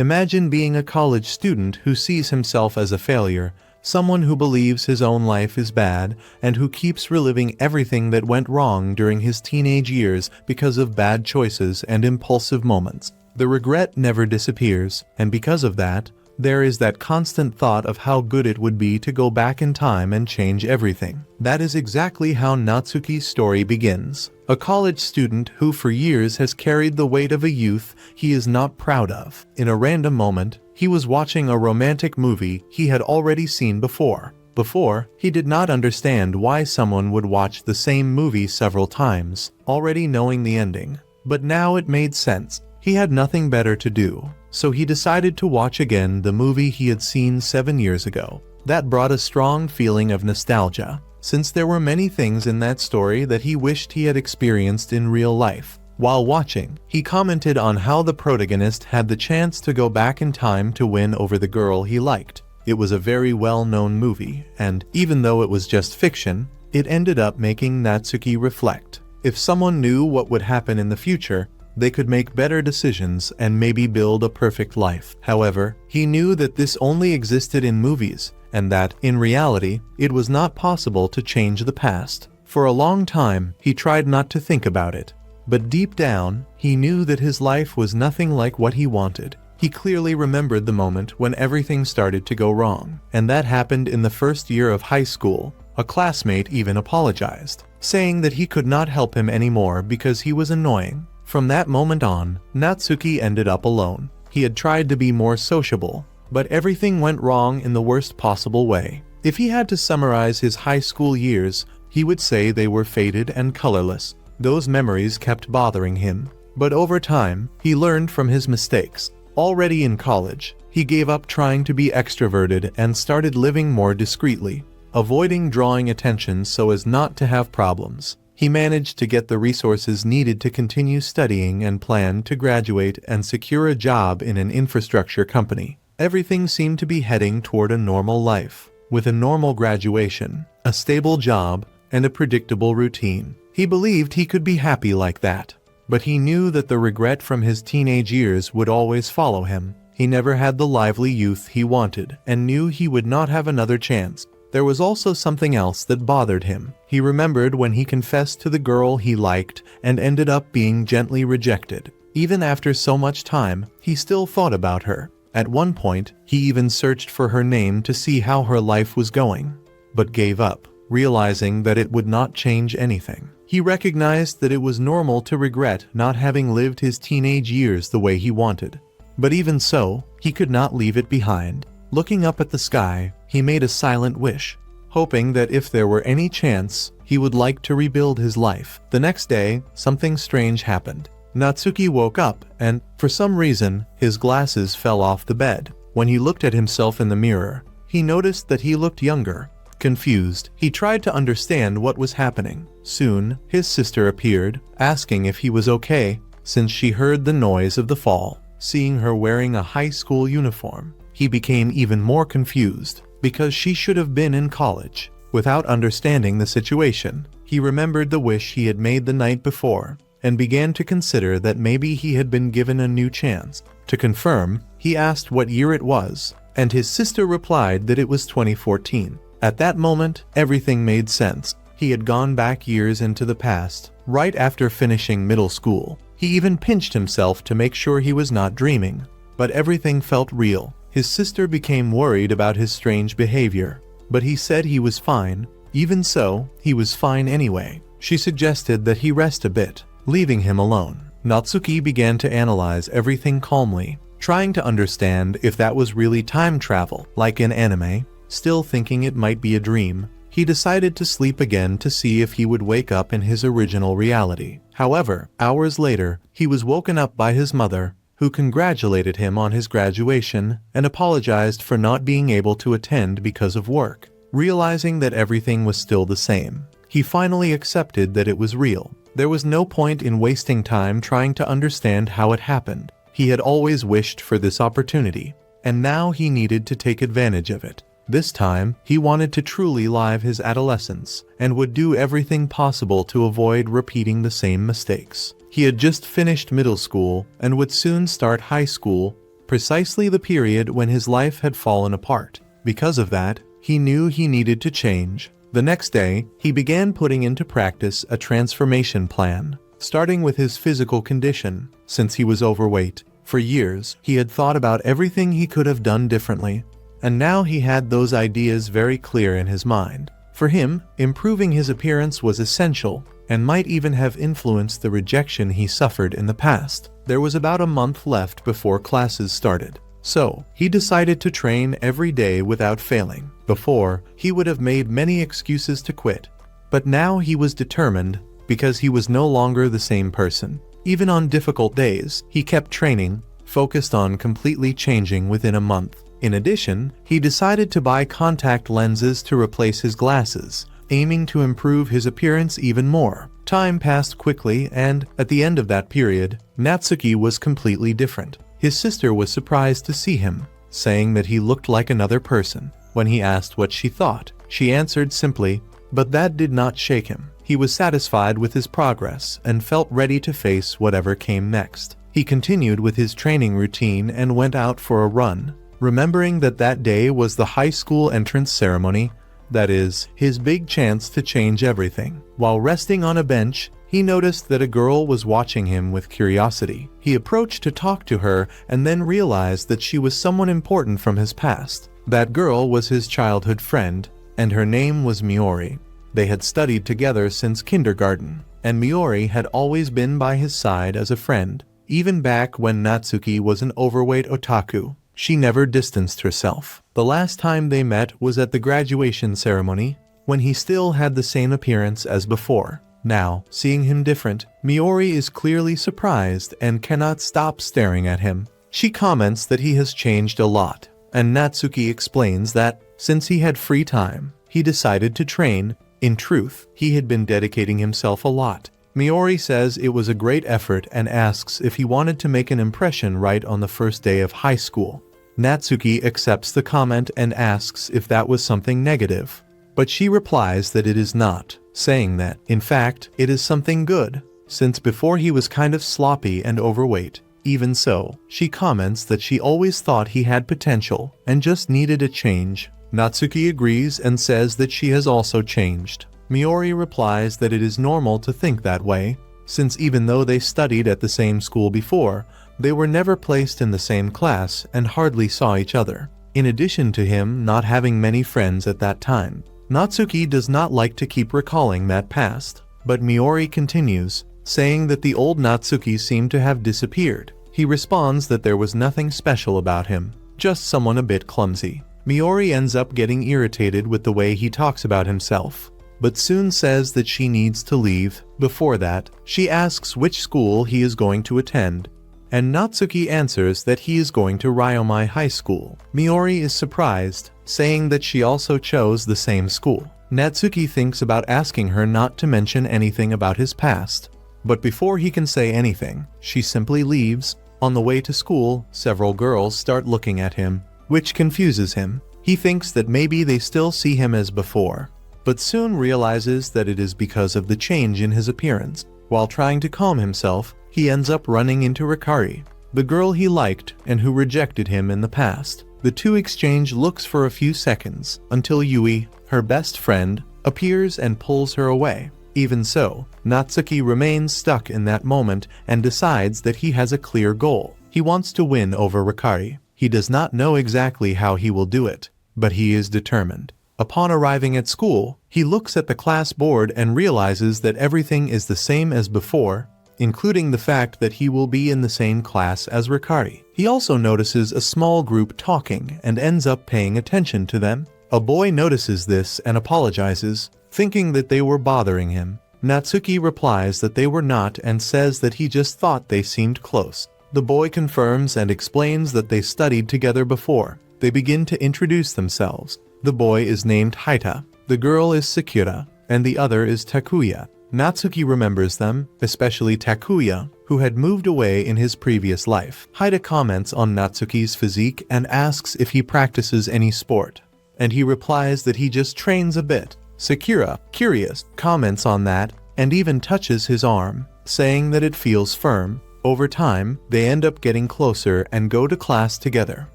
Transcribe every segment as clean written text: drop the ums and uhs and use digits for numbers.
Imagine being a college student who sees himself as a failure, someone who believes his own life is bad, and who keeps reliving everything that went wrong during his teenage years because of bad choices and impulsive moments. The regret never disappears, and because of that, there is that constant thought of how good it would be to go back in time and change everything. That is exactly how Natsuki's story begins. A college student who for years has carried the weight of a youth he is not proud of. In a random moment, he was watching a romantic movie he had already seen before. Before, he did not understand why someone would watch the same movie several times, already knowing the ending. But now it made sense. He had nothing better to do, so he decided to watch again the movie he had seen 7 years ago. That brought a strong feeling of nostalgia, since there were many things in that story that he wished he had experienced in real life. While watching, he commented on how the protagonist had the chance to go back in time to win over the girl he liked. It was a very well-known movie, and even though it was just fiction, it ended up making Natsuki reflect. If someone knew what would happen in the future, they could make better decisions and maybe build a perfect life. However, he knew that this only existed in movies, and that, in reality, it was not possible to change the past. For a long time, he tried not to think about it. But deep down, he knew that his life was nothing like what he wanted. He clearly remembered the moment when everything started to go wrong, and that happened in the first year of high school. A classmate even apologized, saying that he could not help him anymore because he was annoying. From that moment on, Natsuki ended up alone. He had tried to be more sociable, but everything went wrong in the worst possible way. If he had to summarize his high school years, he would say they were faded and colorless. Those memories kept bothering him. But over time, he learned from his mistakes. Already in college, he gave up trying to be extroverted and started living more discreetly, avoiding drawing attention so as not to have problems. He managed to get the resources needed to continue studying and planned to graduate and secure a job in an infrastructure company. Everything seemed to be heading toward a normal life, with a normal graduation, a stable job, and a predictable routine. He believed he could be happy like that, but he knew that the regret from his teenage years would always follow him. He never had the lively youth he wanted, and knew he would not have another chance. There was also something else that bothered him. He remembered when he confessed to the girl he liked and ended up being gently rejected. Even after so much time, he still thought about her. At one point, he even searched for her name to see how her life was going, but gave up, realizing that it would not change anything. He recognized that it was normal to regret not having lived his teenage years the way he wanted. But even so, he could not leave it behind. Looking up at the sky, he made a silent wish, hoping that if there were any chance, he would like to rebuild his life. The next day, something strange happened. Natsuki woke up and, for some reason, his glasses fell off the bed. When he looked at himself in the mirror, he noticed that he looked younger. Confused, he tried to understand what was happening. Soon, his sister appeared, asking if he was okay, since she heard the noise of the fall. Seeing her wearing a high school uniform, he became even more confused, because she should have been in college. Without understanding the situation, he remembered the wish he had made the night before, and began to consider that maybe he had been given a new chance. To confirm, he asked what year it was, and his sister replied that it was 2014. At that moment, everything made sense. He had gone back years into the past, right after finishing middle school. He even pinched himself to make sure he was not dreaming. But everything felt real. His sister became worried about his strange behavior, but he said he was fine. Even so, he was fine anyway. She suggested that he rest a bit, leaving him alone. Natsuki began to analyze everything calmly, trying to understand if that was really time travel, like in anime. Still thinking it might be a dream, he decided to sleep again to see if he would wake up in his original reality. However, hours later, he was woken up by his mother, who congratulated him on his graduation and apologized for not being able to attend because of work. Realizing that everything was still the same, he finally accepted that it was real. There was no point in wasting time trying to understand how it happened. He had always wished for this opportunity, and now he needed to take advantage of it. This time, he wanted to truly live his adolescence, and would do everything possible to avoid repeating the same mistakes. He had just finished middle school, and would soon start high school, precisely the period when his life had fallen apart. Because of that, he knew he needed to change. The next day, he began putting into practice a transformation plan, starting with his physical condition, since he was overweight. For years, he had thought about everything he could have done differently, and now he had those ideas very clear in his mind. For him, improving his appearance was essential, and might even have influenced the rejection he suffered in the past. There was about a month left before classes started. So, he decided to train every day without failing. Before, he would have made many excuses to quit. But now he was determined, because he was no longer the same person. Even on difficult days, he kept training, focused on completely changing within a month. In addition, he decided to buy contact lenses to replace his glasses, aiming to improve his appearance even more. Time passed quickly, and, at the end of that period, Natsuki was completely different. His sister was surprised to see him, saying that he looked like another person. When he asked what she thought, she answered simply, but that did not shake him. He was satisfied with his progress and felt ready to face whatever came next. He continued with his training routine and went out for a run, remembering that that day was the high school entrance ceremony, that is, his big chance to change everything. While resting on a bench, he noticed that a girl was watching him with curiosity. He approached to talk to her and then realized that she was someone important from his past. That girl was his childhood friend, and her name was Miori. They had studied together since kindergarten, and Miori had always been by his side as a friend. Even back when Natsuki was an overweight otaku, she never distanced herself. The last time they met was at the graduation ceremony, when he still had the same appearance as before. Now, seeing him different, Miori is clearly surprised and cannot stop staring at him. She comments that he has changed a lot, and Natsuki explains that, since he had free time, he decided to train. In truth, he had been dedicating himself a lot. Miori says it was a great effort and asks if he wanted to make an impression right on the first day of high school. Natsuki accepts the comment and asks if that was something negative, but she replies that it is not, saying that, in fact, it is something good, since before he was kind of sloppy and overweight. Even so, she comments that she always thought he had potential and just needed a change. Natsuki agrees and says that she has also changed. Miori replies that it is normal to think that way, since even though they studied at the same school before, they were never placed in the same class and hardly saw each other. In addition to him not having many friends at that time, Natsuki does not like to keep recalling that past, but Miori continues, saying that the old Natsuki seemed to have disappeared. He responds that there was nothing special about him, just someone a bit clumsy. Miori ends up getting irritated with the way he talks about himself, but soon says that she needs to leave. Before that, she asks which school he is going to attend, and Natsuki answers that he is going to Ryomai High School. Miori is surprised, saying that she also chose the same school. Natsuki thinks about asking her not to mention anything about his past, but before he can say anything, she simply leaves. On the way to school, several girls start looking at him, which confuses him. He thinks that maybe they still see him as before, but soon realizes that it is because of the change in his appearance. While trying to calm himself, he ends up running into Rikari, the girl he liked and who rejected him in the past. The two exchange looks for a few seconds, until Yui, her best friend, appears and pulls her away. Even so, Natsuki remains stuck in that moment and decides that he has a clear goal. He wants to win over Rikari. He does not know exactly how he will do it, but he is determined. Upon arriving at school, he looks at the class board and realizes that everything is the same as before, including the fact that he will be in the same class as Rikari. He also notices a small group talking and ends up paying attention to them. A boy notices this and apologizes, thinking that they were bothering him. Natsuki replies that they were not and says that he just thought they seemed close. The boy confirms and explains that they studied together before. They begin to introduce themselves. The boy is named Haita, the girl is Sakura, and the other is Takuya. Natsuki remembers them, especially Takuya, who had moved away in his previous life. Haita comments on Natsuki's physique and asks if he practices any sport, and he replies that he just trains a bit. Sakura, curious, comments on that and even touches his arm, saying that it feels firm. Over time, they end up getting closer and go to class together.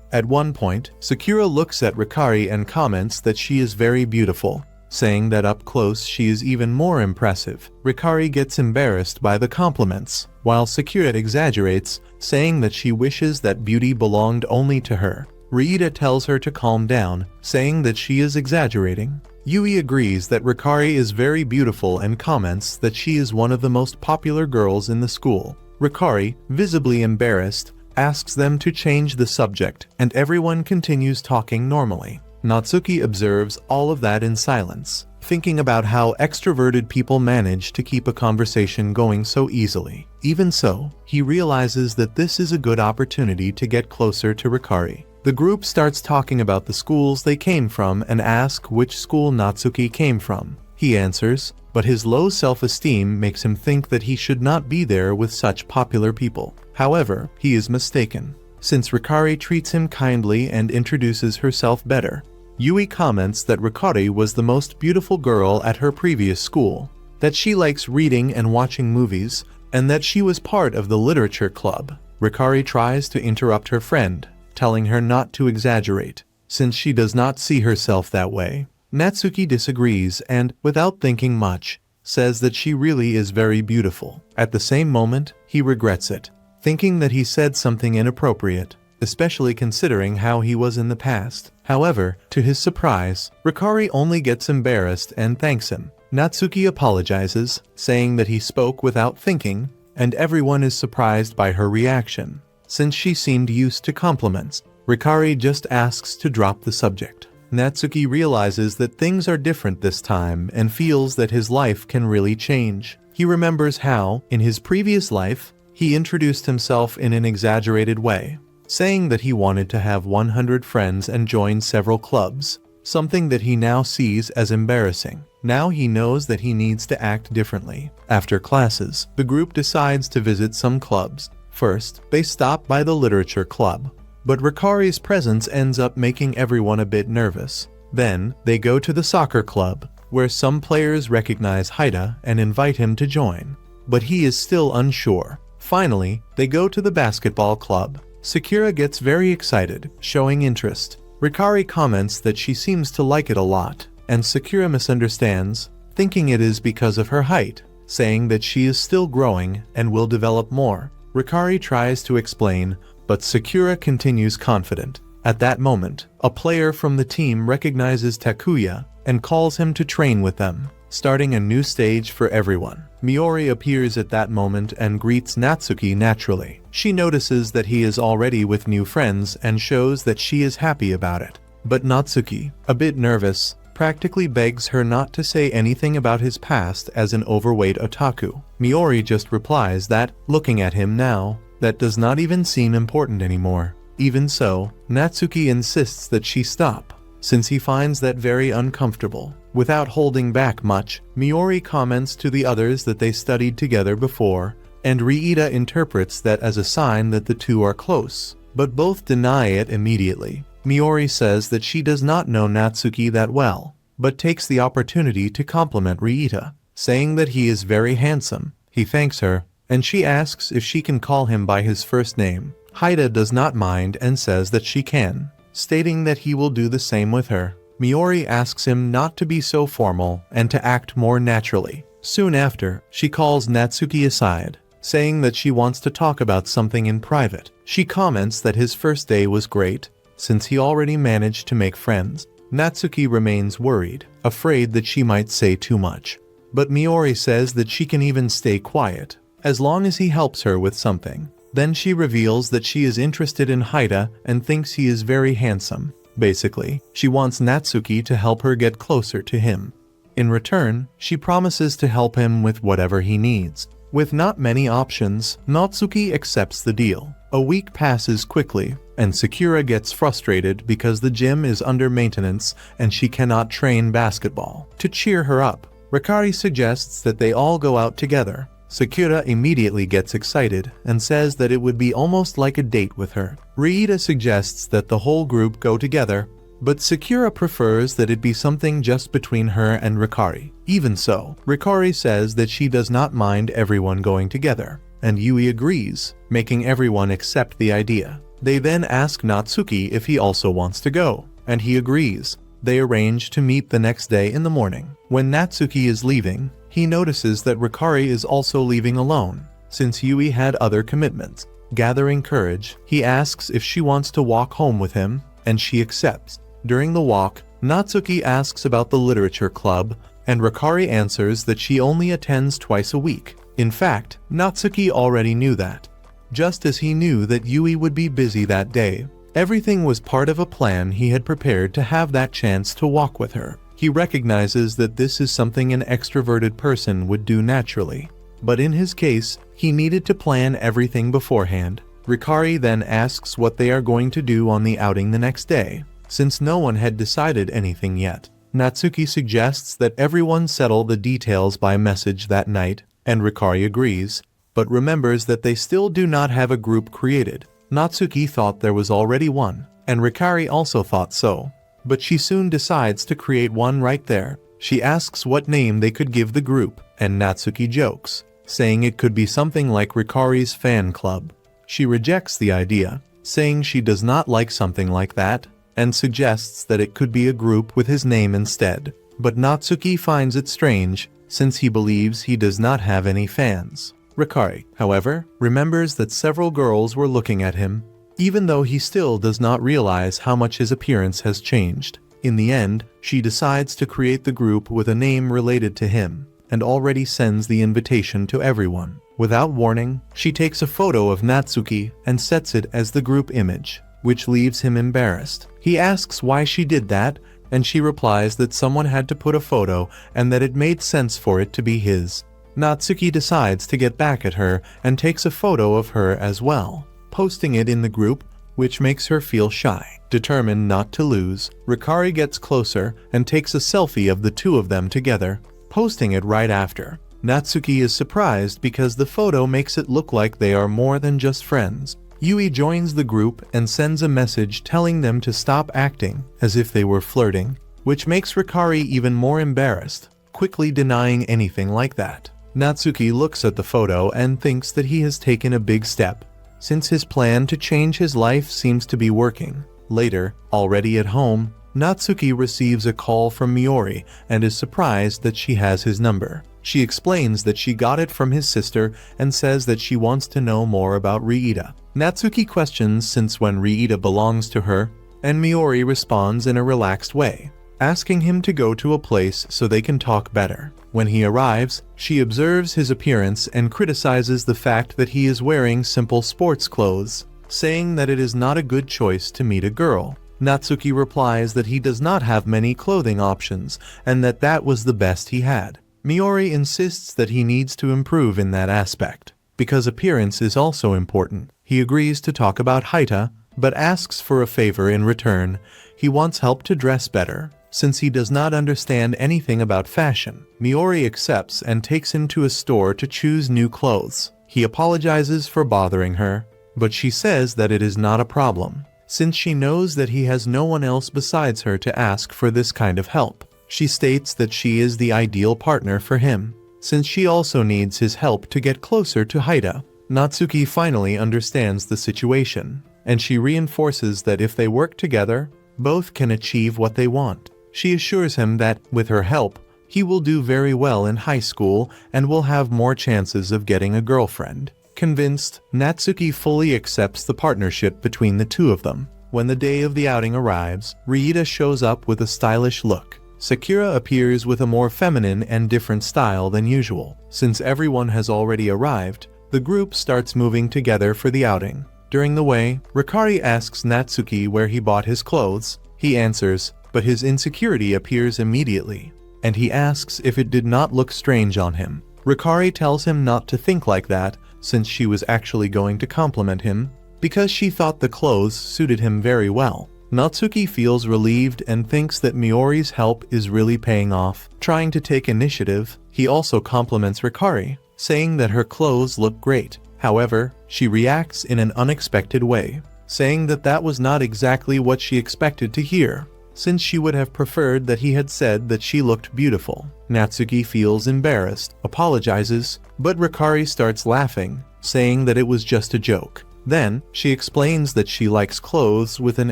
At one point, Sakura looks at Rikari and comments that she is very beautiful, saying that up close she is even more impressive. Rikari gets embarrassed by the compliments, while Sakura exaggerates, saying that she wishes that beauty belonged only to her. Riita tells her to calm down, saying that she is exaggerating. Yui agrees that Rikari is very beautiful and comments that she is one of the most popular girls in the school. Rikari, visibly embarrassed, asks them to change the subject, and everyone continues talking normally. Natsuki observes all of that in silence, thinking about how extroverted people manage to keep a conversation going so easily. Even so, he realizes that this is a good opportunity to get closer to Rikari. The group starts talking about the schools they came from and ask which school Natsuki came from. He answers, but his low self-esteem makes him think that he should not be there with such popular people. However, he is mistaken, since Rikari treats him kindly and introduces herself better. Yui comments that Rikari was the most beautiful girl at her previous school, that she likes reading and watching movies, and that she was part of the literature club. Rikari tries to interrupt her friend, telling her not to exaggerate, since she does not see herself that way. Natsuki disagrees and, without thinking much, says that she really is very beautiful. At the same moment, he regrets it, thinking that he said something inappropriate, especially considering how he was in the past. However, to his surprise, Rikari only gets embarrassed and thanks him. Natsuki apologizes, saying that he spoke without thinking, and everyone is surprised by her reaction. Since she seemed used to compliments, Rikari just asks to drop the subject. Natsuki realizes that things are different this time and feels that his life can really change. He remembers how, in his previous life, he introduced himself in an exaggerated way, saying that he wanted to have 100 friends and join several clubs, something that he now sees as embarrassing. Now he knows that he needs to act differently. After classes, the group decides to visit some clubs. First, they stop by the literature club, but Rikari's presence ends up making everyone a bit nervous. Then, they go to the soccer club, where some players recognize Haida and invite him to join, but he is still unsure. Finally, they go to the basketball club. Sakura gets very excited, showing interest. Rikari comments that she seems to like it a lot, and Sakura misunderstands, thinking it is because of her height, saying that she is still growing and will develop more. Rikari tries to explain, but Sakura continues confident. At that moment, a player from the team recognizes Takuya and calls him to train with them, starting a new stage for everyone. Miori appears at that moment and greets Natsuki naturally. She notices that he is already with new friends and shows that she is happy about it. But Natsuki, a bit nervous, practically begs her not to say anything about his past as an overweight otaku. Miori just replies that, looking at him now, that does not even seem important anymore. Even so, Natsuki insists that she stop, since he finds that very uncomfortable. Without holding back much, Miori comments to the others that they studied together before, and Riita interprets that as a sign that the two are close, but both deny it immediately. Miori says that she does not know Natsuki that well, but takes the opportunity to compliment Riita, saying that he is very handsome. He thanks her, and she asks if she can call him by his first name. Haida does not mind and says that she can, stating that he will do the same with her. Miori asks him not to be so formal and to act more naturally. Soon after, she calls Natsuki aside, saying that she wants to talk about something in private. She comments that his first day was great, since he already managed to make friends. Natsuki remains worried, afraid that she might say too much. But Miori says that she can even stay quiet, as long as he helps her with something. Then she reveals that she is interested in Haida and thinks he is very handsome. Basically, she wants Natsuki to help her get closer to him. In return, she promises to help him with whatever he needs. With not many options, Natsuki accepts the deal. A week passes quickly, and Sakura gets frustrated because the gym is under maintenance and she cannot train basketball. To cheer her up, Rikari suggests that they all go out together. Sakura immediately gets excited and says that it would be almost like a date with her. Riita suggests that the whole group go together, but Sakura prefers that it be something just between her and Rikari. Even so, Rikari says that she does not mind everyone going together. and Yui agrees, making everyone accept the idea. They then ask Natsuki if he also wants to go, and he agrees. They arrange to meet the next day in the morning. When Natsuki is leaving, he notices that Rikari is also leaving alone, since Yui had other commitments. Gathering courage, he asks if she wants to walk home with him, and she accepts. During the walk, Natsuki asks about the literature club, and Rikari answers that she only attends twice a week. In fact, Natsuki already knew that. Just as he knew that Yui would be busy that day, everything was part of a plan he had prepared to have that chance to walk with her. He recognizes that this is something an extroverted person would do naturally. But in his case, he needed to plan everything beforehand. Rikari then asks what they are going to do on the outing the next day, since no one had decided anything yet. Natsuki suggests that everyone settle the details by message that night, and Rikari agrees, but remembers that they still do not have a group created. Natsuki thought there was already one, and Rikari also thought so, but she soon decides to create one right there. She asks what name they could give the group, and Natsuki jokes, saying it could be something like Rikari's fan club. She rejects the idea, saying she does not like something like that, and suggests that it could be a group with his name instead. But Natsuki finds it strange, since he believes he does not have any fans. Rikari, however, remembers that several girls were looking at him, even though he still does not realize how much his appearance has changed. In the end, she decides to create the group with a name related to him, and already sends the invitation to everyone. Without warning, she takes a photo of Natsuki and sets it as the group image, which leaves him embarrassed. He asks why she did that, and she replies that someone had to put a photo and that it made sense for it to be his. Natsuki decides to get back at her and takes a photo of her as well, posting it in the group, which makes her feel shy. Determined not to lose, Rikari gets closer and takes a selfie of the two of them together, posting it right after. Natsuki is surprised because the photo makes it look like they are more than just friends. Yui joins the group and sends a message telling them to stop acting as if they were flirting, which makes Rikari even more embarrassed, quickly denying anything like that. Natsuki looks at the photo and thinks that he has taken a big step, since his plan to change his life seems to be working. Later, already at home, Natsuki receives a call from Miori and is surprised that she has his number. She explains that she got it from his sister and says that she wants to know more about Riita. Natsuki questions since when Riita belongs to her, and Miori responds in a relaxed way, asking him to go to a place so they can talk better. When he arrives, she observes his appearance and criticizes the fact that he is wearing simple sports clothes, saying that it is not a good choice to meet a girl. Natsuki replies that he does not have many clothing options and that that was the best he had. Miori insists that he needs to improve in that aspect, because appearance is also important. He agrees to talk about Haita, but asks for a favor in return. He wants help to dress better, since he does not understand anything about fashion. Miori accepts and takes him to a store to choose new clothes. He apologizes for bothering her, but she says that it is not a problem, since she knows that he has no one else besides her to ask for this kind of help. She states that she is the ideal partner for him, since she also needs his help to get closer to Haita. Natsuki finally understands the situation, and she reinforces that if they work together, both can achieve what they want. She assures him that, with her help, he will do very well in high school and will have more chances of getting a girlfriend. Convinced, Natsuki fully accepts the partnership between the two of them. When the day of the outing arrives, Riita shows up with a stylish look. Sakura appears with a more feminine and different style than usual. Since everyone has already arrived, the group starts moving together for the outing. During the way, Rikari asks Natsuki where he bought his clothes. He answers, but his insecurity appears immediately, and he asks if it did not look strange on him. Rikari tells him not to think like that, since she was actually going to compliment him, because she thought the clothes suited him very well. Natsuki feels relieved and thinks that Miori's help is really paying off. Trying to take initiative, he also compliments Rikari, saying that her clothes look great. However, she reacts in an unexpected way, saying that that was not exactly what she expected to hear, since she would have preferred that he had said that she looked beautiful. Natsuki feels embarrassed, apologizes, but Rikari starts laughing, saying that it was just a joke. Then, she explains that she likes clothes with an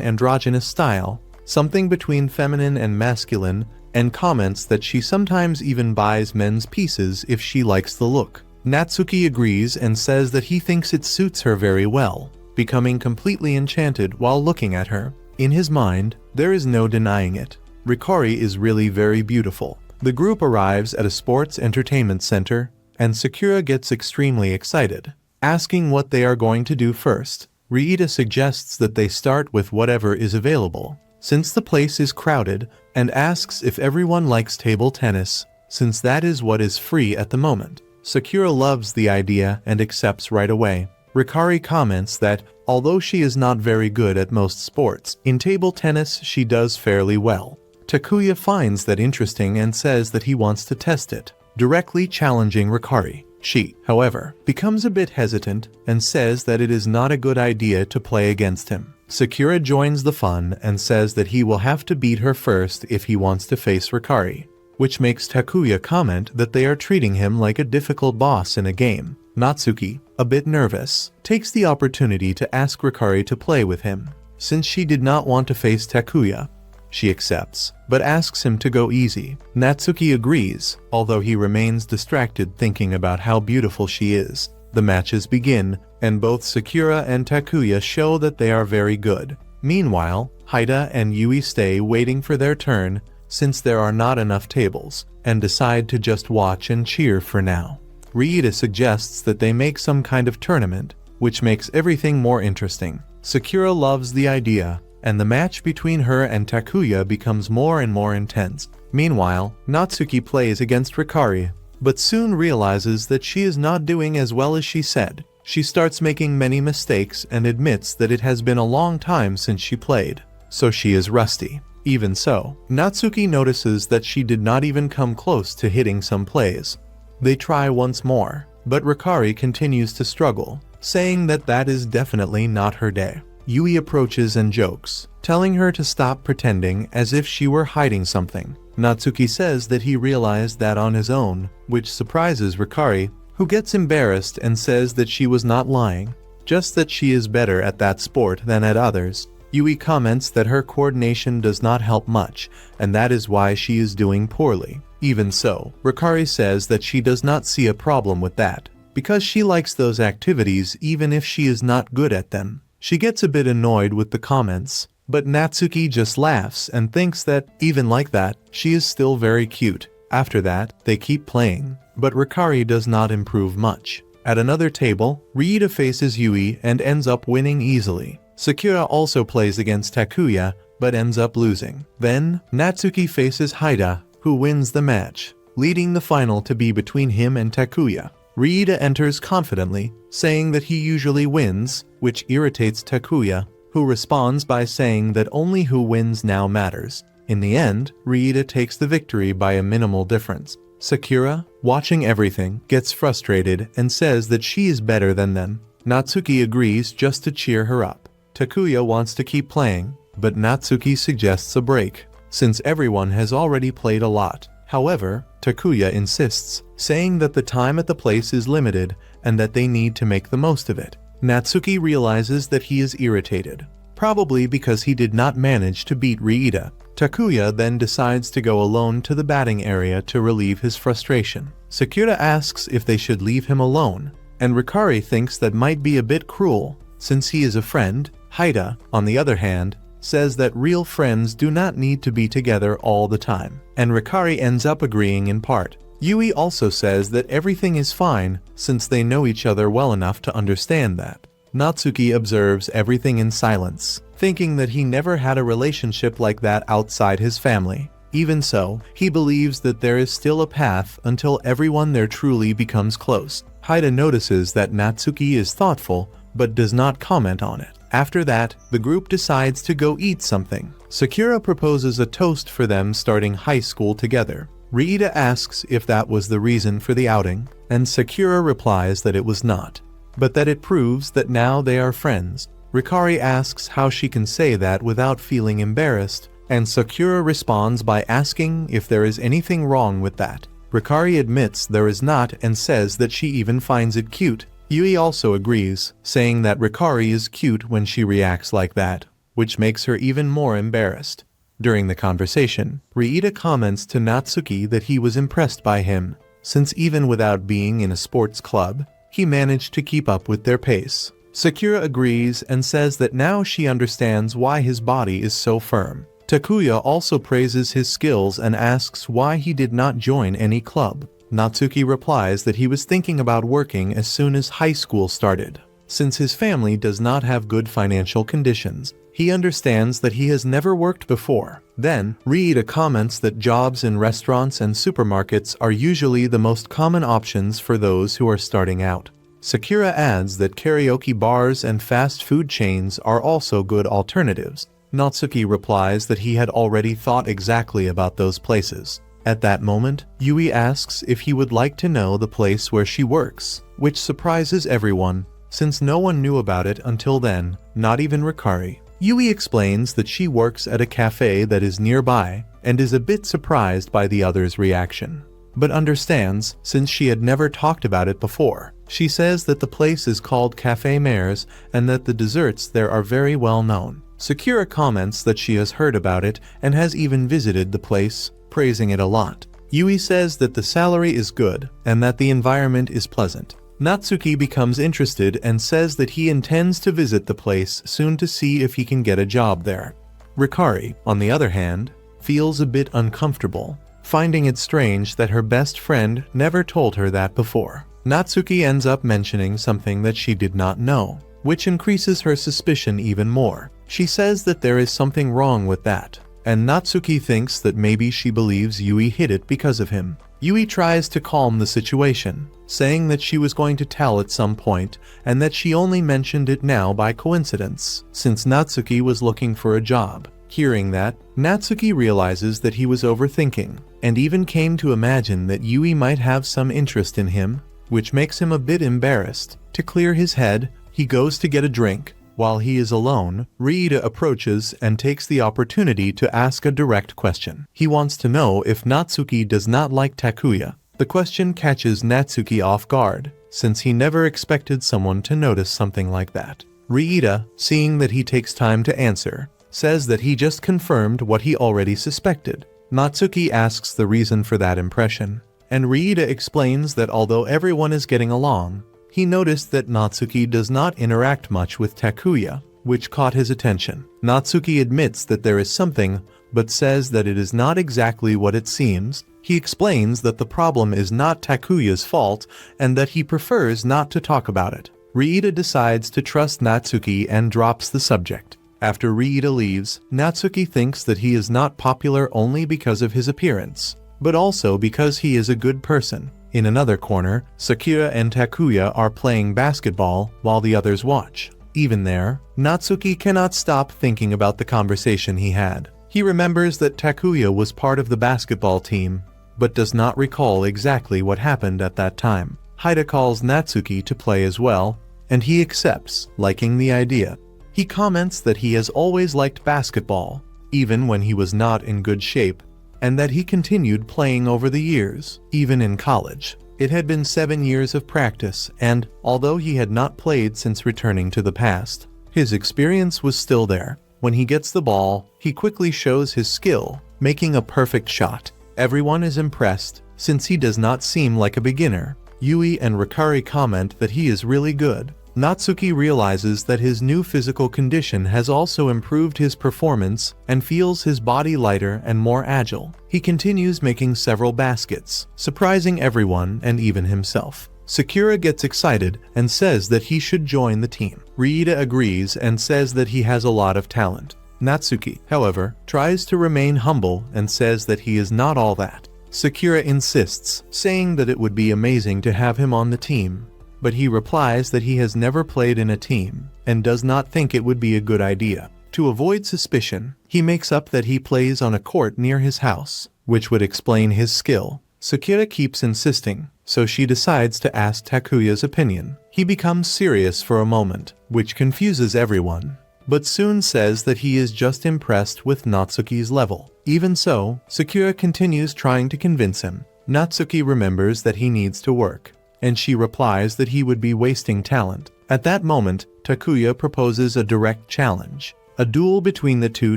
androgynous style, something between feminine and masculine, and comments that she sometimes even buys men's pieces if she likes the look. Natsuki agrees and says that he thinks it suits her very well, becoming completely enchanted while looking at her. In his mind, there is no denying it. Rikari is really very beautiful. The group arrives at a sports entertainment center, and Sakura gets extremely excited, asking what they are going to do first. Riita suggests that they start with whatever is available, since the place is crowded, and asks if everyone likes table tennis, since that is what is free at the moment. Sakura loves the idea and accepts right away. Rikari comments that, although she is not very good at most sports, in table tennis she does fairly well. Takuya finds that interesting and says that he wants to test it, directly challenging Rikari. She, however, becomes a bit hesitant and says that it is not a good idea to play against him. Sakura joins the fun and says that he will have to beat her first if he wants to face Rikari, which makes Takuya comment that they are treating him like a difficult boss in a game. Natsuki, a bit nervous, takes the opportunity to ask Rikari to play with him. Since she did not want to face Takuya, she accepts, but asks him to go easy. Natsuki agrees, although he remains distracted thinking about how beautiful she is. The matches begin, and both Sakura and Takuya show that they are very good. Meanwhile, Haida and Yui stay waiting for their turn, since there are not enough tables, and decide to just watch and cheer for now. Riita suggests that they make some kind of tournament, which makes everything more interesting. Sakura loves the idea, and the match between her and Takuya becomes more and more intense. Meanwhile, Natsuki plays against Rikari, but soon realizes that she is not doing as well as she said. She starts making many mistakes and admits that it has been a long time since she played, so she is rusty. Even so, Natsuki notices that she did not even come close to hitting some plays. They try once more, but Rikari continues to struggle, saying that that is definitely not her day. Yui approaches and jokes, telling her to stop pretending as if she were hiding something. Natsuki says that he realized that on his own, which surprises Rikari, who gets embarrassed and says that she was not lying, just that she is better at that sport than at others. Yui comments that her coordination does not help much, and that is why she is doing poorly. Even so, Rikari says that she does not see a problem with that, because she likes those activities even if she is not good at them. She gets a bit annoyed with the comments, but Natsuki just laughs and thinks that, even like that, she is still very cute. After that, they keep playing, but Rikari does not improve much. At another table, Riita faces Yui and ends up winning easily. Sakura also plays against Takuya, but ends up losing. Then, Natsuki faces Haida, who wins the match, leading the final to be between him and Takuya. Riita enters confidently, saying that he usually wins, which irritates Takuya, who responds by saying that only who wins now matters. In the end, Riita takes the victory by a minimal difference. Sakura, watching everything, gets frustrated and says that she is better than them. Natsuki agrees just to cheer her up. Takuya wants to keep playing, but Natsuki suggests a break, since everyone has already played a lot. However, Takuya insists, saying that the time at the place is limited and that they need to make the most of it. Natsuki realizes that he is irritated, probably because he did not manage to beat Riita. Takuya then decides to go alone to the batting area to relieve his frustration. Sakura asks if they should leave him alone, and Rikari thinks that might be a bit cruel, since he is a friend. Haida, on the other hand, says that real friends do not need to be together all the time, and Rikari ends up agreeing in part. Yui also says that everything is fine since they know each other well enough to understand that. Natsuki observes everything in silence, thinking that he never had a relationship like that outside his family. Even so, he believes that there is still a path until everyone there truly becomes close. Haida notices that Natsuki is thoughtful, but does not comment on it. After that, the group decides to go eat something. Sakura proposes a toast for them starting high school together. Riita asks if that was the reason for the outing, and Sakura replies that it was not, but that it proves that now they are friends. Rikari asks how she can say that without feeling embarrassed, and Sakura responds by asking if there is anything wrong with that. Rikari admits there is not and says that she even finds it cute, Yui also agrees, saying that Rikari is cute when she reacts like that, which makes her even more embarrassed. During the conversation, Riita comments to Natsuki that he was impressed by him, since even without being in a sports club, he managed to keep up with their pace. Sakura agrees and says that now she understands why his body is so firm. Takuya also praises his skills and asks why he did not join any club. Natsuki replies that he was thinking about working as soon as high school started. Since his family does not have good financial conditions, he understands that he has never worked before. Then, Riita comments that jobs in restaurants and supermarkets are usually the most common options for those who are starting out. Sakura adds that karaoke bars and fast food chains are also good alternatives. Natsuki replies that he had already thought exactly about those places. At that moment, Yui asks if he would like to know the place where she works, which surprises everyone, since no one knew about it until then, not even Rikari. Yui explains that she works at a cafe that is nearby, and is a bit surprised by the other's reaction, but understands since she had never talked about it before. She says that the place is called Café Mares and that the desserts there are very well known. Sakura comments that she has heard about it and has even visited the place, praising it a lot. Yui says that the salary is good and that the environment is pleasant. Natsuki becomes interested and says that he intends to visit the place soon to see if he can get a job there. Rikari, on the other hand, feels a bit uncomfortable, finding it strange that her best friend never told her that before. Natsuki ends up mentioning something that she did not know, which increases her suspicion even more. She says that there is something wrong with that, and Natsuki thinks that maybe she believes Yui hid it because of him. Yui tries to calm the situation, saying that she was going to tell at some point and that she only mentioned it now by coincidence, since Natsuki was looking for a job. Hearing that, Natsuki realizes that he was overthinking, and even came to imagine that Yui might have some interest in him, which makes him a bit embarrassed. To clear his head, he goes to get a drink. While he is alone, Riita approaches and takes the opportunity to ask a direct question. He wants to know if Natsuki does not like Takuya. The question catches Natsuki off guard, since he never expected someone to notice something like that. Riita, seeing that he takes time to answer, says that he just confirmed what he already suspected. Natsuki asks the reason for that impression, and Riita explains that although everyone is getting along, he noticed that Natsuki does not interact much with Takuya, which caught his attention. Natsuki admits that there is something, but says that it is not exactly what it seems. He explains that the problem is not Takuya's fault and that he prefers not to talk about it. Riita decides to trust Natsuki and drops the subject. After Riita leaves, Natsuki thinks that he is not popular only because of his appearance, but also because he is a good person. In another corner, Sakura and Takuya are playing basketball while the others watch. Even there, Natsuki cannot stop thinking about the conversation he had. He remembers that Takuya was part of the basketball team, but does not recall exactly what happened at that time. Haida calls Natsuki to play as well, and he accepts, liking the idea. He comments that he has always liked basketball, even when he was not in good shape, and that he continued playing over the years, even in college. It had been 7 years of practice, and, although he had not played since returning to the past, his experience was still there. When he gets the ball, he quickly shows his skill, making a perfect shot. Everyone is impressed, since he does not seem like a beginner. Yui and Rikari comment that he is really good. Natsuki realizes that his new physical condition has also improved his performance and feels his body lighter and more agile. He continues making several baskets, surprising everyone and even himself. Sakura gets excited and says that he should join the team. Riita agrees and says that he has a lot of talent. Natsuki, however, tries to remain humble and says that he is not all that. Sakura insists, saying that it would be amazing to have him on the team, but he replies that he has never played in a team and does not think it would be a good idea. To avoid suspicion, he makes up that he plays on a court near his house, which would explain his skill. Sakura keeps insisting, so she decides to ask Takuya's opinion. He becomes serious for a moment, which confuses everyone, but soon says that he is just impressed with Natsuki's level. Even so, Sakura continues trying to convince him. Natsuki remembers that he needs to work, and she replies that he would be wasting talent. At that moment, Takuya proposes a direct challenge, a duel between the two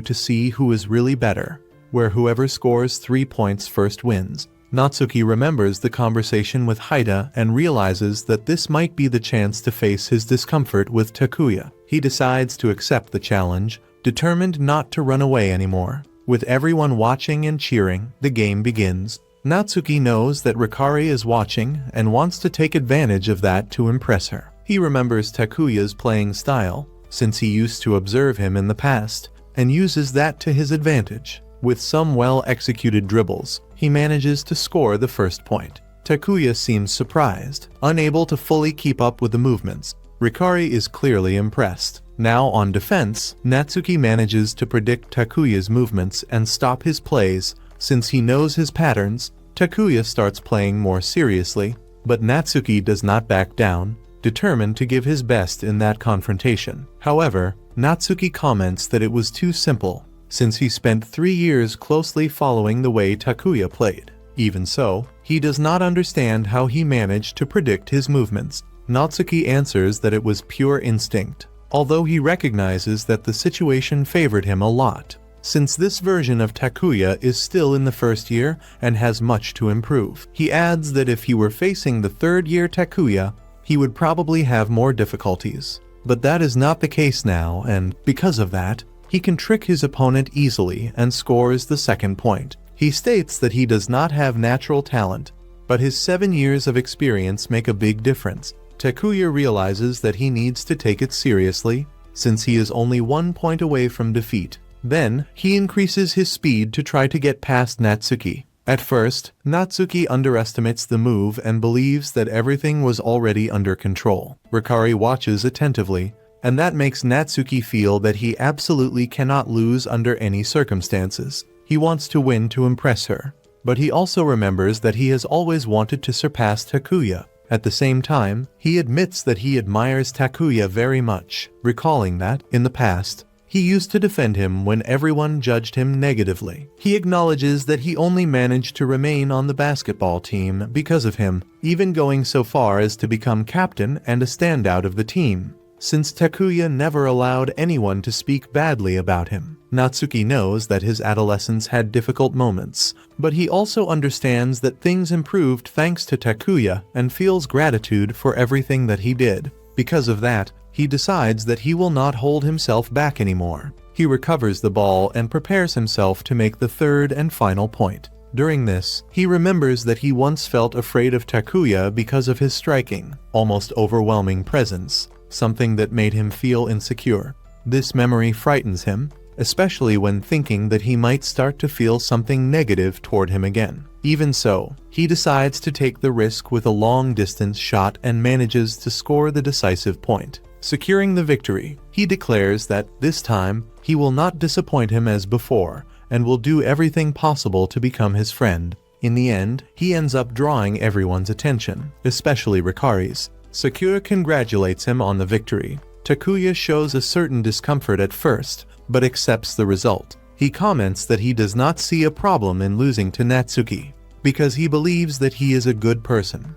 to see who is really better, where whoever scores 3 points first wins. Natsuki remembers the conversation with Haida and realizes that this might be the chance to face his discomfort with Takuya. He decides to accept the challenge, determined not to run away anymore. With everyone watching and cheering, the game begins. Natsuki knows that Rikari is watching and wants to take advantage of that to impress her. He remembers Takuya's playing style, since he used to observe him in the past, and uses that to his advantage. With some well-executed dribbles, he manages to score the first point. Takuya seems surprised, unable to fully keep up with the movements. Rikari is clearly impressed. Now on defense, Natsuki manages to predict Takuya's movements and stop his plays. Since he knows his patterns, Takuya starts playing more seriously, but Natsuki does not back down, determined to give his best in that confrontation. However, Natsuki comments that it was too simple, since he spent 3 years closely following the way Takuya played. Even so, he does not understand how he managed to predict his movements. Natsuki answers that it was pure instinct, although he recognizes that the situation favored him a lot, since this version of Takuya is still in the first year and has much to improve. He adds that if he were facing the third-year Takuya, he would probably have more difficulties. But that is not the case now, and because of that, he can trick his opponent easily and scores the second point. He states that he does not have natural talent, but his 7 years of experience make a big difference. Takuya realizes that he needs to take it seriously, since he is only 1 point away from defeat. Then, he increases his speed to try to get past Natsuki. At first, Natsuki underestimates the move and believes that everything was already under control. Rikari watches attentively, and that makes Natsuki feel that he absolutely cannot lose under any circumstances. He wants to win to impress her, but he also remembers that he has always wanted to surpass Takuya. At the same time, he admits that he admires Takuya very much, recalling that, in the past, he used to defend him when everyone judged him negatively. He acknowledges that he only managed to remain on the basketball team because of him, even going so far as to become captain and a standout of the team, since Takuya never allowed anyone to speak badly about him. Natsuki knows that his adolescence had difficult moments, but he also understands that things improved thanks to Takuya and feels gratitude for everything that he did. Because of that, he decides that he will not hold himself back anymore. He recovers the ball and prepares himself to make the third and final point. During this, he remembers that he once felt afraid of Takuya because of his striking, almost overwhelming presence, something that made him feel insecure. This memory frightens him, especially when thinking that he might start to feel something negative toward him again. Even so, he decides to take the risk with a long-distance shot and manages to score the decisive point. Securing the victory, he declares that, this time, he will not disappoint him as before, and will do everything possible to become his friend. In the end, he ends up drawing everyone's attention, especially Rikari's. Sakura congratulates him on the victory. Takuya shows a certain discomfort at first, but accepts the result. He comments that he does not see a problem in losing to Natsuki, because he believes that he is a good person.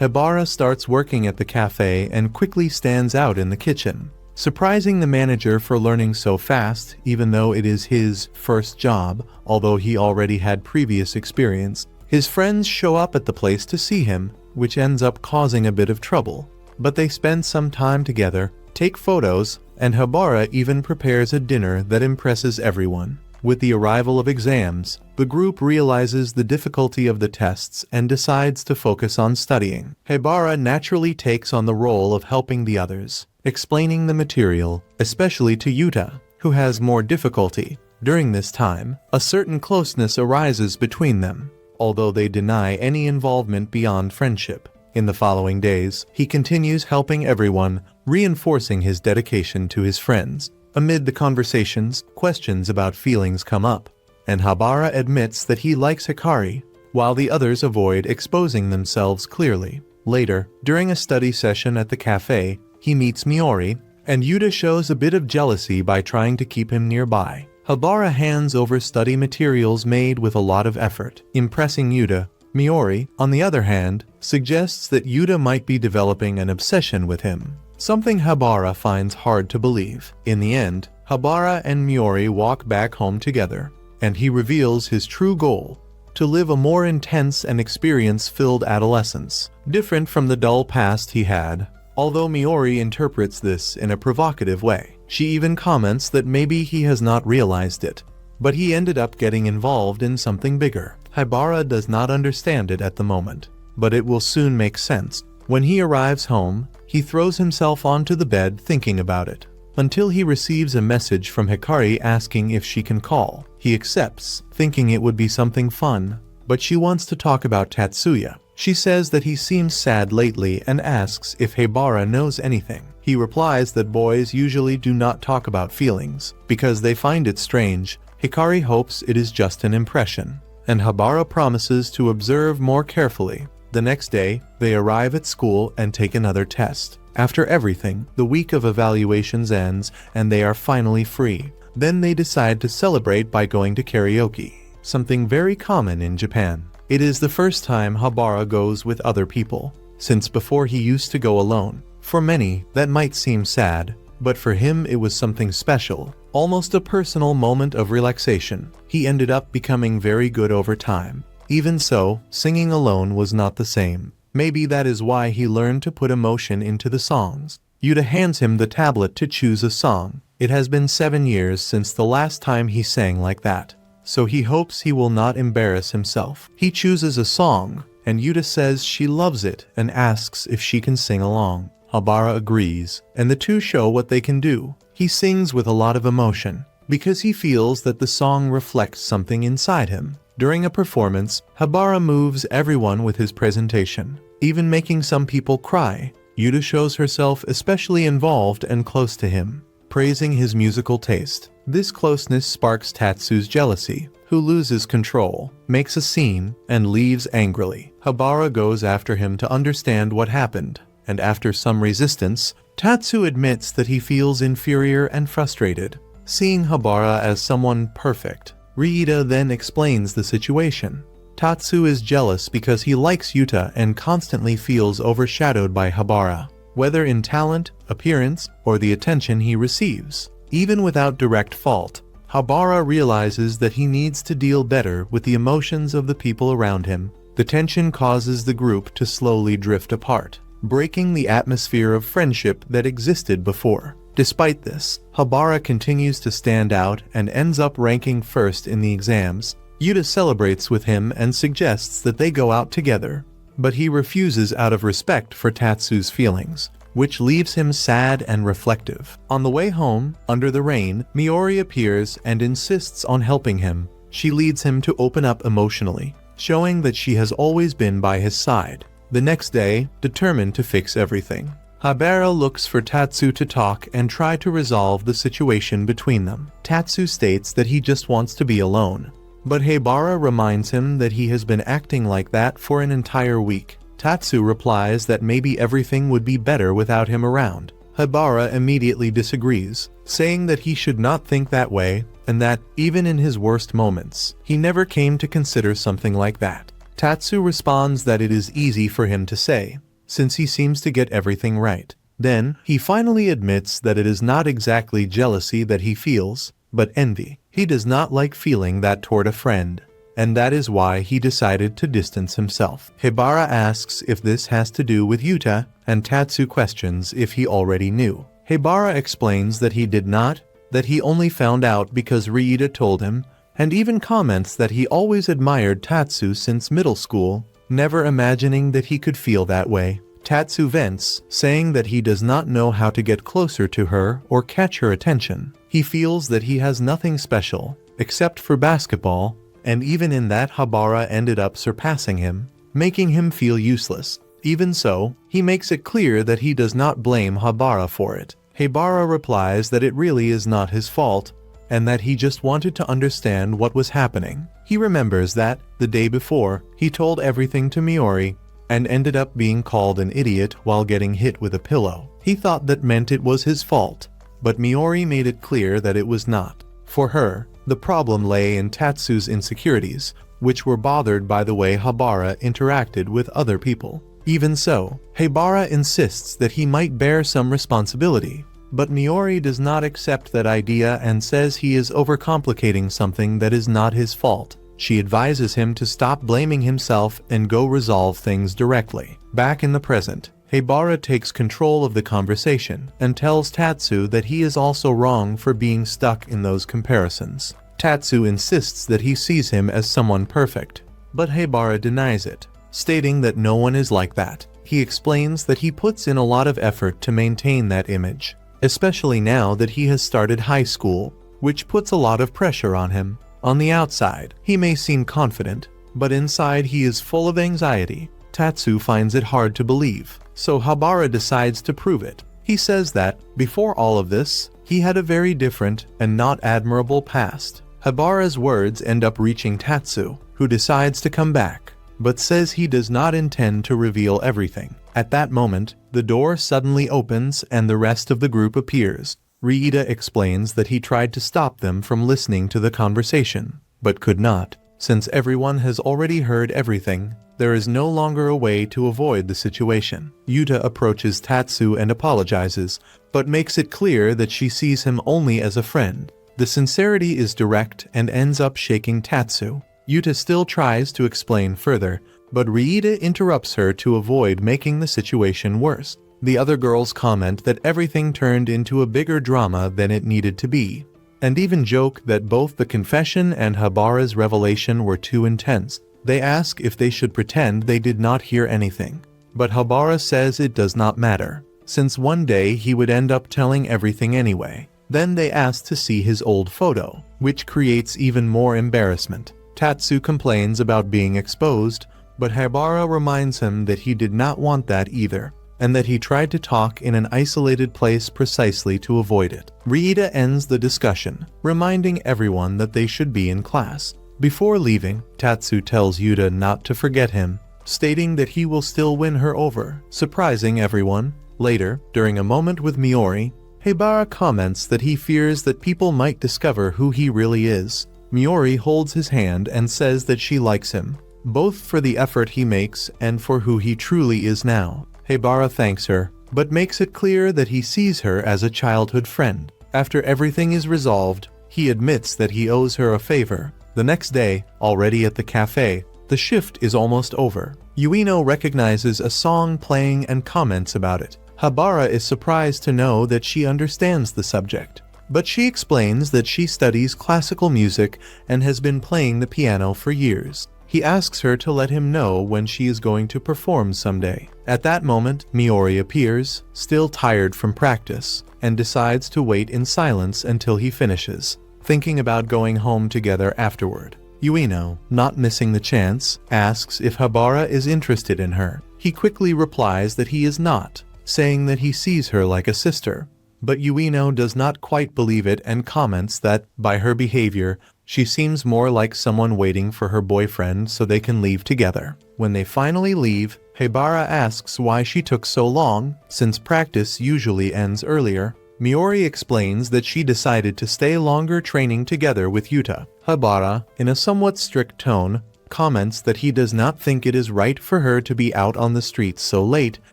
Haibara starts working at the cafe and quickly stands out in the kitchen, surprising the manager for learning so fast, even though it is his first job, although he already had previous experience. His friends show up at the place to see him, which ends up causing a bit of trouble, but they spend some time together, take photos, and Haibara even prepares a dinner that impresses everyone. With the arrival of exams, the group realizes the difficulty of the tests and decides to focus on studying. Haibara naturally takes on the role of helping the others, explaining the material, especially to Yuta, who has more difficulty. During this time, a certain closeness arises between them, although they deny any involvement beyond friendship. In the following days, he continues helping everyone, reinforcing his dedication to his friends. Amid the conversations, questions about feelings come up, and Haibara admits that he likes Hikari, while the others avoid exposing themselves clearly. Later, during a study session at the cafe, he meets Miori, and Yuta shows a bit of jealousy by trying to keep him nearby. Haibara hands over study materials made with a lot of effort, impressing Yuta, Miori, on the other hand, suggests that Yuta might be developing an obsession with him, something Haibara finds hard to believe. In the end, Haibara and Miori walk back home together, and he reveals his true goal: to live a more intense and experience-filled adolescence, different from the dull past he had. Although Miori interprets this in a provocative way, she even comments that maybe he has not realized it, but he ended up getting involved in something bigger. Haibara does not understand it at the moment, but it will soon make sense. When he arrives home, he throws himself onto the bed thinking about it, until he receives a message from Hikari asking if she can call. He accepts, thinking it would be something fun, but she wants to talk about Tatsuya. She says that he seems sad lately and asks if Haibara knows anything. He replies that boys usually do not talk about feelings, because they find it strange. Hikari hopes it is just an impression, and Haibara promises to observe more carefully. The next day, they arrive at school and take another test. After everything, the week of evaluations ends and they are finally free. Then they decide to celebrate by going to karaoke, something very common in Japan. It is the first time Haibara goes with other people, since before he used to go alone. For many, that might seem sad, but for him it was something special, almost a personal moment of relaxation. He ended up becoming very good over time. Even so, singing alone was not the same. Maybe that is why he learned to put emotion into the songs. Yuta hands him the tablet to choose a song. It has been 7 years since the last time he sang like that, so he hopes he will not embarrass himself. He chooses a song, and Yuta says she loves it and asks if she can sing along. Haibara agrees, and the two show what they can do. He sings with a lot of emotion, because he feels that the song reflects something inside him. During a performance, Haibara moves everyone with his presentation, even making some people cry. Yuta shows herself especially involved and close to him, praising his musical taste. This closeness sparks Tatsu's jealousy, who loses control, makes a scene, and leaves angrily. Haibara goes after him to understand what happened, and after some resistance, Tatsu admits that he feels inferior and frustrated. Seeing Haibara as someone perfect, Riita then explains the situation. Tatsu is jealous because he likes Yuta and constantly feels overshadowed by Haibara, whether in talent, appearance, or the attention he receives. Even without direct fault, Haibara realizes that he needs to deal better with the emotions of the people around him. The tension causes the group to slowly drift apart, breaking the atmosphere of friendship that existed before. Despite this, Haibara continues to stand out and ends up ranking first in the exams. Yuta celebrates with him and suggests that they go out together, but he refuses out of respect for Tatsu's feelings, which leaves him sad and reflective. On the way home, under the rain, Miori appears and insists on helping him. She leads him to open up emotionally, showing that she has always been by his side. The next day, determined to fix everything, Haibara looks for Tatsu to talk and try to resolve the situation between them. Tatsu states that he just wants to be alone, but Haibara reminds him that he has been acting like that for an entire week. Tatsu replies that maybe everything would be better without him around. Haibara immediately disagrees, saying that he should not think that way, and that, even in his worst moments, he never came to consider something like that. Tatsu responds that it is easy for him to say, since he seems to get everything right. Then, he finally admits that it is not exactly jealousy that he feels, but envy. He does not like feeling that toward a friend, and that is why he decided to distance himself. Haibara asks if this has to do with Yuta, and Tatsu questions if he already knew. Haibara explains that he did not, that he only found out because Riita told him, and even comments that he always admired Tatsu since middle school, never imagining that he could feel that way. Tatsu vents, saying that he does not know how to get closer to her or catch her attention. He feels that he has nothing special, except for basketball, and even in that Haibara ended up surpassing him, making him feel useless. Even so, he makes it clear that he does not blame Haibara for it. Haibara replies that it really is not his fault, and that he just wanted to understand what was happening. He remembers that, the day before, he told everything to Miori, and ended up being called an idiot while getting hit with a pillow. He thought that meant it was his fault, but Miori made it clear that it was not. For her, the problem lay in Tatsu's insecurities, which were bothered by the way Haibara interacted with other people. Even so, Haibara insists that he might bear some responsibility, but Miori does not accept that idea and says he is overcomplicating something that is not his fault. She advises him to stop blaming himself and go resolve things directly. Back in the present, Haibara takes control of the conversation and tells Tatsu that he is also wrong for being stuck in those comparisons. Tatsu insists that he sees him as someone perfect, but Haibara denies it, stating that no one is like that. He explains that he puts in a lot of effort to maintain that image, especially now that he has started high school, which puts a lot of pressure on him. On the outside, he may seem confident, but inside he is full of anxiety. Tatsu finds it hard to believe, so Haibara decides to prove it. He says that, before all of this, he had a very different and not admirable past. Haibara's words end up reaching Tatsu, who decides to come back, but says he does not intend to reveal everything. At that moment, the door suddenly opens and the rest of the group appears. Riita explains that he tried to stop them from listening to the conversation, but could not. Since everyone has already heard everything, there is no longer a way to avoid the situation. Yuta approaches Tatsu and apologizes, but makes it clear that she sees him only as a friend. The sincerity is direct and ends up shaking Tatsu. Yuta still tries to explain further, but Riita interrupts her to avoid making the situation worse. The other girls comment that everything turned into a bigger drama than it needed to be, and even joke that both the confession and Haibara's revelation were too intense. They ask if they should pretend they did not hear anything, but Haibara says it does not matter, since one day he would end up telling everything anyway. Then they ask to see his old photo, which creates even more embarrassment. Tatsu complains about being exposed, but Haibara reminds him that he did not want that either, and that he tried to talk in an isolated place precisely to avoid it. Riita ends the discussion, reminding everyone that they should be in class. Before leaving, Tatsu tells Yuta not to forget him, stating that he will still win her over, surprising everyone. Later, during a moment with Miori, Haibara comments that he fears that people might discover who he really is. Miori holds his hand and says that she likes him, both for the effort he makes and for who he truly is now. Haibara thanks her, but makes it clear that he sees her as a childhood friend. After everything is resolved, he admits that he owes her a favor. The next day, already at the cafe, the shift is almost over. Ueno recognizes a song playing and comments about it. Haibara is surprised to know that she understands the subject, but she explains that she studies classical music and has been playing the piano for years. He asks her to let him know when she is going to perform someday. At that moment, Miori appears, still tired from practice, and decides to wait in silence until he finishes, thinking about going home together afterward. Ueno, not missing the chance, asks if Haibara is interested in her. He quickly replies that he is not, saying that he sees her like a sister. But Ueno does not quite believe it and comments that, by her behavior, she seems more like someone waiting for her boyfriend so they can leave together. When they finally leave, Haibara asks why she took so long, since practice usually ends earlier. Miori explains that she decided to stay longer training together with Yuta. Haibara, in a somewhat strict tone, comments that he does not think it is right for her to be out on the streets so late,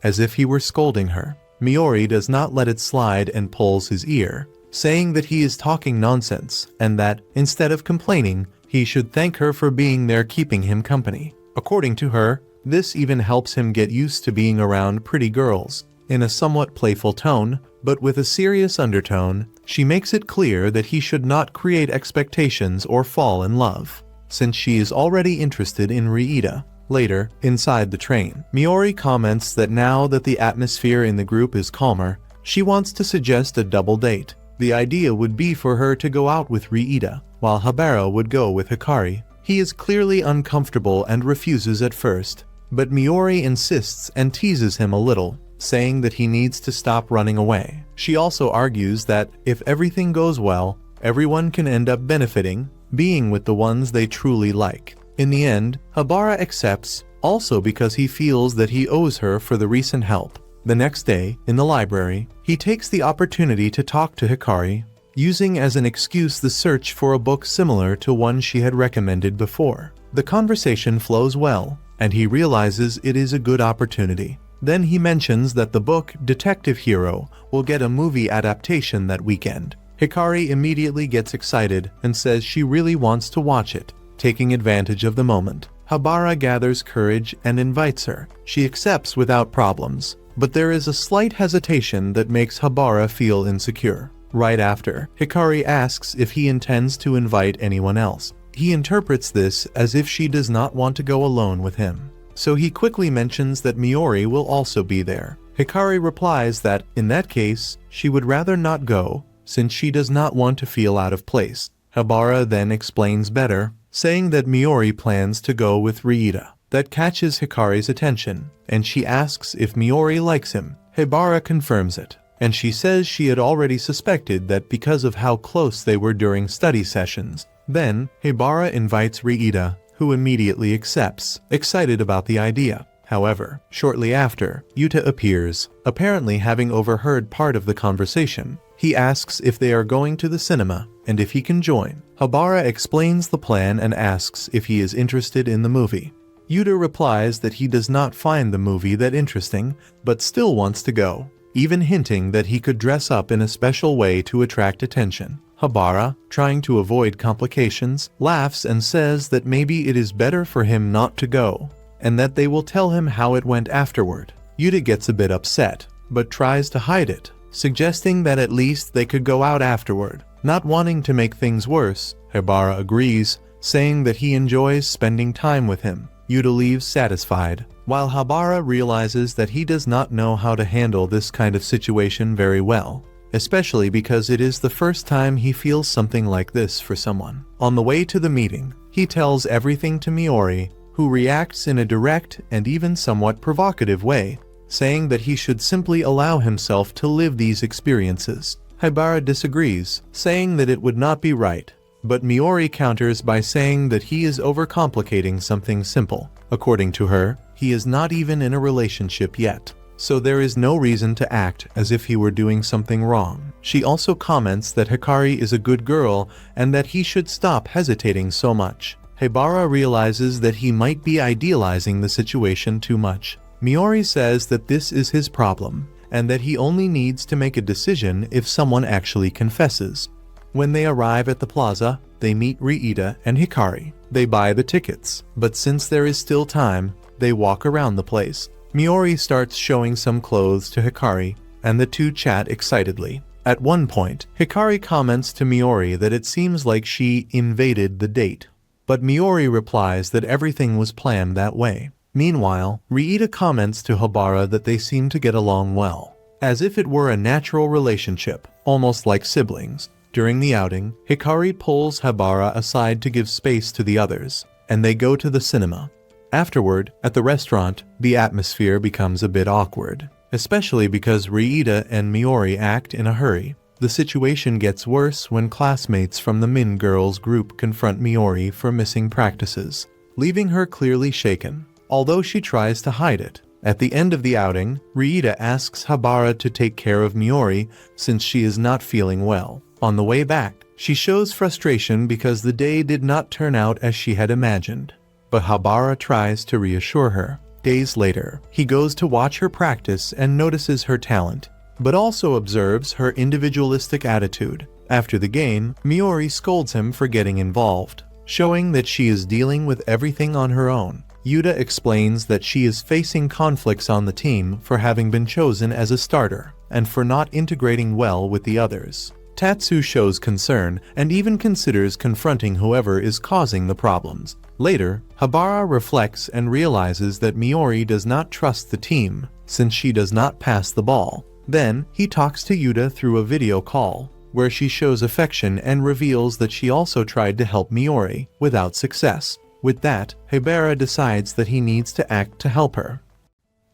as if he were scolding her. Miori does not let it slide and pulls his ear, saying that he is talking nonsense and that, instead of complaining, he should thank her for being there keeping him company. According to her, this even helps him get used to being around pretty girls. In a somewhat playful tone, but with a serious undertone, she makes it clear that he should not create expectations or fall in love, since she is already interested in Riita. Later, inside the train, Miori comments that now that the atmosphere in the group is calmer, she wants to suggest a double date. The idea would be for her to go out with Riita, while Haibara would go with Hikari. He is clearly uncomfortable and refuses at first, but Miori insists and teases him a little, saying that he needs to stop running away. She also argues that, if everything goes well, everyone can end up benefiting, being with the ones they truly like. In the end, Haibara accepts, also because he feels that he owes her for the recent help. The next day, in the library, he takes the opportunity to talk to Hikari, using as an excuse the search for a book similar to one she had recommended before. The conversation flows well, and he realizes it is a good opportunity. Then he mentions that the book Detective Hero will get a movie adaptation that weekend. Hikari immediately gets excited and says she really wants to watch it, taking advantage of the moment. Haibara gathers courage and invites her. She accepts without problems, but there is a slight hesitation that makes Haibara feel insecure. Right after, Hikari asks if he intends to invite anyone else. He interprets this as if she does not want to go alone with him. So he quickly mentions that Miori will also be there. Hikari replies that, in that case, she would rather not go, since she does not want to feel out of place. Haibara then explains better, saying that Miori plans to go with Riita. That catches Hikari's attention, and she asks if Miori likes him. Haibara confirms it, and she says she had already suspected that because of how close they were during study sessions. Then, Haibara invites Riita, who immediately accepts, excited about the idea. However, shortly after, Yuta appears, apparently having overheard part of the conversation. He asks if they are going to the cinema, and if he can join. Haibara explains the plan and asks if he is interested in the movie. Yuta replies that he does not find the movie that interesting, but still wants to go, even hinting that he could dress up in a special way to attract attention. Haibara, trying to avoid complications, laughs and says that maybe it is better for him not to go, and that they will tell him how it went afterward. Yuta gets a bit upset, but tries to hide it, suggesting that at least they could go out afterward. Not wanting to make things worse, Haibara agrees, saying that he enjoys spending time with him. Yuta leaves satisfied, while Haibara realizes that he does not know how to handle this kind of situation very well, especially because it is the first time he feels something like this for someone. On the way to the meeting, he tells everything to Miori, who reacts in a direct and even somewhat provocative way, saying that he should simply allow himself to live these experiences. Haibara disagrees, saying that it would not be right, but Miori counters by saying that he is overcomplicating something simple. According to her, he is not even in a relationship yet, so there is no reason to act as if he were doing something wrong. She also comments that Hikari is a good girl and that he should stop hesitating so much. Haibara realizes that he might be idealizing the situation too much. Miori says that this is his problem, and that he only needs to make a decision if someone actually confesses. When they arrive at the plaza, they meet Riita and Hikari. They buy the tickets, but since there is still time, they walk around the place. Miori starts showing some clothes to Hikari, and the two chat excitedly. At one point, Hikari comments to Miori that it seems like she invaded the date, but Miori replies that everything was planned that way. Meanwhile, Riita comments to Haibara that they seem to get along well, as if it were a natural relationship, almost like siblings. During the outing, Hikari pulls Haibara aside to give space to the others, and they go to the cinema. Afterward, at the restaurant, the atmosphere becomes a bit awkward, especially because Riita and Miori act in a hurry. The situation gets worse when classmates from the Min Girls group confront Miori for missing practices, leaving her clearly shaken, although she tries to hide it. At the end of the outing, Riita asks Haibara to take care of Miori since she is not feeling well. On the way back, she shows frustration because the day did not turn out as she had imagined, but Haibara tries to reassure her. Days later, he goes to watch her practice and notices her talent, but also observes her individualistic attitude. After the game, Miori scolds him for getting involved, showing that she is dealing with everything on her own. Yuta explains that she is facing conflicts on the team for having been chosen as a starter, and for not integrating well with the others. Tatsu shows concern and even considers confronting whoever is causing the problems. Later, Haibara reflects and realizes that Miori does not trust the team, since she does not pass the ball. Then, he talks to Yuta through a video call, where she shows affection and reveals that she also tried to help Miori, without success. With that, Haibara decides that he needs to act to help her.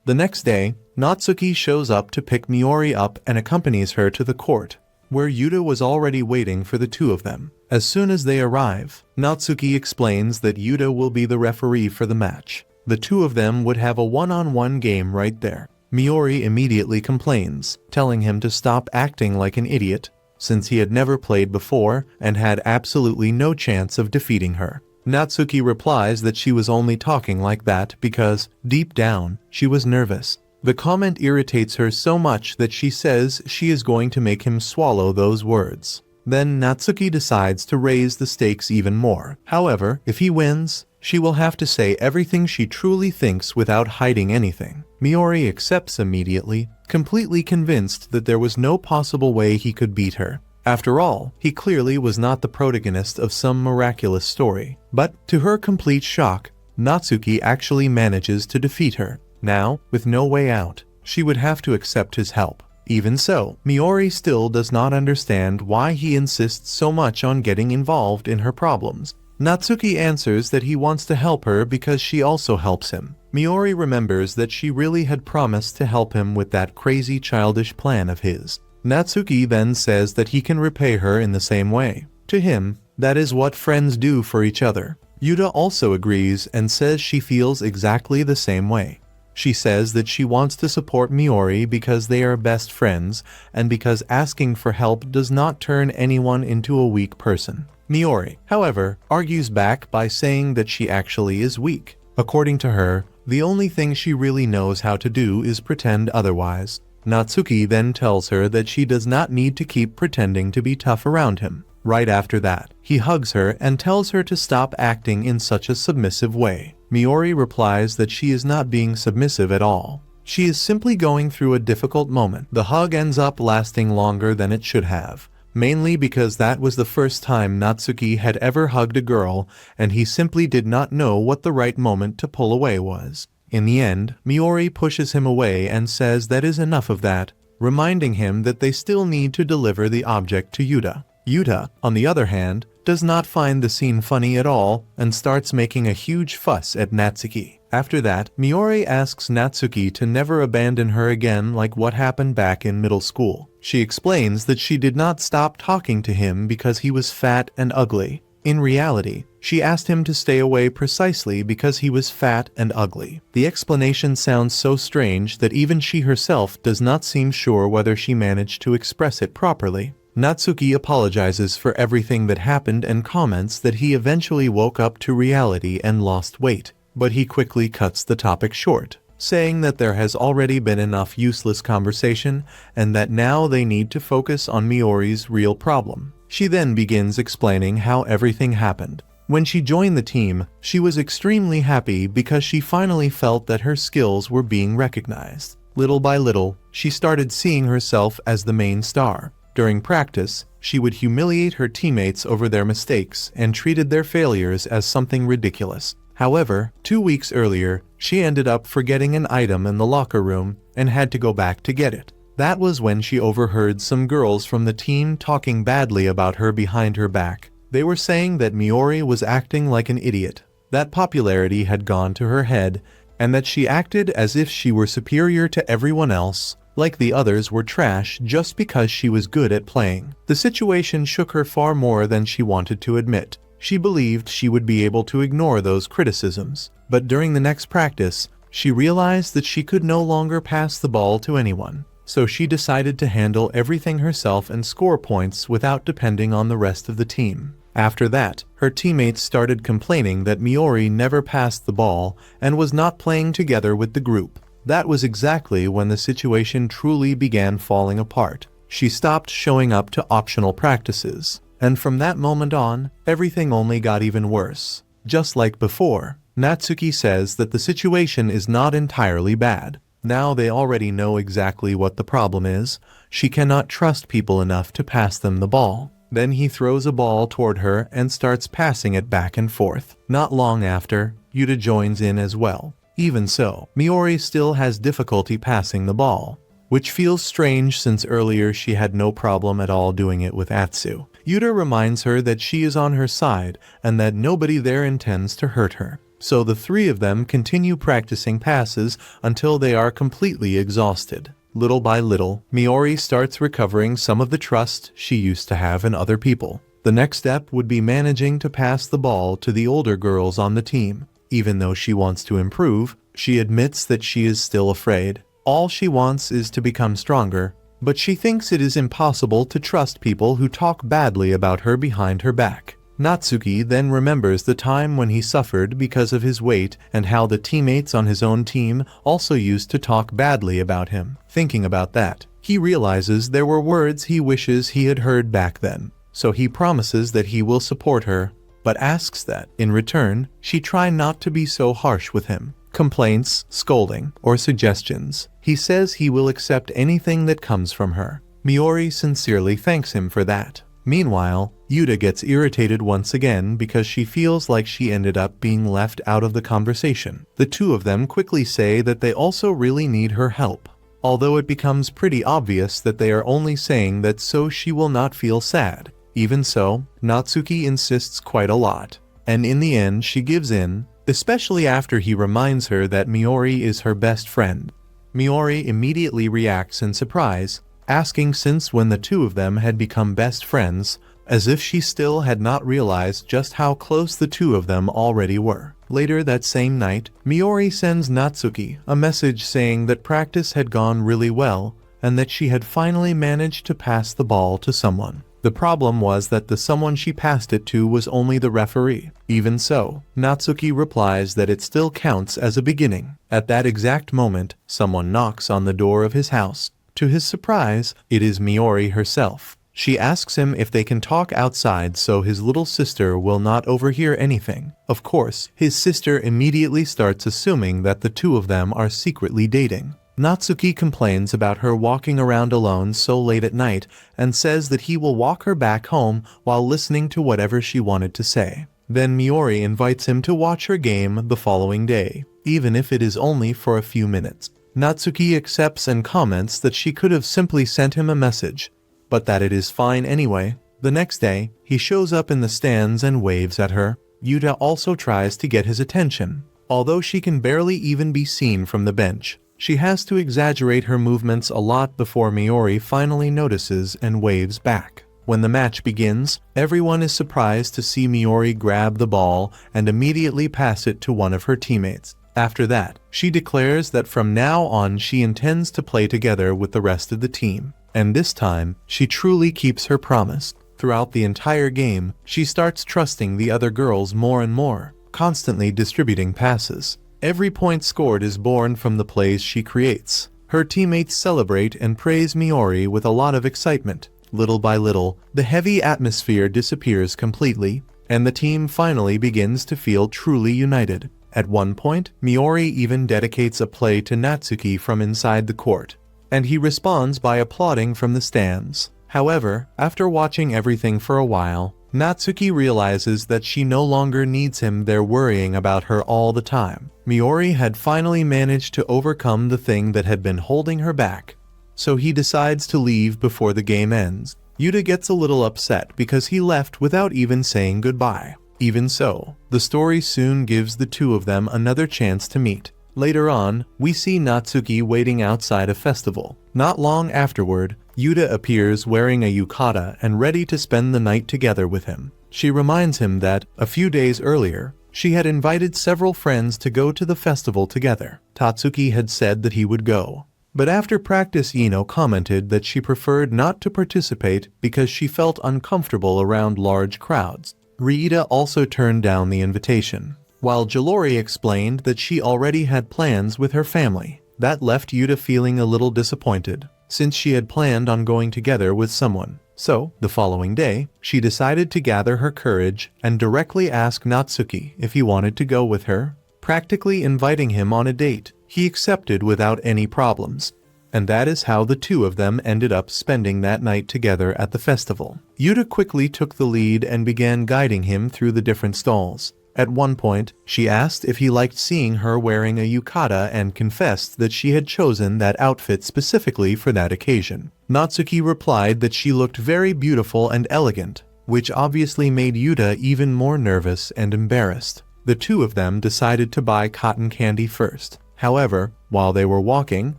The next day, Natsuki shows up to pick Miori up and accompanies her to the court, where Yuta was already waiting for the two of them. As soon as they arrive, Natsuki explains that Yuta will be the referee for the match. The two of them would have a one-on-one game right there. Miori immediately complains, telling him to stop acting like an idiot, since he had never played before and had absolutely no chance of defeating her. Natsuki replies that she was only talking like that because, deep down, she was nervous. The comment irritates her so much that she says she is going to make him swallow those words. Then Natsuki decides to raise the stakes even more. However, if he wins, she will have to say everything she truly thinks without hiding anything. Miori accepts immediately, completely convinced that there was no possible way he could beat her. After all, he clearly was not the protagonist of some miraculous story. But, to her complete shock, Natsuki actually manages to defeat her. Now, with no way out, she would have to accept his help. Even so, Miori still does not understand why he insists so much on getting involved in her problems. Natsuki answers that he wants to help her because she also helps him. Miori remembers that she really had promised to help him with that crazy childish plan of his. Natsuki then says that he can repay her in the same way. To him, that is what friends do for each other. Yuta also agrees and says she feels exactly the same way. She says that she wants to support Miori because they are best friends and because asking for help does not turn anyone into a weak person. Miori, however, argues back by saying that she actually is weak. According to her, the only thing she really knows how to do is pretend otherwise. Natsuki then tells her that she does not need to keep pretending to be tough around him. Right after that, he hugs her and tells her to stop acting in such a submissive way. Miori replies that she is not being submissive at all. She is simply going through a difficult moment. The hug ends up lasting longer than it should have, mainly because that was the first time Natsuki had ever hugged a girl and he simply did not know what the right moment to pull away was. In the end, Miori pushes him away and says that is enough of that, reminding him that they still need to deliver the object to Yuta. Yuta, on the other hand, does not find the scene funny at all and starts making a huge fuss at Natsuki. After that, Miori asks Natsuki to never abandon her again like what happened back in middle school. She explains that she did not stop talking to him because he was fat and ugly. In reality, she asked him to stay away precisely because he was fat and ugly. The explanation sounds so strange that even she herself does not seem sure whether she managed to express it properly. Natsuki apologizes for everything that happened and comments that he eventually woke up to reality and lost weight, but he quickly cuts the topic short, saying that there has already been enough useless conversation and that now they need to focus on Miori's real problem. She then begins explaining how everything happened. When she joined the team, she was extremely happy because she finally felt that her skills were being recognized. Little by little, she started seeing herself as the main star. During practice, she would humiliate her teammates over their mistakes and treated their failures as something ridiculous. However, 2 weeks earlier, she ended up forgetting an item in the locker room and had to go back to get it. That was when she overheard some girls from the team talking badly about her behind her back. They were saying that Miori was acting like an idiot, that popularity had gone to her head, and that she acted as if she were superior to everyone else, like the others were trash just because she was good at playing. The situation shook her far more than she wanted to admit. She believed she would be able to ignore those criticisms, but during the next practice, she realized that she could no longer pass the ball to anyone. So she decided to handle everything herself and score points without depending on the rest of the team. After that, her teammates started complaining that Miori never passed the ball and was not playing together with the group. That was exactly when the situation truly began falling apart. She stopped showing up to optional practices, and from that moment on, everything only got even worse. Just like before, Natsuki says that the situation is not entirely bad. Now they already know exactly what the problem is. She cannot trust people enough to pass them the ball. Then he throws a ball toward her and starts passing it back and forth. Not long after, Yuta joins in as well. Even so, Miori still has difficulty passing the ball, which feels strange since earlier she had no problem at all doing it with Atsu. Yuta reminds her that she is on her side and that nobody there intends to hurt her. So the three of them continue practicing passes until they are completely exhausted. Little by little, Miori starts recovering some of the trust she used to have in other people. The next step would be managing to pass the ball to the older girls on the team. Even though she wants to improve, she admits that she is still afraid. All she wants is to become stronger, but she thinks it is impossible to trust people who talk badly about her behind her back. Natsuki then remembers the time when he suffered because of his weight and how the teammates on his own team also used to talk badly about him. Thinking about that, he realizes there were words he wishes he had heard back then. So he promises that he will support her, but asks that, in return, she try not to be so harsh with him. Complaints, scolding, or suggestions. He says he will accept anything that comes from her. Miori sincerely thanks him for that. Meanwhile, Yuta gets irritated once again because she feels like she ended up being left out of the conversation. The two of them quickly say that they also really need her help, although it becomes pretty obvious that they are only saying that so she will not feel sad. Even so, Natsuki insists quite a lot, and in the end she gives in, especially after he reminds her that Miori is her best friend. Miori immediately reacts in surprise, asking since when the two of them had become best friends, as if she still had not realized just how close the two of them already were. Later that same night, Miori sends Natsuki a message saying that practice had gone really well and that she had finally managed to pass the ball to someone. The problem was that the someone she passed it to was only the referee. Even so, Natsuki replies that it still counts as a beginning. At that exact moment, someone knocks on the door of his house. To his surprise, it is Miori herself. She asks him if they can talk outside so his little sister will not overhear anything. Of course, his sister immediately starts assuming that the two of them are secretly dating. Natsuki complains about her walking around alone so late at night and says that he will walk her back home while listening to whatever she wanted to say. Then Miori invites him to watch her game the following day, even if it is only for a few minutes. Natsuki accepts and comments that she could have simply sent him a message, but that it is fine anyway. The next day, he shows up in the stands and waves at her. Yuta also tries to get his attention. Although she can barely even be seen from the bench, she has to exaggerate her movements a lot before Miori finally notices and waves back. When the match begins, everyone is surprised to see Miori grab the ball and immediately pass it to one of her teammates. After that, she declares that from now on she intends to play together with the rest of the team. And this time, she truly keeps her promise. Throughout the entire game, she starts trusting the other girls more and more, constantly distributing passes. Every point scored is born from the plays she creates. Her teammates celebrate and praise Miori with a lot of excitement. Little by little, the heavy atmosphere disappears completely, and the team finally begins to feel truly united. At one point, Miori even dedicates a play to Natsuki from inside the court, and he responds by applauding from the stands. However, after watching everything for a while, Natsuki realizes that she no longer needs him there worrying about her all the time. Miori had finally managed to overcome the thing that had been holding her back, so he decides to leave before the game ends. Yuta gets a little upset because he left without even saying goodbye. Even so, the story soon gives the two of them another chance to meet. Later on, we see Natsuki waiting outside a festival. Not long afterward, Yuta appears wearing a yukata and ready to spend the night together with him. She reminds him that, a few days earlier, she had invited several friends to go to the festival together. Tatsuki had said that he would go, but after practice Ino commented that she preferred not to participate because she felt uncomfortable around large crowds. Riita also turned down the invitation, while Jalori explained that she already had plans with her family. That left Yuta feeling a little disappointed, since she had planned on going together with someone. So, the following day, she decided to gather her courage and directly ask Natsuki if he wanted to go with her, practically inviting him on a date. He accepted without any problems, and that is how the two of them ended up spending that night together at the festival. Yuta quickly took the lead and began guiding him through the different stalls. At one point, she asked if he liked seeing her wearing a yukata and confessed that she had chosen that outfit specifically for that occasion. Natsuki replied that she looked very beautiful and elegant, which obviously made Yuta even more nervous and embarrassed. The two of them decided to buy cotton candy first. However, while they were walking,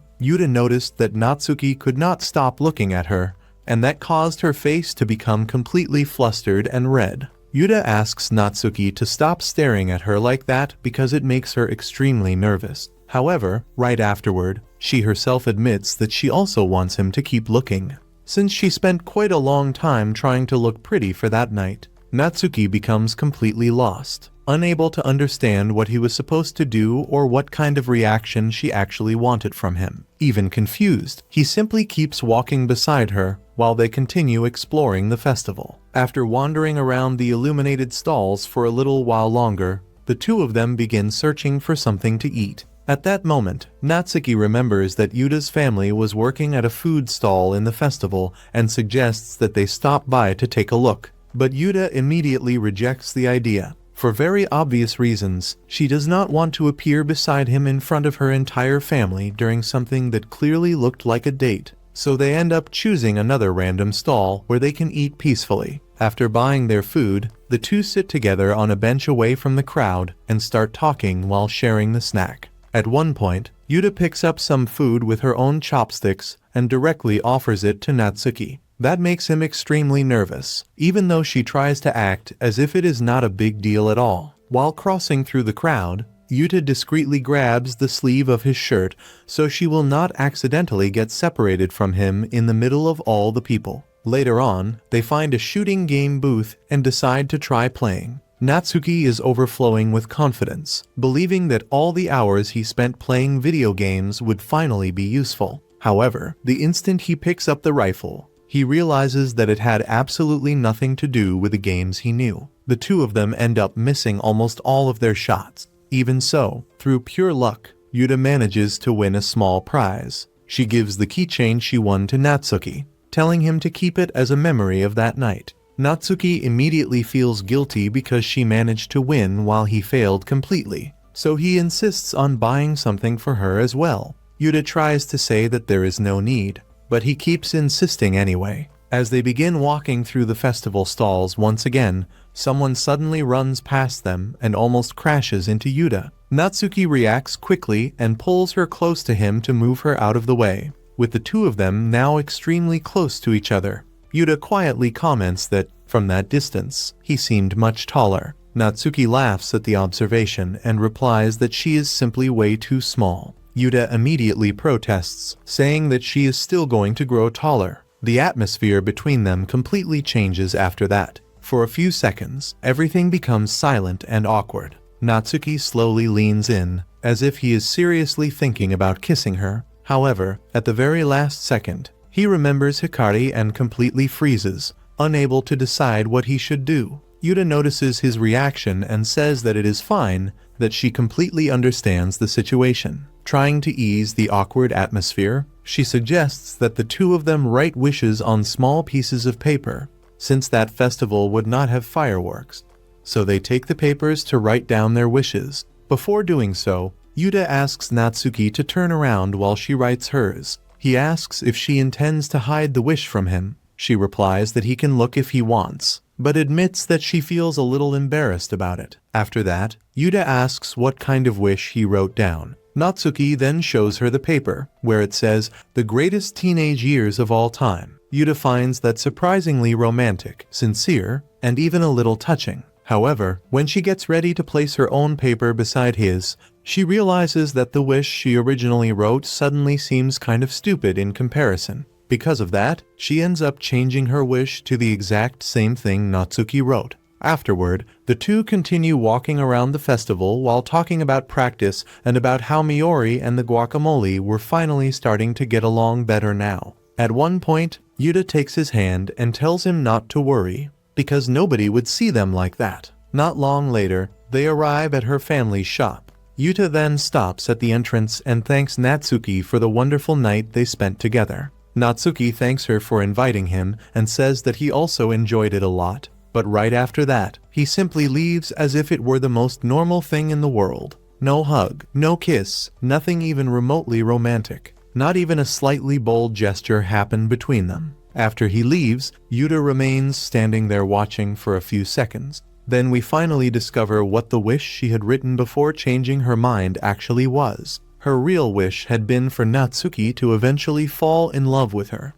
Yuta noticed that Natsuki could not stop looking at her, and that caused her face to become completely flustered and red. Yuta asks Natsuki to stop staring at her like that because it makes her extremely nervous. However, right afterward, She herself admits that she also wants him to keep looking. Since she spent quite a long time trying to look pretty for that night, Natsuki becomes completely lost, unable to understand what he was supposed to do or what kind of reaction she actually wanted from him. Even confused, he simply keeps walking beside her while they continue exploring the festival. After wandering around the illuminated stalls for a little while longer, the two of them begin searching for something to eat. At that moment, Natsuki remembers that Yuta's family was working at a food stall in the festival and suggests that they stop by to take a look. But Yuta immediately rejects the idea. For very obvious reasons, she does not want to appear beside him in front of her entire family during something that clearly looked like a date. So they end up choosing another random stall where they can eat peacefully. After buying their food, the two sit together on a bench away from the crowd and start talking while sharing the snack. At one point, Yuta picks up some food with her own chopsticks and directly offers it to Natsuki. That makes him extremely nervous, even though she tries to act as if it is not a big deal at all. While crossing through the crowd, Yuta discreetly grabs the sleeve of his shirt so she will not accidentally get separated from him in the middle of all the people. Later on, they find a shooting game booth and decide to try playing. Natsuki is overflowing with confidence, believing that all the hours he spent playing video games would finally be useful. However, the instant he picks up the rifle, he realizes that it had absolutely nothing to do with the games he knew. The two of them end up missing almost all of their shots. Even so, through pure luck, Yuta manages to win a small prize. She gives the keychain she won to Natsuki, telling him to keep it as a memory of that night. Natsuki immediately feels guilty because she managed to win while he failed completely, so he insists on buying something for her as well. Yuta tries to say that there is no need, but he keeps insisting anyway. As they begin walking through the festival stalls once again, someone suddenly runs past them and almost crashes into Yuta. Natsuki reacts quickly and pulls her close to him to move her out of the way. With the two of them now extremely close to each other, Yuta quietly comments that, from that distance, he seemed much taller. Natsuki laughs at the observation and replies that she is simply way too small. Yuta immediately protests, saying that she is still going to grow taller. The atmosphere between them completely changes after that. For a few seconds, everything becomes silent and awkward. Natsuki slowly leans in, as if he is seriously thinking about kissing her. However, at the very last second, he remembers Hikari and completely freezes, unable to decide what he should do. Yuta notices his reaction and says that it is fine, that she completely understands the situation. Trying to ease the awkward atmosphere, she suggests that the two of them write wishes on small pieces of paper, since that festival would not have fireworks. So they take the papers to write down their wishes. Before doing so, Yuta asks Natsuki to turn around while she writes hers. He asks if she intends to hide the wish from him. She replies that he can look if he wants, but admits that she feels a little embarrassed about it. After that, Yuta asks what kind of wish he wrote down. Natsuki then shows her the paper, where it says, "The greatest teenage years of all time." Yuta finds that surprisingly romantic, sincere, and even a little touching. However, when she gets ready to place her own paper beside his, she realizes that the wish she originally wrote suddenly seems kind of stupid in comparison. Because of that, she ends up changing her wish to the exact same thing Natsuki wrote. Afterward, the two continue walking around the festival while talking about practice and about how Miori and the guacamole were finally starting to get along better now. At one point, Yuta takes his hand and tells him not to worry, because nobody would see them like that. Not long later, they arrive at her family's shop. Yuta then stops at the entrance and thanks Natsuki for the wonderful night they spent together. Natsuki thanks her for inviting him and says that he also enjoyed it a lot. But right after that, he simply leaves as if it were the most normal thing in the world. No hug, no kiss, nothing even remotely romantic. Not even a slightly bold gesture happened between them. After he leaves, Yuta remains standing there watching for a few seconds. Then we finally discover what the wish she had written before changing her mind actually was. Her real wish had been for Natsuki to eventually fall in love with her.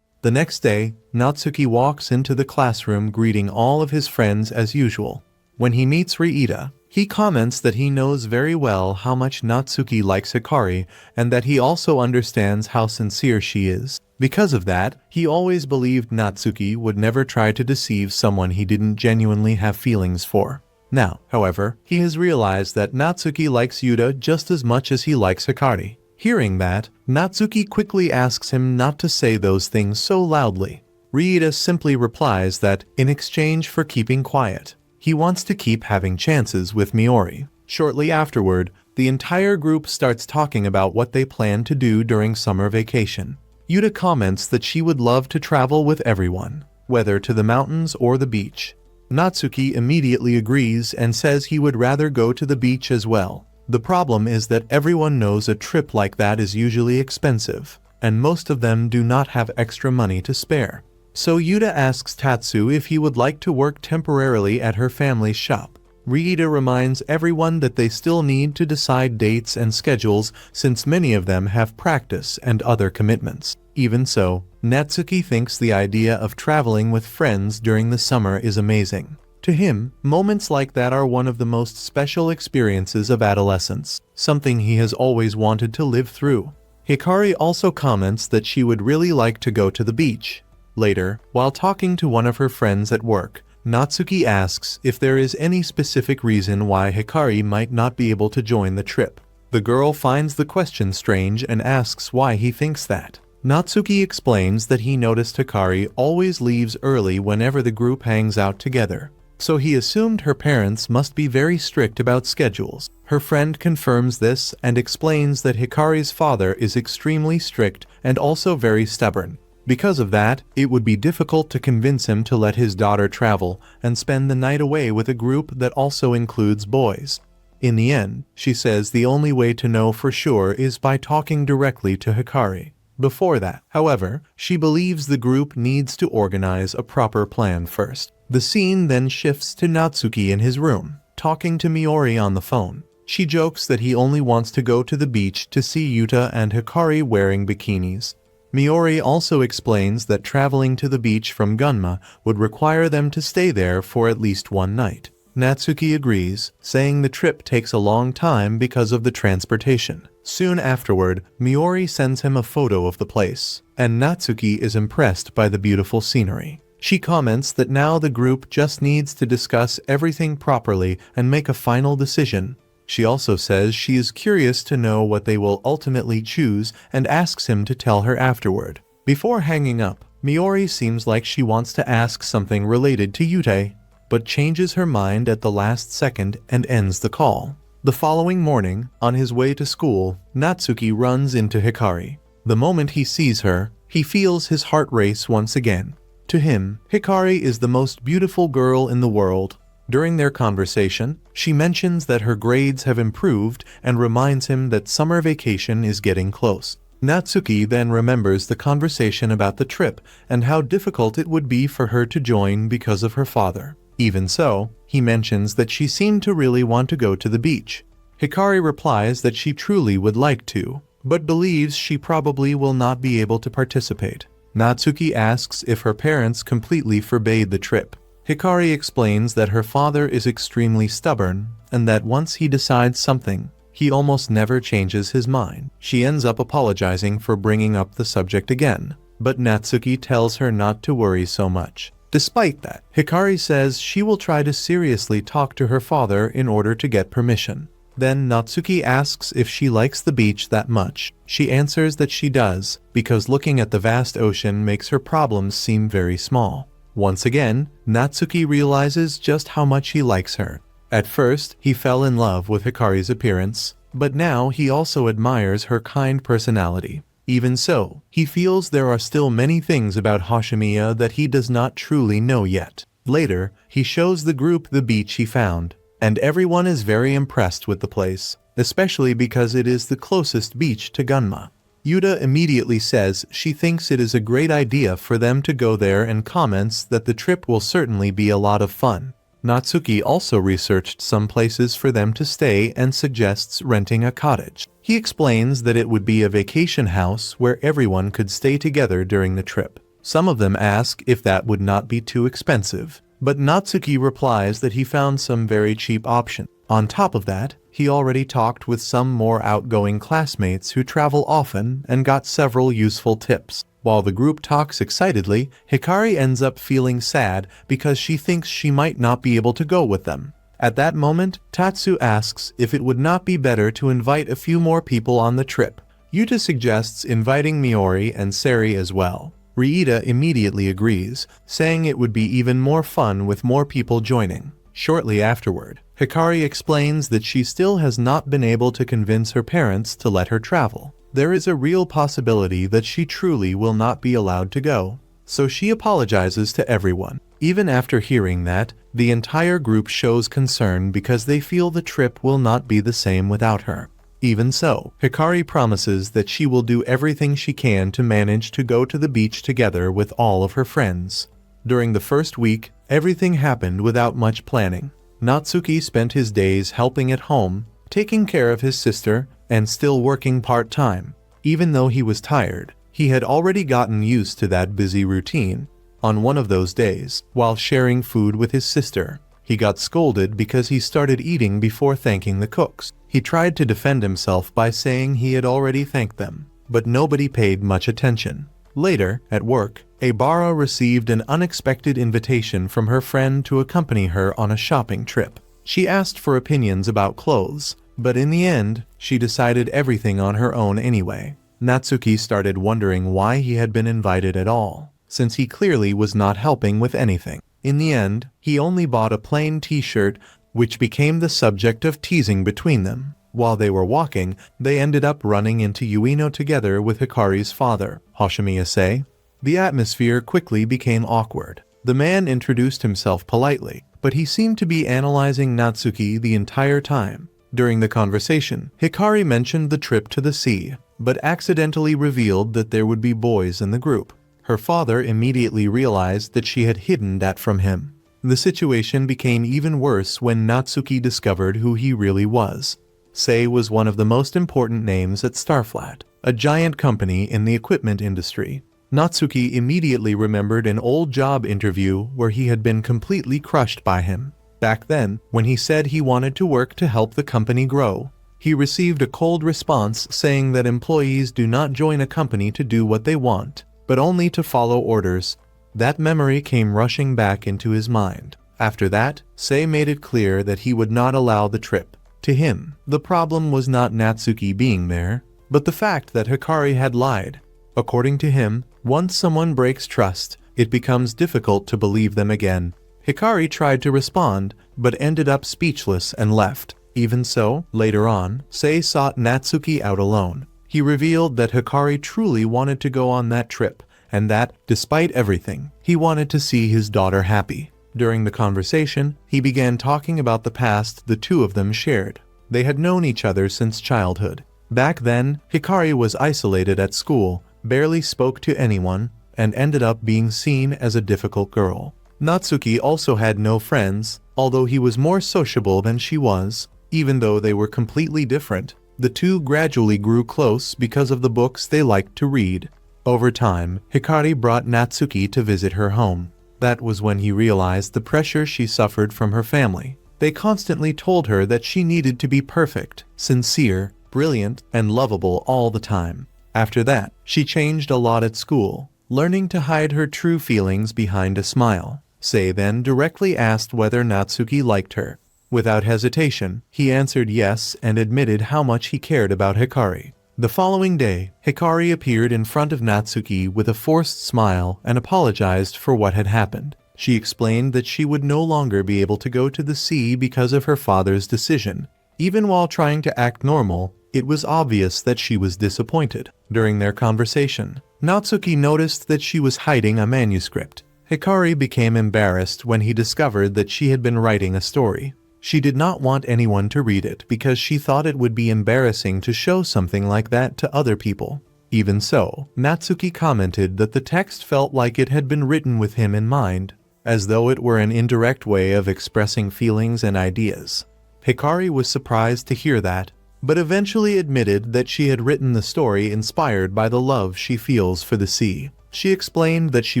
The next day, Natsuki walks into the classroom greeting all of his friends as usual. When he meets Riita, He comments that he knows very well how much Natsuki likes Hikari and that he also understands how sincere she is. Because of that, he always believed Natsuki would never try to deceive someone he didn't genuinely have feelings for. Now, however, he has realized that Natsuki likes Yuta just as much as he likes Hikari. Hearing that, Natsuki quickly asks him not to say those things so loudly. Ryuta simply replies that, in exchange for keeping quiet, he wants to keep having chances with Miori. Shortly afterward, the entire group starts talking about what they plan to do during summer vacation. Yuta comments that she would love to travel with everyone, whether to the mountains or the beach. Natsuki immediately agrees and says he would rather go to the beach as well. The problem is that everyone knows a trip like that is usually expensive, and most of them do not have extra money to spare. So Yuta asks Tatsu if he would like to work temporarily at her family's shop. Ryuta reminds everyone that they still need to decide dates and schedules since many of them have practice and other commitments. Even so, Natsuki thinks the idea of traveling with friends during the summer is amazing. To him, moments like that are one of the most special experiences of adolescence, something he has always wanted to live through. Hikari also comments that she would really like to go to the beach. Later, while talking to one of her friends at work, Natsuki asks if there is any specific reason why Hikari might not be able to join the trip. The girl finds the question strange and asks why he thinks that. Natsuki explains that he noticed Hikari always leaves early whenever the group hangs out together, so he assumed her parents must be very strict about schedules. Her friend confirms this and explains that Hikari's father is extremely strict and also very stubborn. Because of that, it would be difficult to convince him to let his daughter travel and spend the night away with a group that also includes boys. In the end, she says the only way to know for sure is by talking directly to Hikari. Before that, however, she believes the group needs to organize a proper plan first. The scene then shifts to Natsuki in his room, talking to Miori on the phone. She jokes that he only wants to go to the beach to see Yuta and Hikari wearing bikinis. Miori also explains that traveling to the beach from Gunma would require them to stay there for at least one night. Natsuki agrees, saying the trip takes a long time because of the transportation. Soon afterward, Miori sends him a photo of the place, and Natsuki is impressed by the beautiful scenery. She comments that now the group just needs to discuss everything properly and make a final decision. She also says she is curious to know what they will ultimately choose and asks him to tell her afterward. Before hanging up, Miori seems like she wants to ask something related to Yuta, but changes her mind at the last second and ends the call. The following morning, on his way to school, Natsuki runs into Hikari. The moment he sees her, he feels his heart race once again. To him, Hikari is the most beautiful girl in the world. During their conversation, she mentions that her grades have improved and reminds him that summer vacation is getting close. Natsuki then remembers the conversation about the trip and how difficult it would be for her to join because of her father. Even so, he mentions that she seemed to really want to go to the beach. Hikari replies that she truly would like to, but believes she probably will not be able to participate. Natsuki asks if her parents completely forbade the trip. Hikari explains that her father is extremely stubborn and that once he decides something, he almost never changes his mind. She ends up apologizing for bringing up the subject again, but Natsuki tells her not to worry so much. Despite that, Hikari says she will try to seriously talk to her father in order to get permission. Then Natsuki asks if she likes the beach that much. She answers that she does, because looking at the vast ocean makes her problems seem very small. Once again, Natsuki realizes just how much he likes her. At first, he fell in love with Hikari's appearance, but now he also admires her kind personality. Even so, he feels there are still many things about Hashimiya that he does not truly know yet. Later, he shows the group the beach he found, and everyone is very impressed with the place, especially because it is the closest beach to Gunma. Yuta immediately says she thinks it is a great idea for them to go there and comments that the trip will certainly be a lot of fun. Natsuki also researched some places for them to stay and suggests renting a cottage. He explains that it would be a vacation house where everyone could stay together during the trip. Some of them ask if that would not be too expensive. But Natsuki replies that he found some very cheap option. On top of that, he already talked with some more outgoing classmates who travel often and got several useful tips. While the group talks excitedly, Hikari ends up feeling sad because she thinks she might not be able to go with them. At that moment, Tatsu asks if it would not be better to invite a few more people on the trip. Yuta suggests inviting Miori and Seri as well. Riita immediately agrees, saying it would be even more fun with more people joining. Shortly afterward, Hikari explains that she still has not been able to convince her parents to let her travel. There is a real possibility that she truly will not be allowed to go. So she apologizes to everyone. Even after hearing that, the entire group shows concern because they feel the trip will not be the same without her. Even so, Hikari promises that she will do everything she can to manage to go to the beach together with all of her friends. During the first week, everything happened without much planning. Natsuki spent his days helping at home, taking care of his sister, and still working part-time. Even though he was tired, he had already gotten used to that busy routine. On one of those days, while sharing food with his sister, he got scolded because he started eating before thanking the cooks. He tried to defend himself by saying he had already thanked them, but nobody paid much attention. Later, at work, Haibara received an unexpected invitation from her friend to accompany her on a shopping trip. She asked for opinions about clothes, but in the end, she decided everything on her own anyway. Natsuki started wondering why he had been invited at all, since he clearly was not helping with anything. In the end, he only bought a plain t-shirt, which became the subject of teasing between them. While they were walking, they ended up running into Ueno together with Hikari's father, Hoshimiya-se. The atmosphere quickly became awkward. The man introduced himself politely, but he seemed to be analyzing Natsuki the entire time. During the conversation, Hikari mentioned the trip to the sea, but accidentally revealed that there would be boys in the group. Her father immediately realized that she had hidden that from him. The situation became even worse when Natsuki discovered who he really was. Se was one of the most important names at Starflat, a giant company in the equipment industry. Natsuki immediately remembered an old job interview where he had been completely crushed by him. Back then, when he said he wanted to work to help the company grow, he received a cold response saying that employees do not join a company to do what they want, but only to follow orders. That memory came rushing back into his mind. After that, Se made it clear that he would not allow the trip. To him, the problem was not Natsuki being there, but the fact that Hikari had lied. According to him, once someone breaks trust, it becomes difficult to believe them again. Hikari tried to respond, but ended up speechless and left. Even so, later on, Se sought Natsuki out alone. He revealed that Hikari truly wanted to go on that trip, and that, despite everything, he wanted to see his daughter happy. During the conversation, he began talking about the past the two of them shared. They had known each other since childhood. Back then, Hikari was isolated at school, barely spoke to anyone, and ended up being seen as a difficult girl. Natsuki also had no friends, although he was more sociable than she was. Even though they were completely different, the two gradually grew close because of the books they liked to read. Over time, Hikari brought Natsuki to visit her home. That was when he realized the pressure she suffered from her family. They constantly told her that she needed to be perfect, sincere, brilliant, and lovable all the time. After that, she changed a lot at school, learning to hide her true feelings behind a smile. Se then directly asked whether Natsuki liked her. Without hesitation, he answered yes and admitted how much he cared about Hikari. The following day, Hikari appeared in front of Natsuki with a forced smile and apologized for what had happened. She explained that she would no longer be able to go to the sea because of her father's decision. Even while trying to act normal, it was obvious that she was disappointed. During their conversation, Natsuki noticed that she was hiding a manuscript. Hikari became embarrassed when he discovered that she had been writing a story. She did not want anyone to read it because she thought it would be embarrassing to show something like that to other people. Even so, Natsuki commented that the text felt like it had been written with him in mind, as though it were an indirect way of expressing feelings and ideas. Hikari was surprised to hear that, but eventually admitted that she had written the story inspired by the love she feels for the sea. She explained that she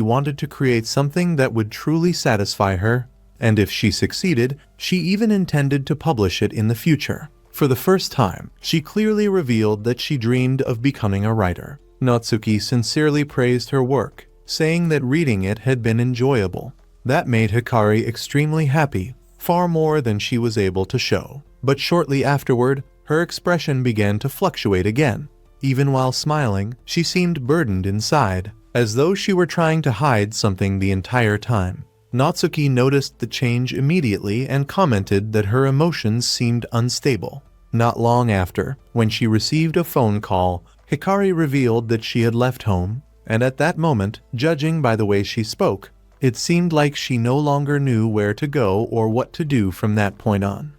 wanted to create something that would truly satisfy her, and if she succeeded, she even intended to publish it in the future. For the first time, she clearly revealed that she dreamed of becoming a writer. Natsuki sincerely praised her work, saying that reading it had been enjoyable. That made Hikari extremely happy, far more than she was able to show. But shortly afterward, her expression began to fluctuate again. Even while smiling, she seemed burdened inside, as though she were trying to hide something the entire time. Natsuki noticed the change immediately and commented that her emotions seemed unstable. Not long after, when she received a phone call, Hikari revealed that she had left home, and at that moment, judging by the way she spoke, it seemed like she no longer knew where to go or what to do from that point on.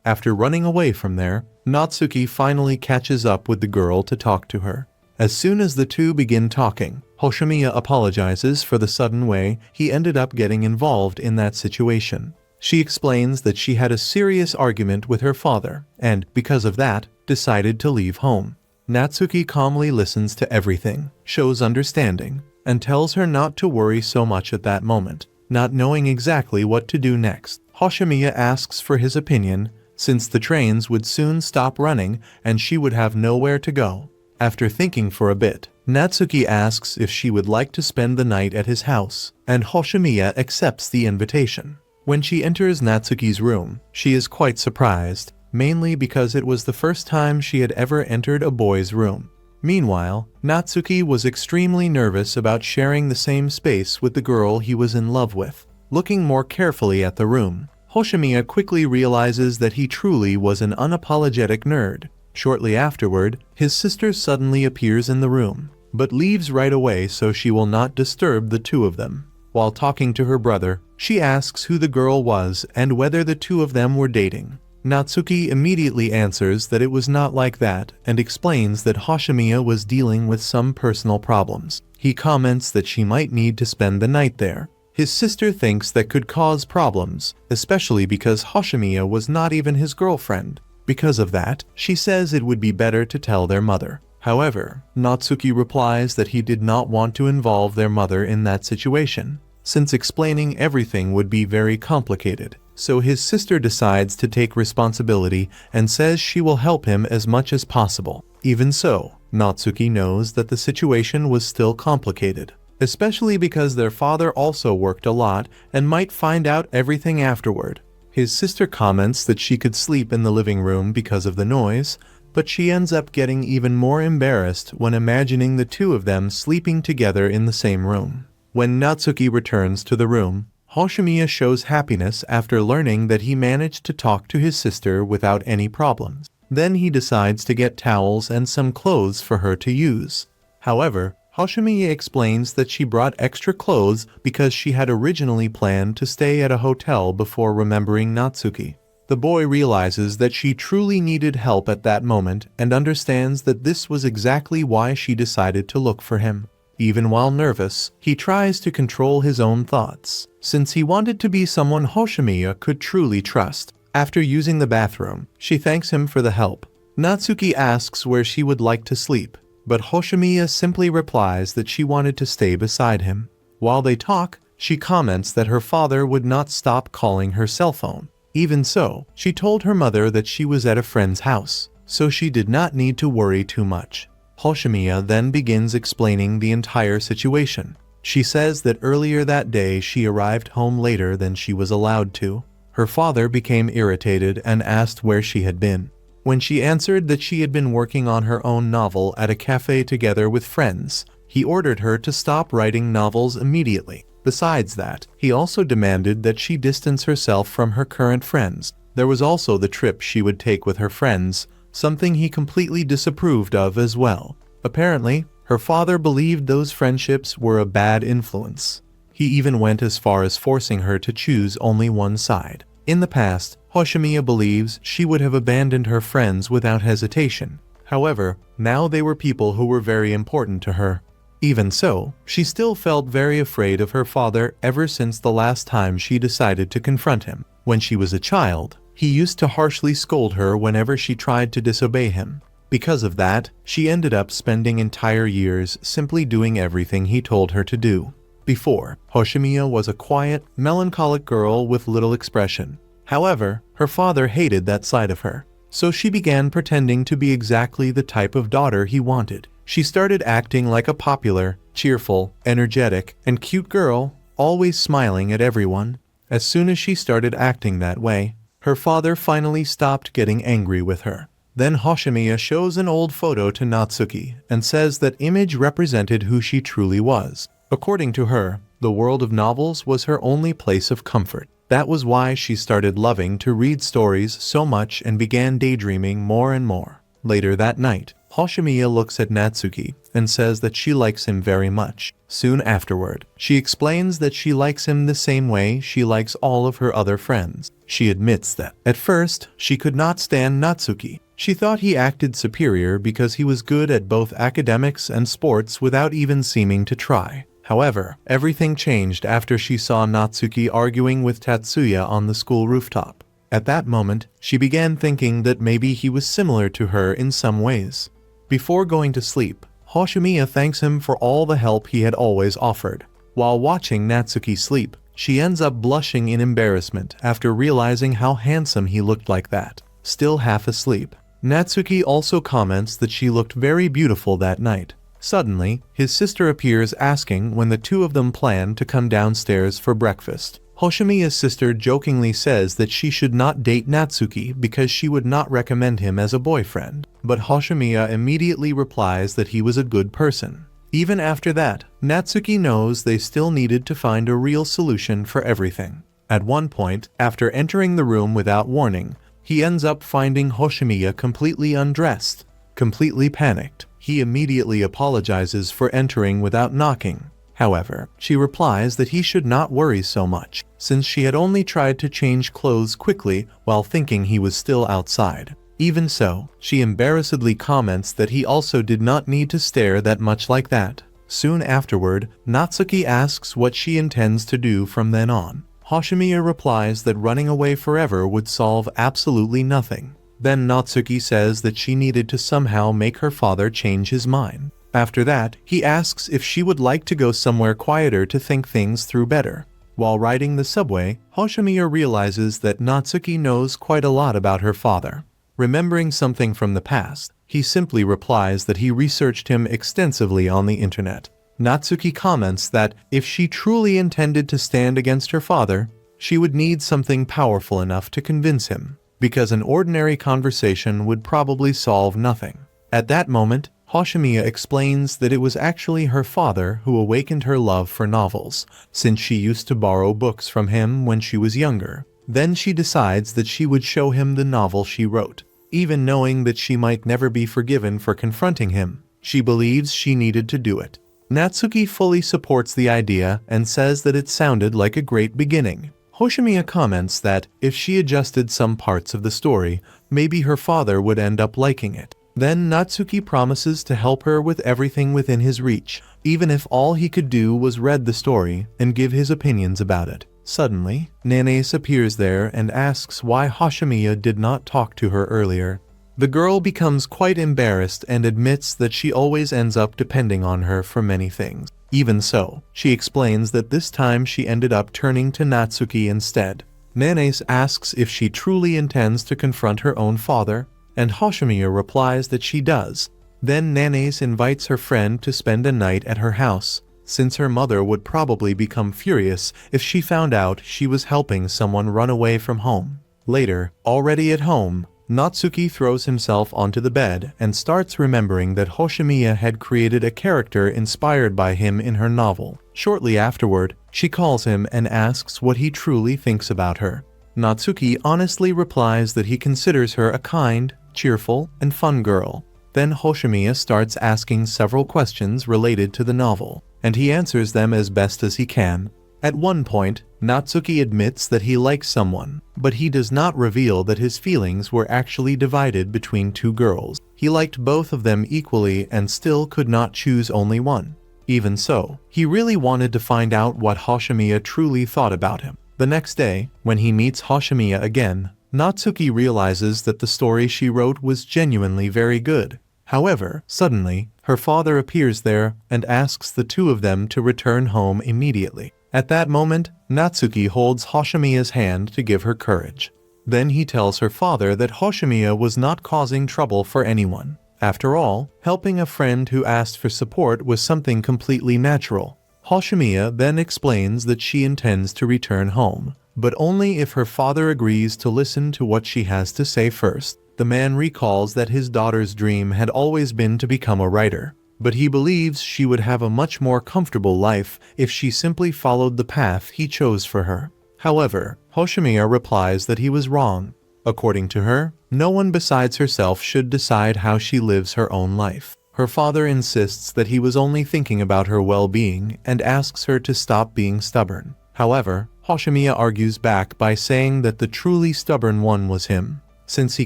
After running away from there, Natsuki finally catches up with the girl to talk to her. As soon as the two begin talking, Hoshimiya apologizes for the sudden way he ended up getting involved in that situation. She explains that she had a serious argument with her father, and, because of that, decided to leave home. Natsuki calmly listens to everything, shows understanding, and tells her not to worry so much at that moment. Not knowing exactly what to do next, Hoshimiya asks for his opinion, since the trains would soon stop running and she would have nowhere to go. After thinking for a bit, Natsuki asks if she would like to spend the night at his house, and Hoshimiya accepts the invitation. When she enters Natsuki's room, she is quite surprised, mainly because it was the first time she had ever entered a boy's room. Meanwhile, Natsuki was extremely nervous about sharing the same space with the girl he was in love with. Looking more carefully at the room, Hoshimiya quickly realizes that he truly was an unapologetic nerd. Shortly afterward, his sister suddenly appears in the room, but leaves right away so she will not disturb the two of them. While talking to her brother, she asks who the girl was and whether the two of them were dating. Natsuki immediately answers that it was not like that and explains that Hoshimiya was dealing with some personal problems. He comments that she might need to spend the night there. His sister thinks that could cause problems, especially because Hoshimiya was not even his girlfriend. Because of that, she says it would be better to tell their mother. However, Natsuki replies that he did not want to involve their mother in that situation, since explaining everything would be very complicated. So his sister decides to take responsibility and says she will help him as much as possible. Even so, Natsuki knows that the situation was still complicated, especially because their father also worked a lot and might find out everything afterward. His sister comments that she could sleep in the living room because of the noise, but she ends up getting even more embarrassed when imagining the two of them sleeping together in the same room. When Natsuki returns to the room, Hoshimiya shows happiness after learning that he managed to talk to his sister without any problems. Then he decides to get towels and some clothes for her to use. However, Hoshimiya explains that she brought extra clothes because she had originally planned to stay at a hotel before remembering Natsuki. The boy realizes that she truly needed help at that moment and understands that this was exactly why she decided to look for him. Even while nervous, he tries to control his own thoughts, since he wanted to be someone Hoshimiya could truly trust. After using the bathroom, she thanks him for the help. Natsuki asks where she would like to sleep, but Hoshimiya simply replies that she wanted to stay beside him. While they talk, she comments that her father would not stop calling her cell phone. Even so, she told her mother that she was at a friend's house, so she did not need to worry too much. Hoshimiya then begins explaining the entire situation. She says that earlier that day she arrived home later than she was allowed to. Her father became irritated and asked where she had been. When she answered that she had been working on her own novel at a cafe together with friends, he ordered her to stop writing novels immediately. Besides that, he also demanded that she distance herself from her current friends. There was also the trip she would take with her friends, something he completely disapproved of as well. Apparently, her father believed those friendships were a bad influence. He even went as far as forcing her to choose only one side. In the past, Hoshimiya believes she would have abandoned her friends without hesitation. However, now they were people who were very important to her. Even so, she still felt very afraid of her father ever since the last time she decided to confront him. When she was a child, he used to harshly scold her whenever she tried to disobey him. Because of that, she ended up spending entire years simply doing everything he told her to do. Before, Hoshimiya was a quiet, melancholic girl with little expression. However, her father hated that side of her. So she began pretending to be exactly the type of daughter he wanted. She started acting like a popular, cheerful, energetic, and cute girl, always smiling at everyone. As soon as she started acting that way, her father finally stopped getting angry with her. Then Hoshimiya shows an old photo to Natsuki and says that image represented who she truly was. According to her, the world of novels was her only place of comfort. That was why she started loving to read stories so much and began daydreaming more and more. Later that night, Hoshimiya looks at Natsuki and says that she likes him very much. Soon afterward, she explains that she likes him the same way she likes all of her other friends. She admits that, at first, she could not stand Natsuki. She thought he acted superior because he was good at both academics and sports without even seeming to try. However, everything changed after she saw Natsuki arguing with Tatsuya on the school rooftop. At that moment, she began thinking that maybe he was similar to her in some ways. Before going to sleep, Hoshimiya thanks him for all the help he had always offered. While watching Natsuki sleep, she ends up blushing in embarrassment after realizing how handsome he looked like that. Still half asleep, Natsuki also comments that she looked very beautiful that night. Suddenly, his sister appears asking when the two of them plan to come downstairs for breakfast. Hoshimiya's sister jokingly says that she should not date Natsuki because she would not recommend him as a boyfriend. But Hoshimiya immediately replies that he was a good person. Even after that, Natsuki knows they still needed to find a real solution for everything. At one point, after entering the room without warning, he ends up finding Hoshimiya completely undressed. Completely panicked, he immediately apologizes for entering without knocking. However, she replies that he should not worry so much, since she had only tried to change clothes quickly while thinking he was still outside. Even so, she embarrassedly comments that he also did not need to stare that much like that. Soon afterward, Natsuki asks what she intends to do from then on. Hoshimiya replies that running away forever would solve absolutely nothing. Then Natsuki says that she needed to somehow make her father change his mind. After that, he asks if she would like to go somewhere quieter to think things through better. While riding the subway, Hoshimiya realizes that Natsuki knows quite a lot about her father. Remembering something from the past, he simply replies that he researched him extensively on the internet. Natsuki comments that if she truly intended to stand against her father, she would need something powerful enough to convince him, because an ordinary conversation would probably solve nothing. At that moment, Hoshimiya explains that it was actually her father who awakened her love for novels, since she used to borrow books from him when she was younger. Then she decides that she would show him the novel she wrote. Even knowing that she might never be forgiven for confronting him, she believes she needed to do it. Natsuki fully supports the idea and says that it sounded like a great beginning. Hoshimiya comments that if she adjusted some parts of the story, maybe her father would end up liking it. Then Natsuki promises to help her with everything within his reach, even if all he could do was read the story and give his opinions about it. Suddenly, Nanase appears there and asks why Hoshimiya did not talk to her earlier. The girl becomes quite embarrassed and admits that she always ends up depending on her for many things. Even so, she explains that this time she ended up turning to Natsuki instead. Nanase asks if she truly intends to confront her own father, and Hoshimiya replies that she does. Then Nanase invites her friend to spend a night at her house, since her mother would probably become furious if she found out she was helping someone run away from home. Later, already at home, Natsuki throws himself onto the bed and starts remembering that Hoshimiya had created a character inspired by him in her novel. Shortly afterward, she calls him and asks what he truly thinks about her. Natsuki honestly replies that he considers her a kind, cheerful, and fun girl. Then Hoshimiya starts asking several questions related to the novel, and he answers them as best as he can. At one point, Natsuki admits that he likes someone, but he does not reveal that his feelings were actually divided between two girls. He liked both of them equally and still could not choose only one. Even so, he really wanted to find out what Hoshimiya truly thought about him. The next day, when he meets Hoshimiya again, Natsuki realizes that the story she wrote was genuinely very good. However, suddenly, her father appears there and asks the two of them to return home immediately. At that moment, Natsuki holds Hoshimiya's hand to give her courage. Then he tells her father that Hoshimiya was not causing trouble for anyone. After all, helping a friend who asked for support was something completely natural. Hoshimiya then explains that she intends to return home, but only if her father agrees to listen to what she has to say first. The man recalls that his daughter's dream had always been to become a writer, but he believes she would have a much more comfortable life if she simply followed the path he chose for her. However, Hoshimiya replies that he was wrong. According to her, no one besides herself should decide how she lives her own life. Her father insists that he was only thinking about her well-being and asks her to stop being stubborn. However, Hoshimiya argues back by saying that the truly stubborn one was him, since he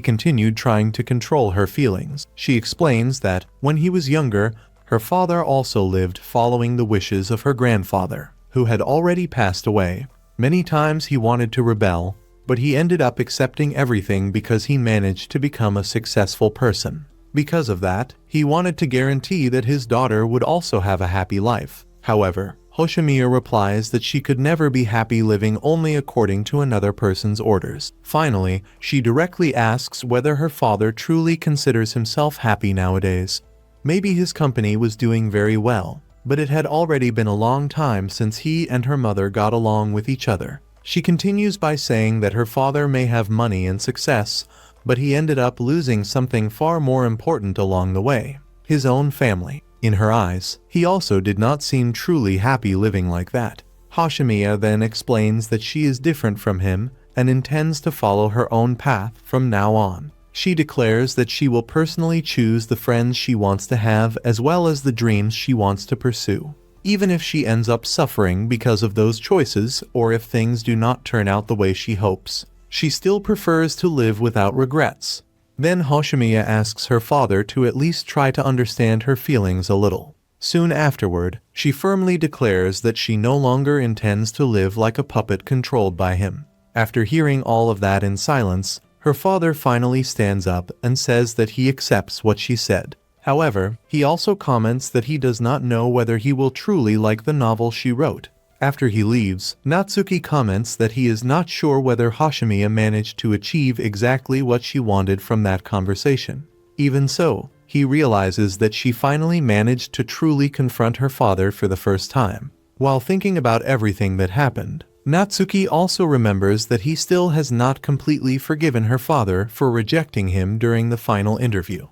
continued trying to control her feelings. She explains that, when he was younger, her father also lived following the wishes of her grandfather, who had already passed away. Many times he wanted to rebel, but he ended up accepting everything because he managed to become a successful person. Because of that, he wanted to guarantee that his daughter would also have a happy life. However, Hoshimiya replies that she could never be happy living only according to another person's orders. Finally, she directly asks whether her father truly considers himself happy nowadays. Maybe his company was doing very well, but it had already been a long time since he and her mother got along with each other. She continues by saying that her father may have money and success, but he ended up losing something far more important along the way: his own family. In her eyes, he also did not seem truly happy living like that. Hoshimiya then explains that she is different from him and intends to follow her own path from now on. She declares that she will personally choose the friends she wants to have as well as the dreams she wants to pursue, even if she ends up suffering because of those choices or if things do not turn out the way she hopes. She still prefers to live without regrets. Then Hoshimiya asks her father to at least try to understand her feelings a little. Soon afterward, she firmly declares that she no longer intends to live like a puppet controlled by him. After hearing all of that in silence, her father finally stands up and says that he accepts what she said. However, he also comments that he does not know whether he will truly like the novel she wrote. After he leaves, Natsuki comments that he is not sure whether Hoshimiya managed to achieve exactly what she wanted from that conversation. Even so, he realizes that she finally managed to truly confront her father for the first time. While thinking about everything that happened, Natsuki also remembers that he still has not completely forgiven her father for rejecting him during the final interview.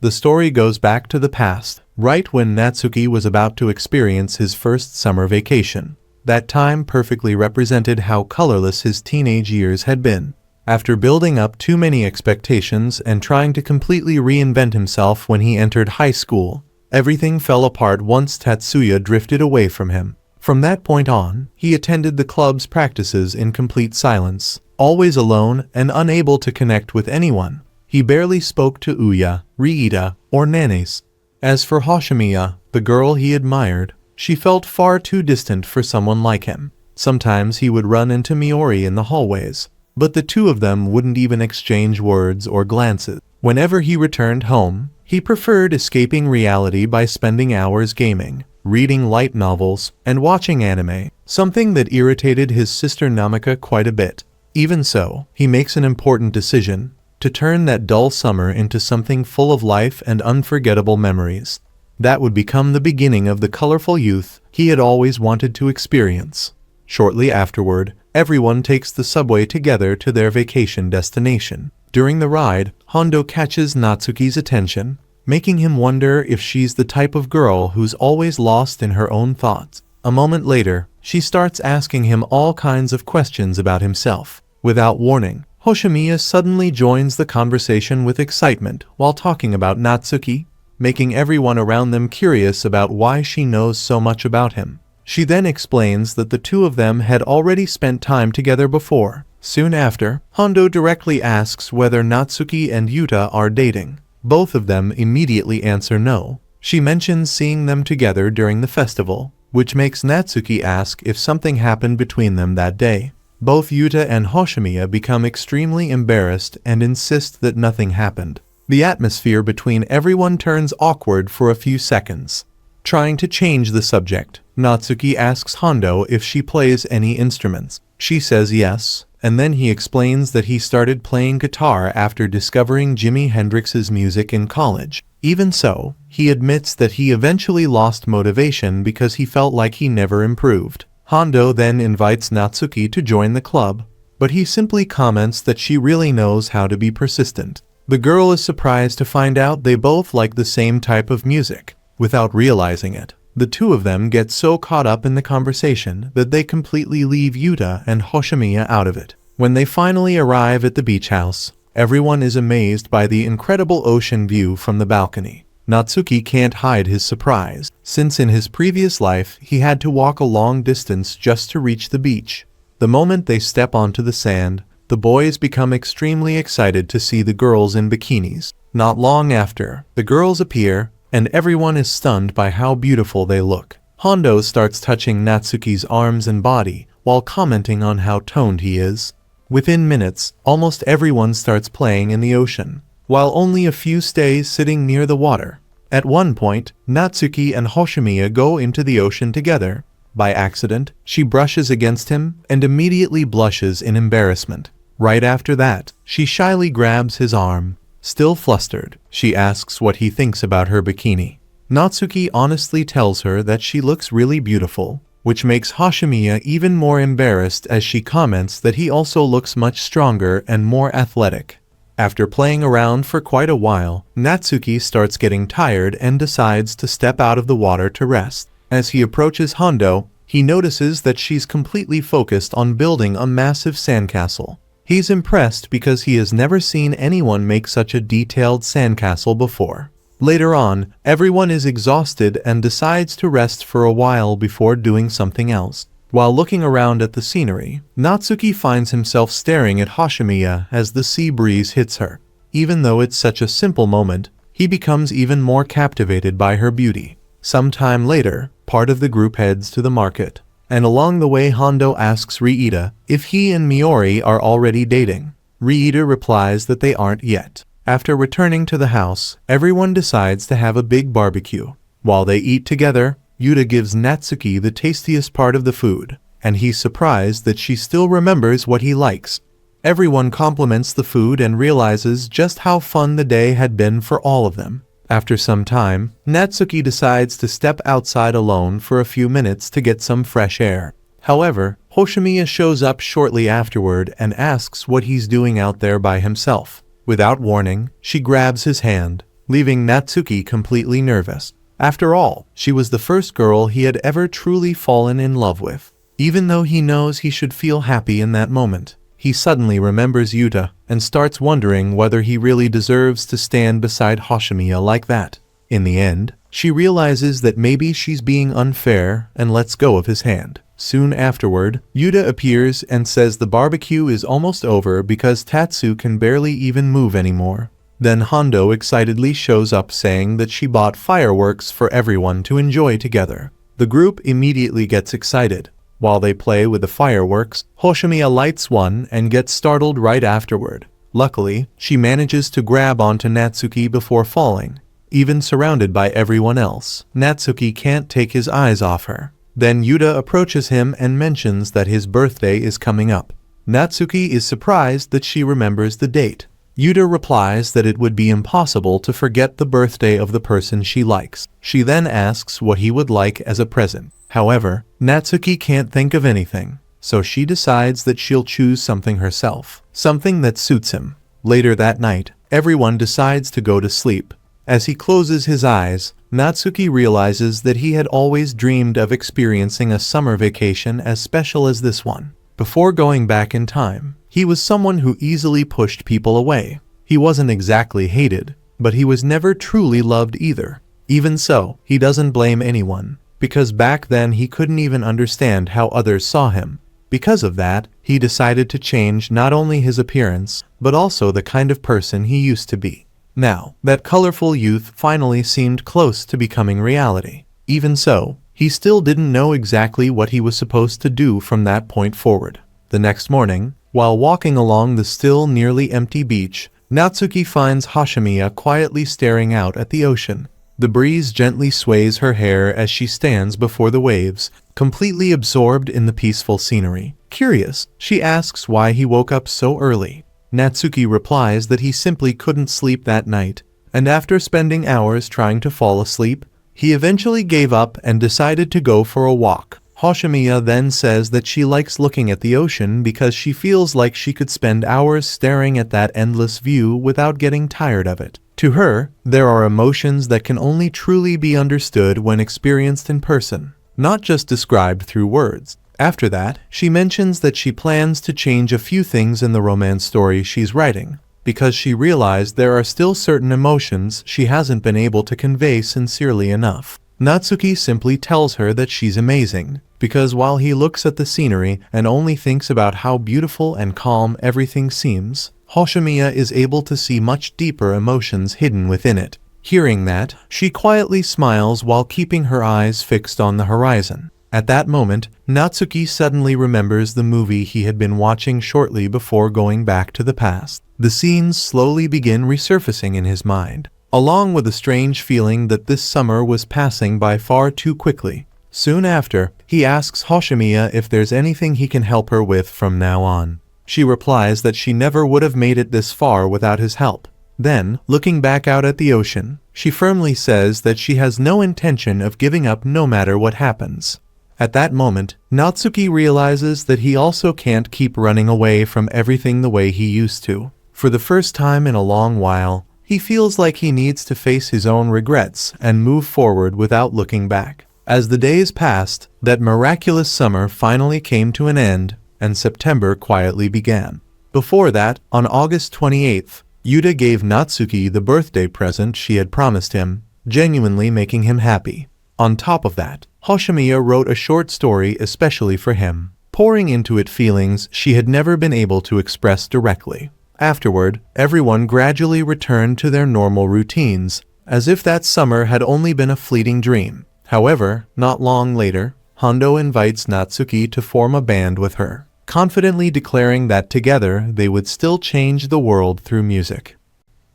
The story goes back to the past, right when Natsuki was about to experience his first summer vacation. That time perfectly represented how colorless his teenage years had been. After building up too many expectations and trying to completely reinvent himself when he entered high school, everything fell apart once Tatsuya drifted away from him. From that point on, he attended the club's practices in complete silence, always alone and unable to connect with anyone. He barely spoke to Uya, Riita, or Nanes. As for Hoshimiya, the girl he admired, she felt far too distant for someone like him. Sometimes he would run into Miori in the hallways, but the two of them wouldn't even exchange words or glances. Whenever he returned home, he preferred escaping reality by spending hours gaming, reading light novels, and watching anime, something that irritated his sister Namika quite a bit. Even so, he makes an important decision: to turn that dull summer into something full of life and unforgettable memories. That would become the beginning of the colorful youth he had always wanted to experience. Shortly afterward, everyone takes the subway together to their vacation destination. During the ride, Hondo catches Natsuki's attention, making him wonder if she's the type of girl who's always lost in her own thoughts. A moment later, she starts asking him all kinds of questions about himself. Without warning, Hoshimiya suddenly joins the conversation with excitement while talking about Natsuki, making everyone around them curious about why she knows so much about him. She then explains that the two of them had already spent time together before. Soon after, Hondo directly asks whether Natsuki and Yuta are dating. Both of them immediately answer no. She mentions seeing them together during the festival, which makes Natsuki ask if something happened between them that day. Both Yuta and Hoshimiya become extremely embarrassed and insist that nothing happened. The atmosphere between everyone turns awkward for a few seconds. Trying to change the subject, Natsuki asks Hondo if she plays any instruments. She says yes, and then he explains that he started playing guitar after discovering Jimi Hendrix's music in college. Even so, he admits that he eventually lost motivation because he felt like he never improved. Hondo then invites Natsuki to join the club, but he simply comments that she really knows how to be persistent. The girl is surprised to find out they both like the same type of music. Without realizing it, the two of them get so caught up in the conversation that they completely leave Yuta and Hoshimiya out of it. When they finally arrive at the beach house, everyone is amazed by the incredible ocean view from the balcony. Natsuki can't hide his surprise, since in his previous life he had to walk a long distance just to reach the beach. The moment they step onto the sand, the boys become extremely excited to see the girls in bikinis. Not long after, the girls appear, and everyone is stunned by how beautiful they look. Hondo starts touching Natsuki's arms and body, while commenting on how toned he is. Within minutes, almost everyone starts playing in the ocean, while only a few stays sitting near the water. At one point, Natsuki and Hoshimiya go into the ocean together. By accident, she brushes against him and immediately blushes in embarrassment. Right after that, she shyly grabs his arm. Still flustered, she asks what he thinks about her bikini. Natsuki honestly tells her that she looks really beautiful, which makes Hoshimiya even more embarrassed as she comments that he also looks much stronger and more athletic. After playing around for quite a while, Natsuki starts getting tired and decides to step out of the water to rest. As he approaches Hondo, he notices that she's completely focused on building a massive sandcastle. He's impressed because he has never seen anyone make such a detailed sandcastle before. Later on, everyone is exhausted and decides to rest for a while before doing something else. While looking around at the scenery, Natsuki finds himself staring at Hoshimiya as the sea breeze hits her. Even though it's such a simple moment, he becomes even more captivated by her beauty. Sometime later, part of the group heads to the market, and along the way Hondo asks Riita if he and Miori are already dating. Riita replies that they aren't yet. After returning to the house, everyone decides to have a big barbecue. While they eat together, Yuta gives Natsuki the tastiest part of the food, and he's surprised that she still remembers what he likes. Everyone compliments the food and realizes just how fun the day had been for all of them. After some time, Natsuki decides to step outside alone for a few minutes to get some fresh air. However, Hoshimiya shows up shortly afterward and asks what he's doing out there by himself. Without warning, she grabs his hand, leaving Natsuki completely nervous. After all, she was the first girl he had ever truly fallen in love with. Even though he knows he should feel happy in that moment, he suddenly remembers Yuta and starts wondering whether he really deserves to stand beside Hoshimiya like that. In the end, she realizes that maybe she's being unfair and lets go of his hand. Soon afterward, Yuta appears and says the barbecue is almost over because Tatsu can barely even move anymore. Then Hondo excitedly shows up saying that she bought fireworks for everyone to enjoy together. The group immediately gets excited. While they play with the fireworks, Hoshimiya lights one and gets startled right afterward. Luckily, she manages to grab onto Natsuki before falling. Even surrounded by everyone else, Natsuki can't take his eyes off her. Then Yuta approaches him and mentions that his birthday is coming up. Natsuki is surprised that she remembers the date. Yuta replies that it would be impossible to forget the birthday of the person she likes. She then asks what he would like as a present. However, Natsuki can't think of anything, so she decides that she'll choose something herself, something that suits him. Later that night, everyone decides to go to sleep. As he closes his eyes, Natsuki realizes that he had always dreamed of experiencing a summer vacation as special as this one. Before going back in time, he was someone who easily pushed people away. He wasn't exactly hated, but he was never truly loved either. Even so, he doesn't blame anyone, because back then he couldn't even understand how others saw him. Because of that, he decided to change not only his appearance, but also the kind of person he used to be. Now, that colorful youth finally seemed close to becoming reality. Even so, he still didn't know exactly what he was supposed to do from that point forward. The next morning, while walking along the still nearly empty beach, Natsuki finds Hashimiya quietly staring out at the ocean. The breeze gently sways her hair as she stands before the waves, completely absorbed in the peaceful scenery. Curious, she asks why he woke up so early. Natsuki replies that he simply couldn't sleep that night, and after spending hours trying to fall asleep, he eventually gave up and decided to go for a walk. Hashimiya then says that she likes looking at the ocean because she feels like she could spend hours staring at that endless view without getting tired of it. To her, there are emotions that can only truly be understood when experienced in person, not just described through words. After that, she mentions that she plans to change a few things in the romance story she's writing, because she realized there are still certain emotions she hasn't been able to convey sincerely enough. Natsuki simply tells her that she's amazing, because while he looks at the scenery and only thinks about how beautiful and calm everything seems, Hashimiya is able to see much deeper emotions hidden within it. Hearing that, she quietly smiles while keeping her eyes fixed on the horizon. At that moment, Natsuki suddenly remembers the movie he had been watching shortly before going back to the past. The scenes slowly begin resurfacing in his mind, along with a strange feeling that this summer was passing by far too quickly. Soon after, he asks Hashimiya if there's anything he can help her with from now on. She replies that she never would have made it this far without his help. Then, looking back out at the ocean, she firmly says that she has no intention of giving up no matter what happens. At that moment, Natsuki realizes that he also can't keep running away from everything the way he used to. For the first time in a long while, he feels like he needs to face his own regrets and move forward without looking back. As the days passed, that miraculous summer finally came to an end, and September quietly began. Before that, on August 28th, Yuta gave Natsuki the birthday present she had promised him, genuinely making him happy. On top of that, Hashimiya wrote a short story especially for him, pouring into it feelings she had never been able to express directly. Afterward, everyone gradually returned to their normal routines, as if that summer had only been a fleeting dream. However, not long later, Hondo invites Natsuki to form a band with her, confidently declaring that together they would still change the world through music.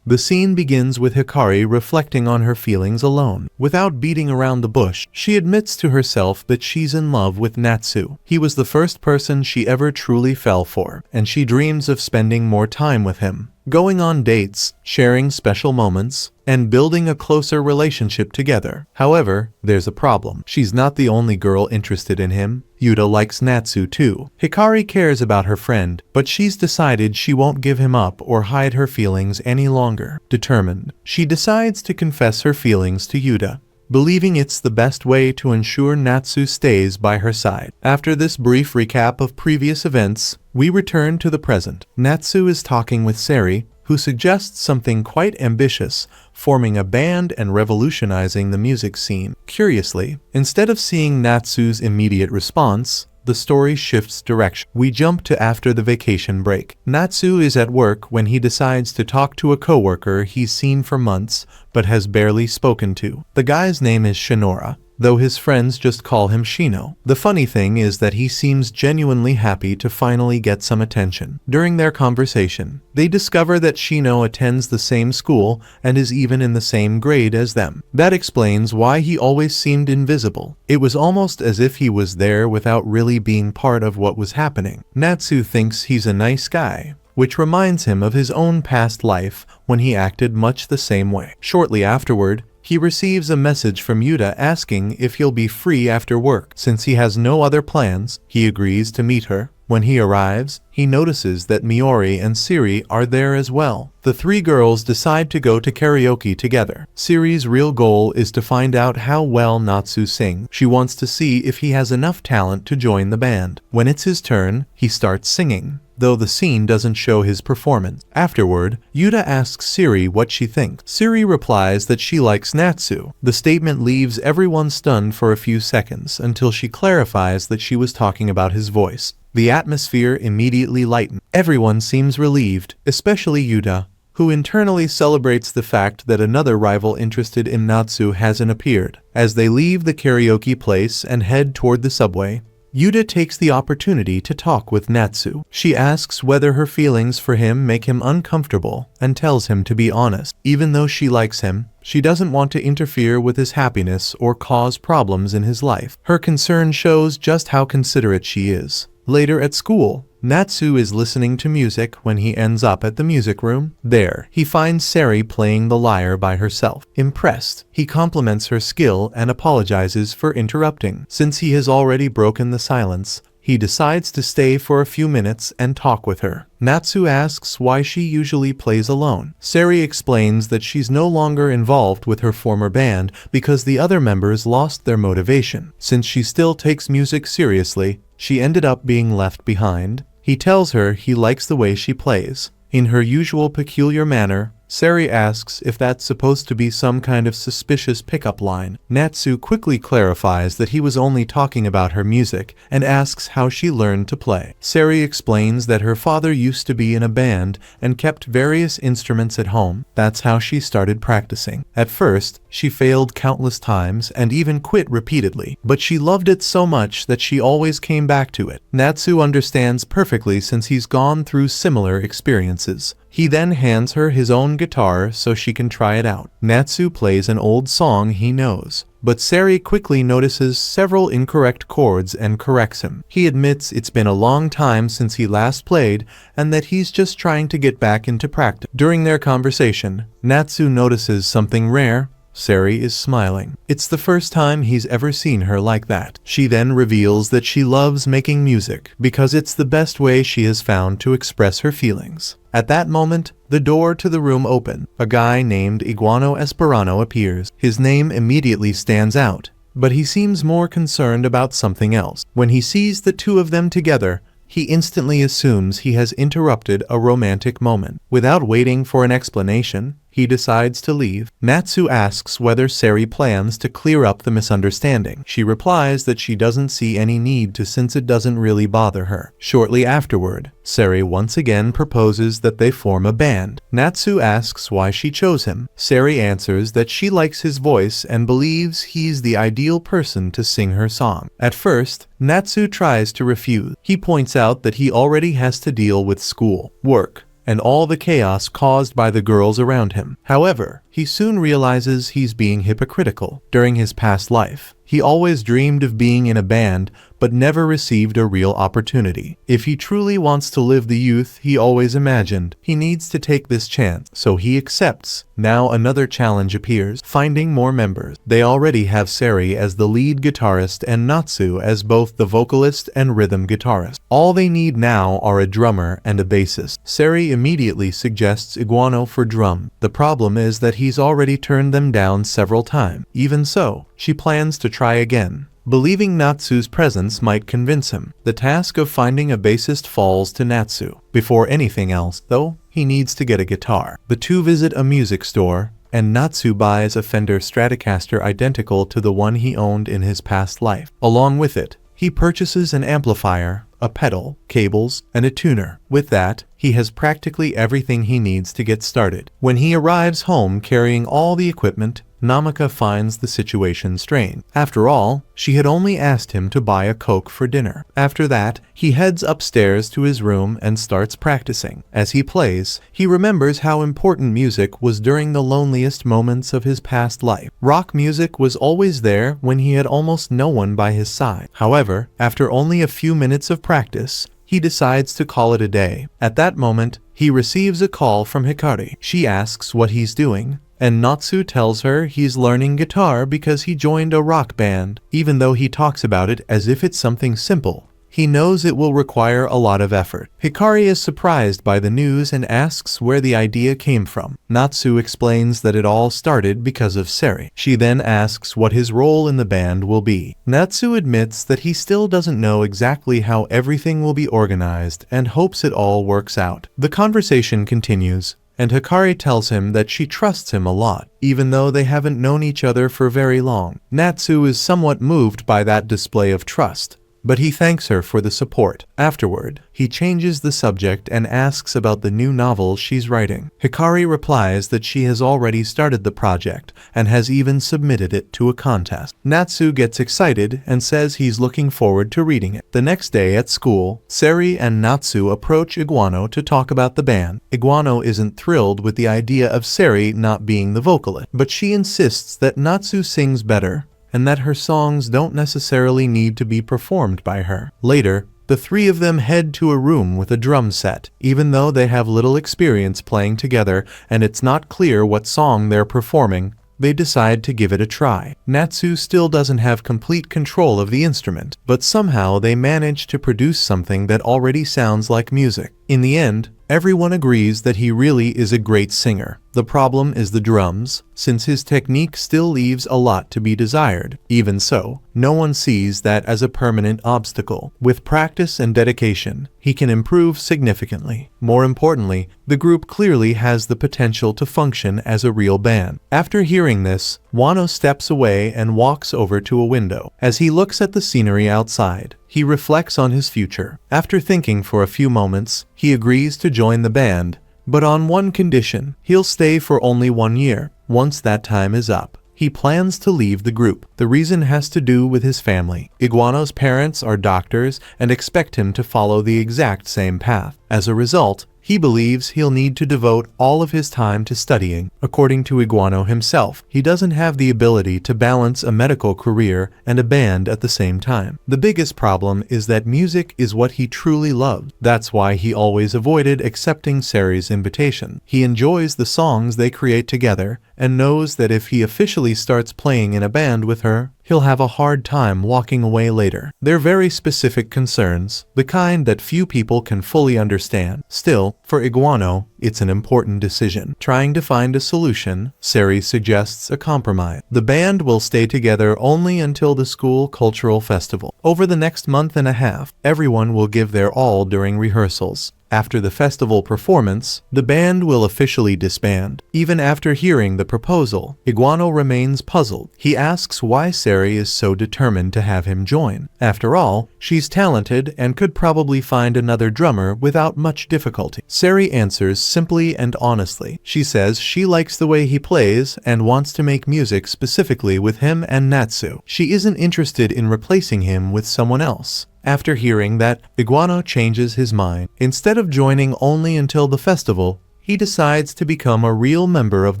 The scene begins with Hikari reflecting on her feelings alone. Without beating around the bush, she admits to herself that she's in love with Natsu. He was the first person she ever truly fell for, and she dreams of spending more time with him, going on dates, sharing special moments, and building a closer relationship together. However, there's a problem. She's not the only girl interested in him. Yuta likes Natsu too. Hikari cares about her friend, but she's decided she won't give him up or hide her feelings any longer. Determined, she decides to confess her feelings to Yuta, believing it's the best way to ensure Natsu stays by her side. After this brief recap of previous events, we return to the present. Natsu is talking with Seri, who suggests something quite ambitious, forming a band and revolutionizing the music scene. Curiously, instead of seeing Natsu's immediate response, the story shifts direction. We jump to after the vacation break. Natsu is at work when he decides to talk to a coworker he's seen for months but has barely spoken to. The guy's name is Shinora, though his friends just call him Shino. The funny thing is that he seems genuinely happy to finally get some attention. During their conversation, they discover that Shino attends the same school and is even in the same grade as them. That explains why he always seemed invisible. It was almost as if he was there without really being part of what was happening. Natsu thinks he's a nice guy, which reminds him of his own past life when he acted much the same way. Shortly afterward, he receives a message from Yuta asking if he'll be free after work. Since he has no other plans, he agrees to meet her. When he arrives, he notices that Miori and Siri are there as well. The three girls decide to go to karaoke together. Siri's real goal is to find out how well Natsu sings. She wants to see if he has enough talent to join the band. When it's his turn, he starts singing, though the scene doesn't show his performance. Afterward, Yuta asks Siri what she thinks. Siri replies that she likes Natsu. The statement leaves everyone stunned for a few seconds until she clarifies that she was talking about his voice. The atmosphere immediately lightens. Everyone seems relieved, especially Yuta, who internally celebrates the fact that another rival interested in Natsu hasn't appeared. As they leave the karaoke place and head toward the subway, Yuta takes the opportunity to talk with Natsu. She asks whether her feelings for him make him uncomfortable and tells him to be honest. Even though she likes him, she doesn't want to interfere with his happiness or cause problems in his life. Her concern shows just how considerate she is. Later at school, Natsu is listening to music when he ends up at the music room. There, he finds Sari playing the lyre by herself. Impressed, he compliments her skill and apologizes for interrupting. Since he has already broken the silence, he decides to stay for a few minutes and talk with her. Natsu asks why she usually plays alone. Sari explains that she's no longer involved with her former band because the other members lost their motivation. Since she still takes music seriously, she ended up being left behind. He tells her he likes the way she plays. In her usual peculiar manner, Sari asks if that's supposed to be some kind of suspicious pickup line. Natsu quickly clarifies that he was only talking about her music and asks how she learned to play. Sari explains that her father used to be in a band and kept various instruments at home. That's how she started practicing. At first, she failed countless times and even quit repeatedly, but she loved it so much that she always came back to it. Natsu understands perfectly since he's gone through similar experiences. He then hands her his own guitar so she can try it out. Natsu plays an old song he knows, but Sari quickly notices several incorrect chords and corrects him. He admits it's been a long time since he last played and that he's just trying to get back into practice. During their conversation, Natsu notices something rare. Sari is smiling. It's the first time he's ever seen her like that. She then reveals that she loves making music because it's the best way she has found to express her feelings. At that moment, the door to the room opens. A guy named Iguano Esperano appears. His name immediately stands out, but he seems more concerned about something else. When he sees the two of them together, he instantly assumes he has interrupted a romantic moment. Without waiting for an explanation, he decides to leave. Natsu asks whether Sari plans to clear up the misunderstanding. She replies that she doesn't see any need to since it doesn't really bother her. Shortly afterward, Sari once again proposes that they form a band. Natsu asks why she chose him. Sari answers that she likes his voice and believes he's the ideal person to sing her song. At first, Natsu tries to refuse. He points out that he already has to deal with school, work, and all the chaos caused by the girls around him. However, he soon realizes he's being hypocritical. During his past life, he always dreamed of being in a band, but never received a real opportunity. If he truly wants to live the youth he always imagined, he needs to take this chance. So he accepts. Now another challenge appears, finding more members. They already have Sari as the lead guitarist and Natsu as both the vocalist and rhythm guitarist. All they need now are a drummer and a bassist. Sari immediately suggests Iguano for drum. The problem is that he's already turned them down several times. Even so, she plans to try again, believing Natsu's presence might convince him. The task of finding a bassist falls to Natsu. Before anything else, though, he needs to get a guitar. The two visit a music store, and Natsu buys a Fender Stratocaster identical to the one he owned in his past life. Along with it, he purchases an amplifier, a pedal, cables, and a tuner. With that, he has practically everything he needs to get started. When he arrives home carrying all the equipment, Namaka finds the situation strange. After all, she had only asked him to buy a Coke for dinner. After that, he heads upstairs to his room and starts practicing. As he plays, he remembers how important music was during the loneliest moments of his past life. Rock music was always there when he had almost no one by his side. However, after only a few minutes of practice, he decides to call it a day. At that moment, he receives a call from Hikari. She asks what he's doing, and Natsu tells her he's learning guitar because he joined a rock band. Even though he talks about it as if it's something simple, he knows it will require a lot of effort. Hikari is surprised by the news and asks where the idea came from. Natsu explains that it all started because of Sari. She then asks what his role in the band will be. Natsu admits that he still doesn't know exactly how everything will be organized and hopes it all works out. The conversation continues, and Hikari tells him that she trusts him a lot, even though they haven't known each other for very long. Natsu is somewhat moved by that display of trust, but he thanks her for the support. Afterward, he changes the subject and asks about the new novel she's writing. Hikari replies that she has already started the project and has even submitted it to a contest. Natsu gets excited and says he's looking forward to reading it. The next day at school, Seri and Natsu approach Iguano to talk about the band. Iguano isn't thrilled with the idea of Seri not being the vocalist, but she insists that Natsu sings better and that her songs don't necessarily need to be performed by her. Later, the three of them head to a room with a drum set. Even though they have little experience playing together and it's not clear what song they're performing, they decide to give it a try. Natsu still doesn't have complete control of the instrument, but somehow they manage to produce something that already sounds like music. In the end, everyone agrees that he really is a great singer. The problem is the drums, since his technique still leaves a lot to be desired. Even so, no one sees that as a permanent obstacle. With practice and dedication, he can improve significantly. More importantly, the group clearly has the potential to function as a real band. After hearing this, Wano steps away and walks over to a window. As he looks at the scenery outside, he reflects on his future. After thinking for a few moments, he agrees to join the band, but on one condition: he'll stay for only 1 year. Once that time is up, he plans to leave the group. The reason has to do with his family. Iguano's parents are doctors and expect him to follow the exact same path. As a result, he believes he'll need to devote all of his time to studying. According to Iguano himself, he doesn't have the ability to balance a medical career and a band at the same time. The biggest problem is that music is what he truly loved. That's why he always avoided accepting Seri's invitation. He enjoys the songs they create together and knows that if he officially starts playing in a band with her, he'll have a hard time walking away later. They're very specific concerns, the kind that few people can fully understand. Still, for Iguano, it's an important decision. Trying to find a solution, Seri suggests a compromise. The band will stay together only until the school cultural festival. Over the next month and a half, everyone will give their all during rehearsals. After the festival performance, the band will officially disband. Even after hearing the proposal, Iguano remains puzzled. He asks why Seri is so determined to have him join. After all, she's talented and could probably find another drummer without much difficulty. Seri answers simply and honestly. She says she likes the way he plays and wants to make music specifically with him and Natsu. She isn't interested in replacing him with someone else. After hearing that, Iguano changes his mind. Instead of joining only until the festival, he decides to become a real member of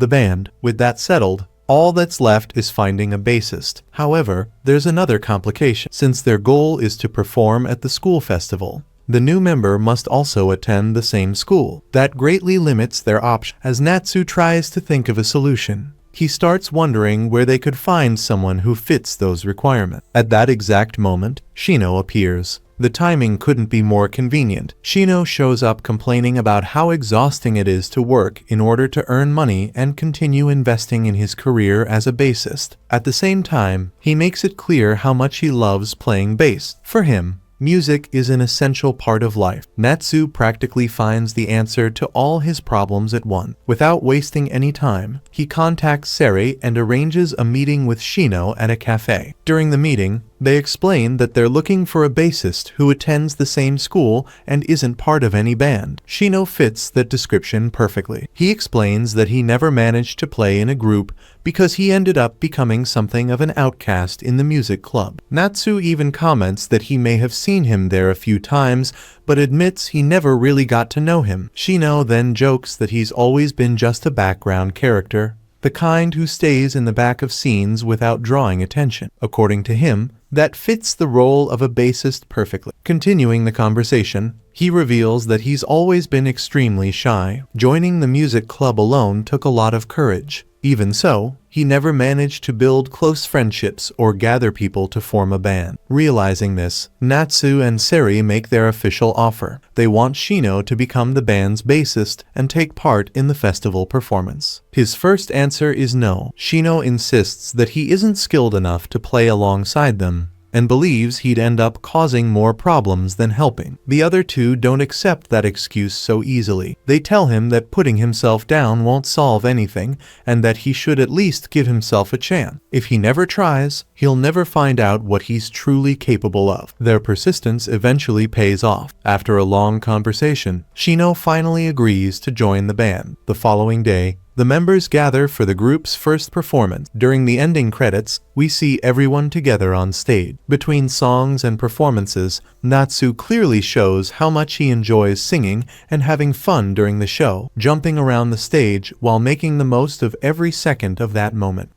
the band. With that settled, all that's left is finding a bassist. However, there's another complication. Since their goal is to perform at the school festival, the new member must also attend the same school. That greatly limits their options. As Natsu tries to think of a solution, he starts wondering where they could find someone who fits those requirements. At that exact moment, Shino appears. The timing couldn't be more convenient. Shino shows up complaining about how exhausting it is to work in order to earn money and continue investing in his career as a bassist. At the same time, he makes it clear how much he loves playing bass. For him, music is an essential part of life. Natsu practically finds the answer to all his problems at once. Without wasting any time, he contacts Seri and arranges a meeting with Shino at a cafe. During the meeting, they explain that they're looking for a bassist who attends the same school and isn't part of any band. Shino fits that description perfectly. He explains that he never managed to play in a group because he ended up becoming something of an outcast in the music club. Natsu even comments that he may have seen him there a few times, but admits he never really got to know him. Shino then jokes that he's always been just a background character, the kind who stays in the back of scenes without drawing attention. According to him, that fits the role of a bassist perfectly. Continuing the conversation, he reveals that he's always been extremely shy. Joining the music club alone took a lot of courage. Even so, he never managed to build close friendships or gather people to form a band. Realizing this, Natsu and Seri make their official offer. They want Shino to become the band's bassist and take part in the festival performance. His first answer is no. Shino insists that he isn't skilled enough to play alongside them, and believes he'd end up causing more problems than helping. The other two don't accept that excuse so easily. They tell him that putting himself down won't solve anything, and that he should at least give himself a chance. If he never tries, he'll never find out what he's truly capable of. Their persistence eventually pays off. After a long conversation, Shino finally agrees to join the band. The following day, the members gather for the group's first performance. During the ending credits, we see everyone together on stage. Between songs and performances, Natsu clearly shows how much he enjoys singing and having fun during the show, jumping around the stage while making the most of every second of that moment.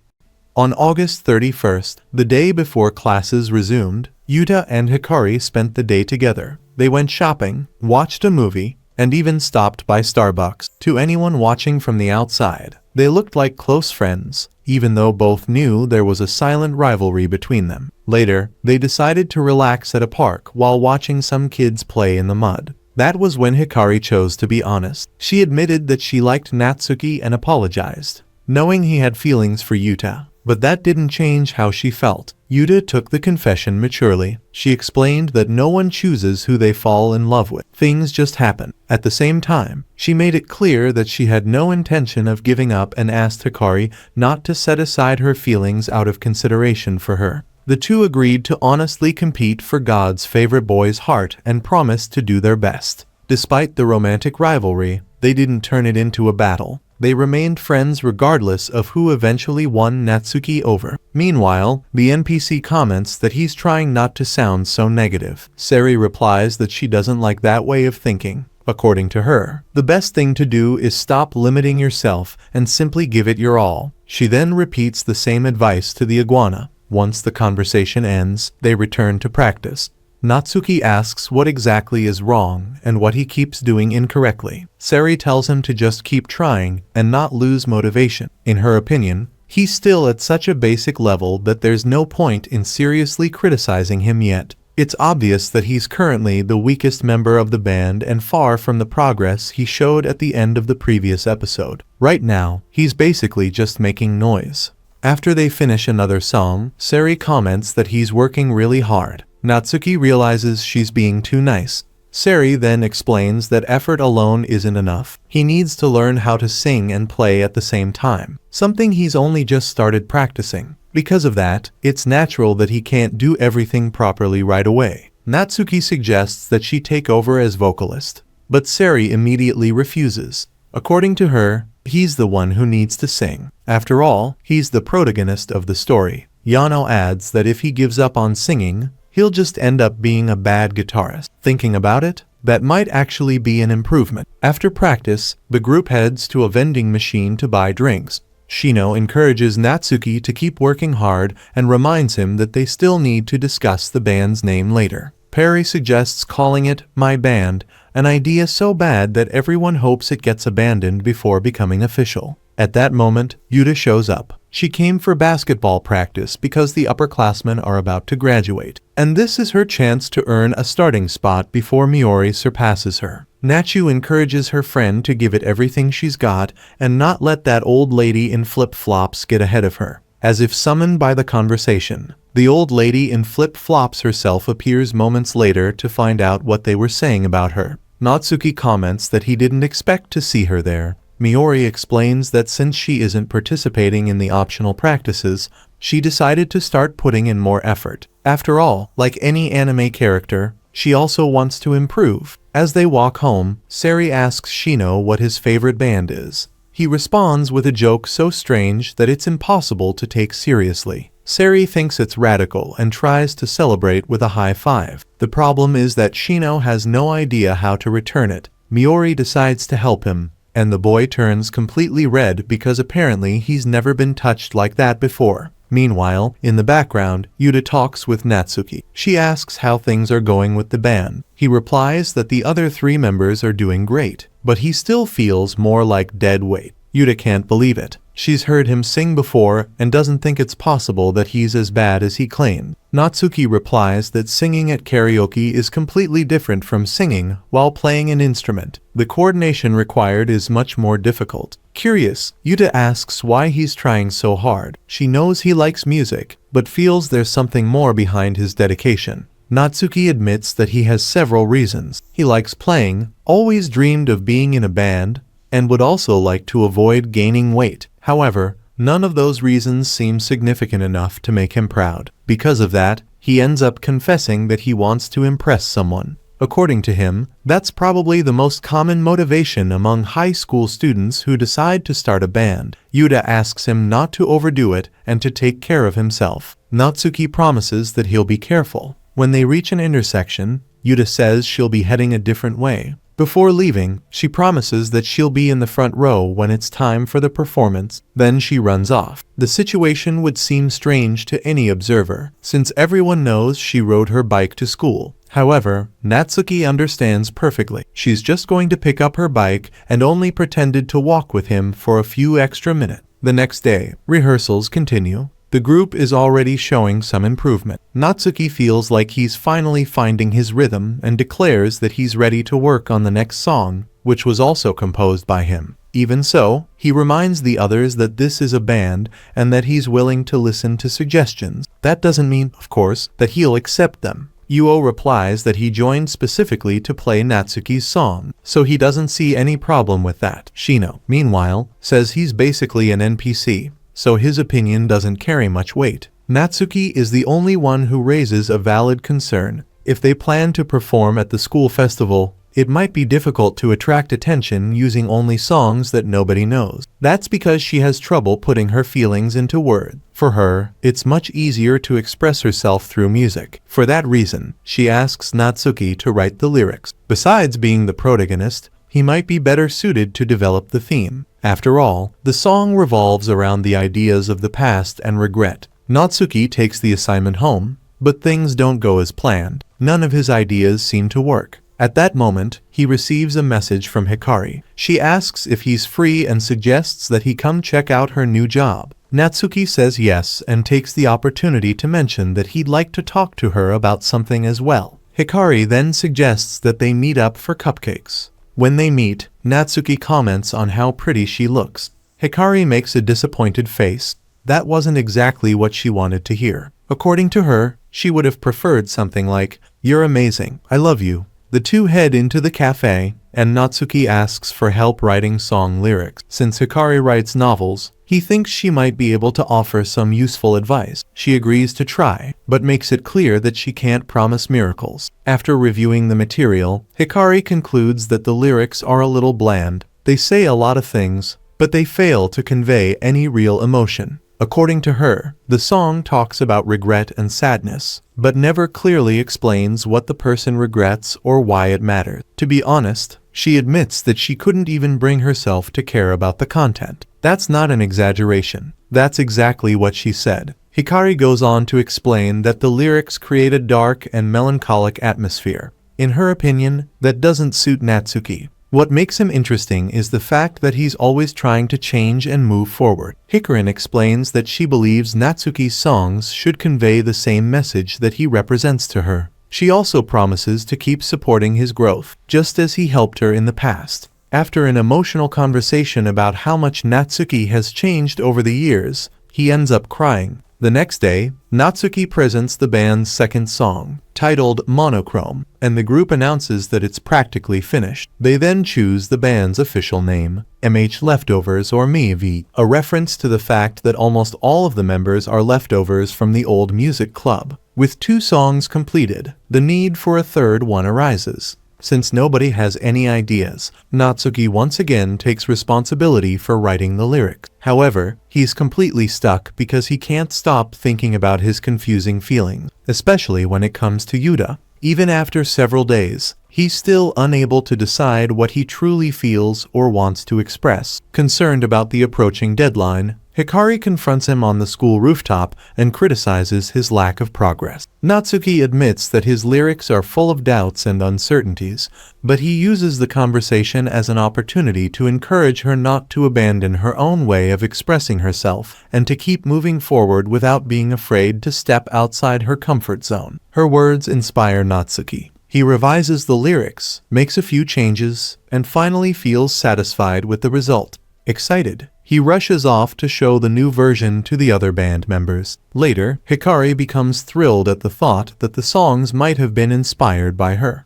On August 31st, the day before classes resumed, Yuta and Hikari spent the day together. They went shopping, watched a movie, and even stopped by Starbucks. To anyone watching from the outside, they looked like close friends, even though both knew there was a silent rivalry between them. Later, they decided to relax at a park while watching some kids play in the mud. That was when Hikari chose to be honest. She admitted that she liked Natsuki and apologized, knowing he had feelings for Yuta. But that didn't change how she felt. Yuta took the confession maturely. She explained that no one chooses who they fall in love with. Things just happen. At the same time, she made it clear that she had no intention of giving up and asked Hikari not to set aside her feelings out of consideration for her. The two agreed to honestly compete for God's favorite boy's heart and promised to do their best. Despite the romantic rivalry, they didn't turn it into a battle. They remained friends regardless of who eventually won Natsuki over. Meanwhile, the NPC comments that he's trying not to sound so negative. Seri replies that she doesn't like that way of thinking. According to her, the best thing to do is stop limiting yourself and simply give it your all. She then repeats the same advice to the iguana. Once the conversation ends, they return to practice. Natsuki asks what exactly is wrong and what he keeps doing incorrectly. Seri tells him to just keep trying and not lose motivation. In her opinion, he's still at such a basic level that there's no point in seriously criticizing him yet. It's obvious that he's currently the weakest member of the band and far from the progress he showed at the end of the previous episode. Right now, he's basically just making noise. After they finish another song, Seri comments that he's working really hard. Natsuki realizes she's being too nice. Seri then explains that effort alone isn't enough. He needs to learn how to sing and play at the same time, something he's only just started practicing. Because of that, it's natural that he can't do everything properly right away. Natsuki suggests that she take over as vocalist, but Seri immediately refuses. According to her, he's the one who needs to sing. After all, he's the protagonist of the story. Yano adds that if he gives up on singing, he'll just end up being a bad guitarist. Thinking about it, that might actually be an improvement. After practice, the group heads to a vending machine to buy drinks. Shino encourages Natsuki to keep working hard and reminds him that they still need to discuss the band's name later. Perry suggests calling it My Band, an idea so bad that everyone hopes it gets abandoned before becoming official. At that moment, Yuta shows up. She came for basketball practice because the upperclassmen are about to graduate, and this is her chance to earn a starting spot before Miori surpasses her. Natsu encourages her friend to give it everything she's got and not let that old lady in flip-flops get ahead of her. As if summoned by the conversation, the old lady in flip-flops herself appears moments later to find out what they were saying about her. Natsuki comments that he didn't expect to see her there. Miori explains that since she isn't participating in the optional practices, she decided to start putting in more effort. After all, like any anime character, she also wants to improve. As they walk home, Seri asks Shino what his favorite band is. He responds with a joke so strange that it's impossible to take seriously. Seri thinks it's radical and tries to celebrate with a high five. The problem is that Shino has no idea how to return it. Miori decides to help him, and the boy turns completely red because apparently he's never been touched like that before. Meanwhile, in the background, Yuta talks with Natsuki. She asks how things are going with the band. He replies that the other three members are doing great, but he still feels more like dead weight. Yuta can't believe it. She's heard him sing before and doesn't think it's possible that he's as bad as he claimed. Natsuki replies that singing at karaoke is completely different from singing while playing an instrument. The coordination required is much more difficult. Curious, Yuta asks why he's trying so hard. She knows he likes music, but feels there's something more behind his dedication. Natsuki admits that he has several reasons. He likes playing, always dreamed of being in a band, and would also like to avoid gaining weight. However, none of those reasons seem significant enough to make him proud. Because of that, he ends up confessing that he wants to impress someone. According to him, that's probably the most common motivation among high school students who decide to start a band. Yuta asks him not to overdo it and to take care of himself. Natsuki promises that he'll be careful. When they reach an intersection, Yuta says she'll be heading a different way. Before leaving, she promises that she'll be in the front row when it's time for the performance, then she runs off. The situation would seem strange to any observer, since everyone knows she rode her bike to school. However, Natsuki understands perfectly. She's just going to pick up her bike and only pretended to walk with him for a few extra minutes. The next day, rehearsals continue. The group is already showing some improvement. Natsuki feels like he's finally finding his rhythm and declares that he's ready to work on the next song, which was also composed by him. Even so, he reminds the others that this is a band and that he's willing to listen to suggestions. That doesn't mean, of course, that he'll accept them. Yuo replies that he joined specifically to play Natsuki's song, so he doesn't see any problem with that. Shino, meanwhile, says he's basically an NPC, so his opinion doesn't carry much weight. Natsuki is the only one who raises a valid concern. If they plan to perform at the school festival, it might be difficult to attract attention using only songs that nobody knows. That's because she has trouble putting her feelings into words. For her, it's much easier to express herself through music. For that reason, she asks Natsuki to write the lyrics. Besides being the protagonist, he might be better suited to develop the theme. After all, the song revolves around the ideas of the past and regret. Natsuki takes the assignment home, but things don't go as planned. None of his ideas seem to work. At that moment, he receives a message from Hikari. She asks if he's free and suggests that he come check out her new job. Natsuki says yes and takes the opportunity to mention that he'd like to talk to her about something as well. Hikari then suggests that they meet up for cupcakes. When they meet, Natsuki comments on how pretty she looks. Hikari makes a disappointed face. That wasn't exactly what she wanted to hear. According to her, she would have preferred something like, "You're amazing, I love you." The two head into the cafe, and Natsuki asks for help writing song lyrics. Since Hikari writes novels, he thinks she might be able to offer some useful advice. She agrees to try, but makes it clear that she can't promise miracles. After reviewing the material, Hikari concludes that the lyrics are a little bland. They say a lot of things, but they fail to convey any real emotion. According to her, the song talks about regret and sadness, but never clearly explains what the person regrets or why it matters. To be honest, she admits that she couldn't even bring herself to care about the content. That's not an exaggeration. That's exactly what she said. Hikari goes on to explain that the lyrics create a dark and melancholic atmosphere. In her opinion, that doesn't suit Natsuki. What makes him interesting is the fact that he's always trying to change and move forward. Hikarin explains that she believes Natsuki's songs should convey the same message that he represents to her. She also promises to keep supporting his growth, just as he helped her in the past. After an emotional conversation about how much Natsuki has changed over the years, he ends up crying. The next day, Natsuki presents the band's second song, titled Monochrome, and the group announces that it's practically finished. They then choose the band's official name, MH Leftovers or MV, a reference to the fact that almost all of the members are leftovers from the old music club. With 2 songs completed, the need for a third one arises. Since nobody has any ideas, Natsuki once again takes responsibility for writing the lyrics. However, he's completely stuck because he can't stop thinking about his confusing feelings, especially when it comes to Yuta. Even after several days, he's still unable to decide what he truly feels or wants to express. Concerned about the approaching deadline, Hikari confronts him on the school rooftop and criticizes his lack of progress. Natsuki admits that his lyrics are full of doubts and uncertainties, but he uses the conversation as an opportunity to encourage her not to abandon her own way of expressing herself and to keep moving forward without being afraid to step outside her comfort zone. Her words inspire Natsuki. He revises the lyrics, makes a few changes, and finally feels satisfied with the result. Excited, he rushes off to show the new version to the other band members. Later, Hikari becomes thrilled at the thought that the songs might have been inspired by her.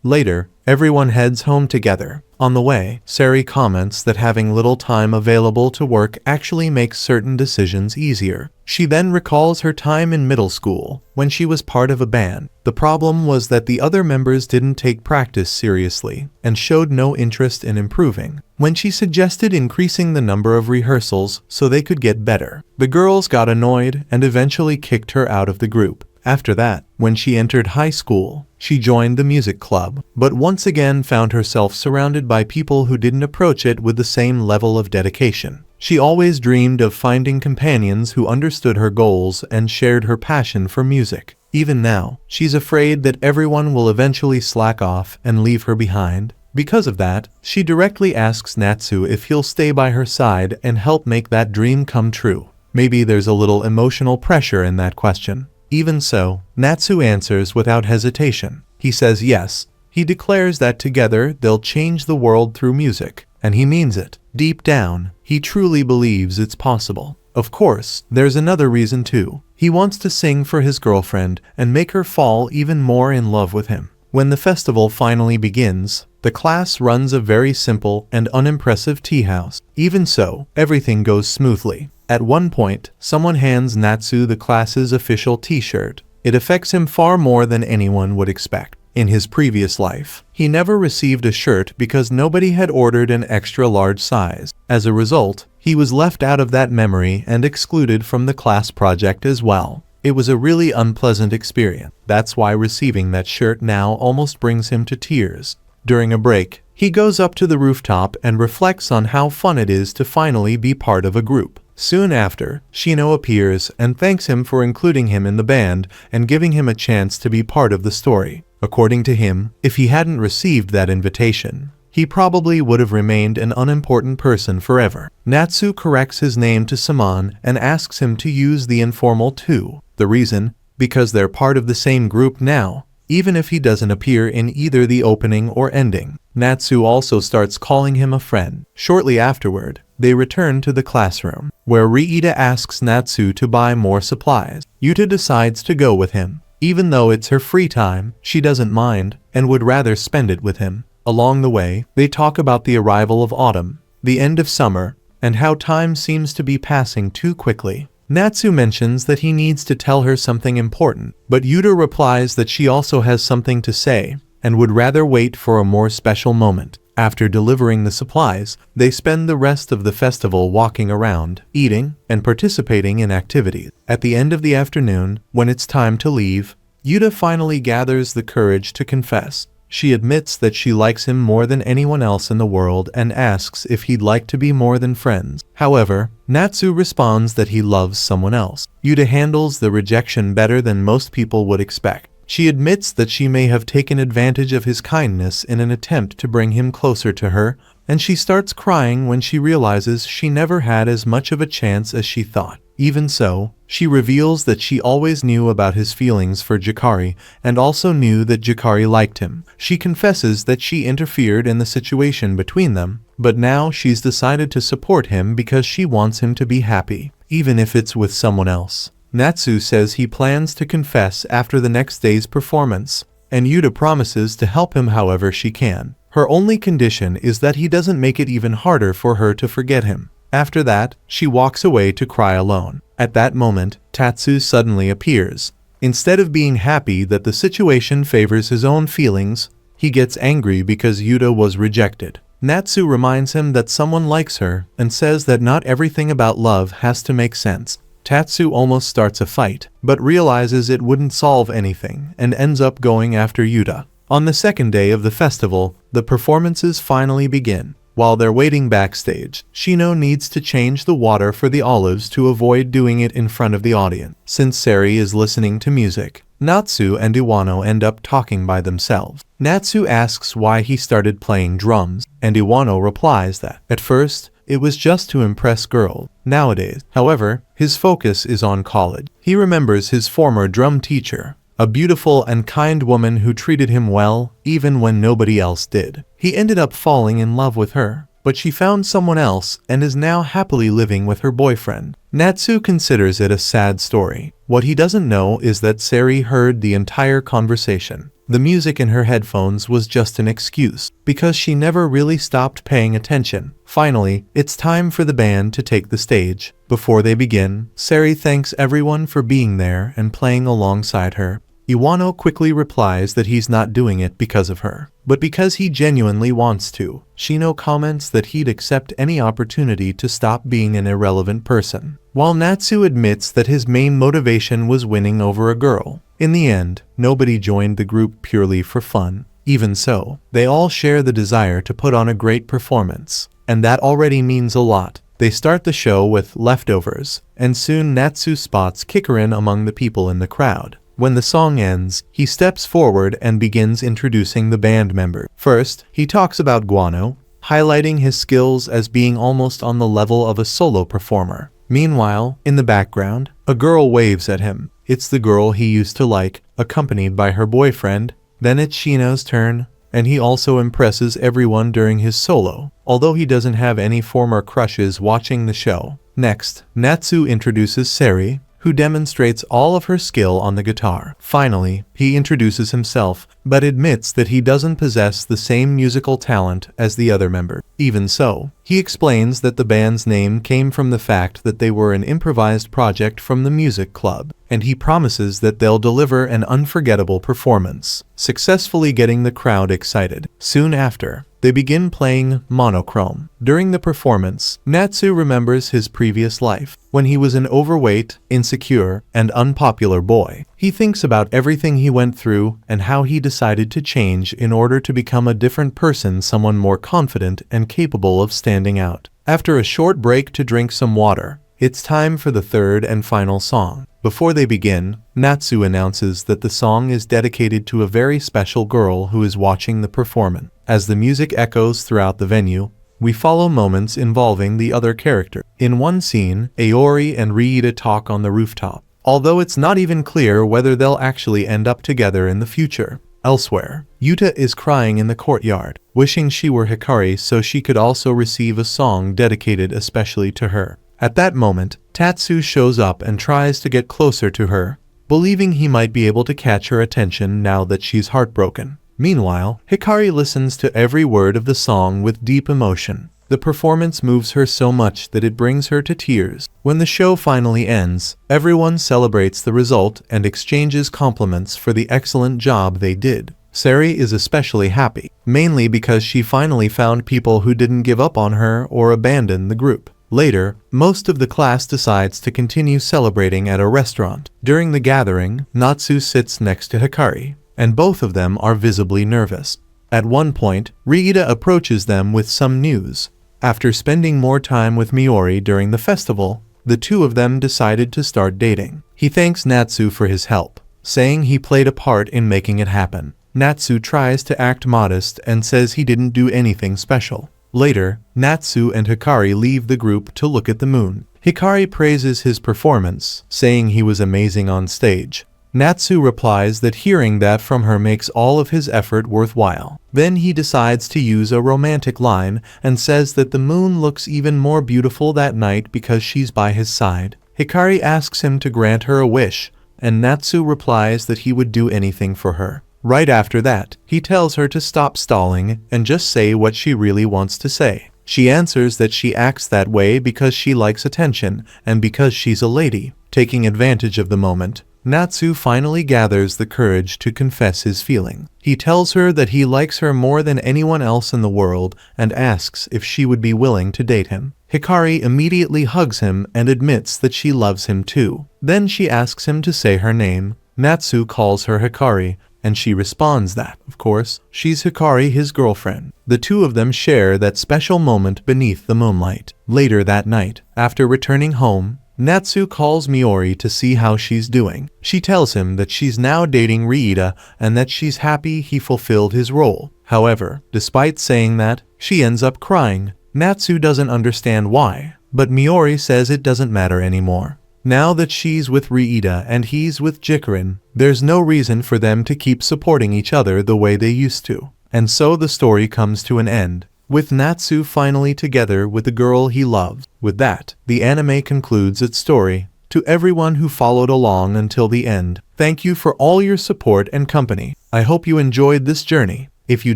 Later, everyone heads home together. On the way, Sari comments that having little time available to work actually makes certain decisions easier. She then recalls her time in middle school, when she was part of a band. The problem was that the other members didn't take practice seriously, and showed no interest in improving. When she suggested increasing the number of rehearsals so they could get better, the girls got annoyed and eventually kicked her out of the group. After that, when she entered high school, she joined the music club, but once again found herself surrounded by people who didn't approach it with the same level of dedication. She always dreamed of finding companions who understood her goals and shared her passion for music. Even now, she's afraid that everyone will eventually slack off and leave her behind. Because of that, she directly asks Natsu if he'll stay by her side and help make that dream come true. Maybe there's a little emotional pressure in that question. Even so, Natsu answers without hesitation. He says yes. He declares that together they'll change the world through music, and he means it. Deep down, he truly believes it's possible. Of course, there's another reason too. He wants to sing for his girlfriend and make her fall even more in love with him. When the festival finally begins, the class runs a very simple and unimpressive tea house. Even so, everything goes smoothly. At one point, someone hands Natsu the class's official t-shirt. It affects him far more than anyone would expect. In his previous life, he never received a shirt because nobody had ordered an extra large size. As a result, he was left out of that memory and excluded from the class project as well. It was a really unpleasant experience. That's why receiving that shirt now almost brings him to tears. During a break, he goes up to the rooftop and reflects on how fun it is to finally be part of a group. Soon after, Shino appears and thanks him for including him in the band and giving him a chance to be part of the story. According to him, if he hadn't received that invitation, he probably would have remained an unimportant person forever. Natsu corrects his name to Saman and asks him to use the informal too. The reason? Because they're part of the same group now, even if he doesn't appear in either the opening or ending. Natsu also starts calling him a friend. Shortly afterward, they return to the classroom, where Riita asks Natsu to buy more supplies. Yuta decides to go with him. Even though it's her free time, she doesn't mind and would rather spend it with him. Along the way, they talk about the arrival of autumn, the end of summer, and how time seems to be passing too quickly. Natsu mentions that he needs to tell her something important, but Yuta replies that she also has something to say and would rather wait for a more special moment. After delivering the supplies, they spend the rest of the festival walking around, eating, and participating in activities. At the end of the afternoon, when it's time to leave, Yuta finally gathers the courage to confess. She admits that she likes him more than anyone else in the world and asks if he'd like to be more than friends. However, Natsu responds that he loves someone else. Yuta handles the rejection better than most people would expect. She admits that she may have taken advantage of his kindness in an attempt to bring him closer to her, and she starts crying when she realizes she never had as much of a chance as she thought. Even so, she reveals that she always knew about his feelings for Jikari and also knew that Jikari liked him. She confesses that she interfered in the situation between them, but now she's decided to support him because she wants him to be happy, even if it's with someone else. Natsu says he plans to confess after the next day's performance, and Yuta promises to help him however she can. Her only condition is that he doesn't make it even harder for her to forget him. After that, she walks away to cry alone. At that moment, Tatsu suddenly appears. Instead of being happy that the situation favors his own feelings, he gets angry because Yuta was rejected. Natsu reminds him that someone likes her and says that not everything about love has to make sense. Tatsu almost starts a fight, but realizes it wouldn't solve anything and ends up going after Yuta. On the second day of the festival, the performances finally begin. While they're waiting backstage, Shino needs to change the water for the olives to avoid doing it in front of the audience. Since Sari is listening to music, Natsu and Iwano end up talking by themselves. Natsu asks why he started playing drums, and Iwano replies that, at first, it was just to impress girls. Nowadays, however, his focus is on college. He remembers his former drum teacher, a beautiful and kind woman who treated him well, even when nobody else did. He ended up falling in love with her, but she found someone else and is now happily living with her boyfriend. Natsu considers it a sad story. What he doesn't know is that Sari heard the entire conversation. The music in her headphones was just an excuse, because she never really stopped paying attention. Finally, it's time for the band to take the stage. Before they begin, Sari thanks everyone for being there and playing alongside her. Iwano quickly replies that he's not doing it because of her, but because he genuinely wants to. Shino comments that he'd accept any opportunity to stop being an irrelevant person, while Natsu admits that his main motivation was winning over a girl. In the end, nobody joined the group purely for fun. Even so, they all share the desire to put on a great performance, and that already means a lot. They start the show with Leftovers, and soon Natsu spots Kikarin among the people in the crowd. When the song ends, he steps forward and begins introducing the band member. First, he talks about Guano, highlighting his skills as being almost on the level of a solo performer. Meanwhile, in the background, a girl waves at him. It's the girl he used to like, accompanied by her boyfriend. Then it's Shino's turn, and he also impresses everyone during his solo, although he doesn't have any former crushes watching the show. Next, Natsu introduces Sari, who demonstrates all of her skill on the guitar. Finally, he introduces himself, but admits that he doesn't possess the same musical talent as the other member. Even so, he explains that the band's name came from the fact that they were an improvised project from the music club, and he promises that they'll deliver an unforgettable performance, successfully getting the crowd excited. Soon after, they begin playing Monochrome. During the performance, Natsu remembers his previous life, when he was an overweight, insecure, and unpopular boy. He thinks about everything he went through and how he decided to change in order to become a different person, someone more confident and capable of standing out. After a short break to drink some water, it's time for the third and final song. Before they begin, Natsu announces that the song is dedicated to a very special girl who is watching the performance. As the music echoes throughout the venue, we follow moments involving the other character. In one scene, Aori and Riita talk on the rooftop, although it's not even clear whether they'll actually end up together in the future. Elsewhere, Yuta is crying in the courtyard, wishing she were Hikari so she could also receive a song dedicated especially to her. At that moment, Tatsu shows up and tries to get closer to her, believing he might be able to catch her attention now that she's heartbroken. Meanwhile, Hikari listens to every word of the song with deep emotion. The performance moves her so much that it brings her to tears. When the show finally ends, everyone celebrates the result and exchanges compliments for the excellent job they did. Sari is especially happy, mainly because she finally found people who didn't give up on her or abandon the group. Later, most of the class decides to continue celebrating at a restaurant. During the gathering, Natsu sits next to Hikari, and both of them are visibly nervous. At one point, Riita approaches them with some news. After spending more time with Miori during the festival, the two of them decided to start dating. He thanks Natsu for his help, saying he played a part in making it happen. Natsu tries to act modest and says he didn't do anything special. Later, Natsu and Hikari leave the group to look at the moon. Hikari praises his performance, saying he was amazing on stage. Natsu replies that hearing that from her makes all of his effort worthwhile. Then he decides to use a romantic line and says that the moon looks even more beautiful that night because she's by his side. Hikari asks him to grant her a wish, and Natsu replies that he would do anything for her. Right after that, he tells her to stop stalling and just say what she really wants to say. She answers that she acts that way because she likes attention and because she's a lady. Taking advantage of the moment, Natsu finally gathers the courage to confess his feeling. He tells her that he likes her more than anyone else in the world and asks if she would be willing to date him. Hikari immediately hugs him and admits that she loves him too. Then she asks him to say her name. Natsu calls her Hikari, and she responds that, of course, she's Hikari, his girlfriend. The two of them share that special moment beneath the moonlight. Later that night, after returning home, Natsu calls Miori to see how she's doing. She tells him that she's now dating Riita and that she's happy he fulfilled his role. However, despite saying that, she ends up crying. Natsu doesn't understand why, but Miori says it doesn't matter anymore. Now that she's with Riita and he's with Jikarin, there's no reason for them to keep supporting each other the way they used to. And so the story comes to an end, with Natsu finally together with the girl he loves. With that, the anime concludes its story. To everyone who followed along until the end, thank you for all your support and company. I hope you enjoyed this journey. If you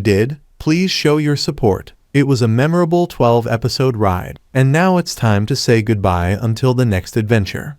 did, please show your support. It was a memorable 12-episode ride. And now it's time to say goodbye until the next adventure.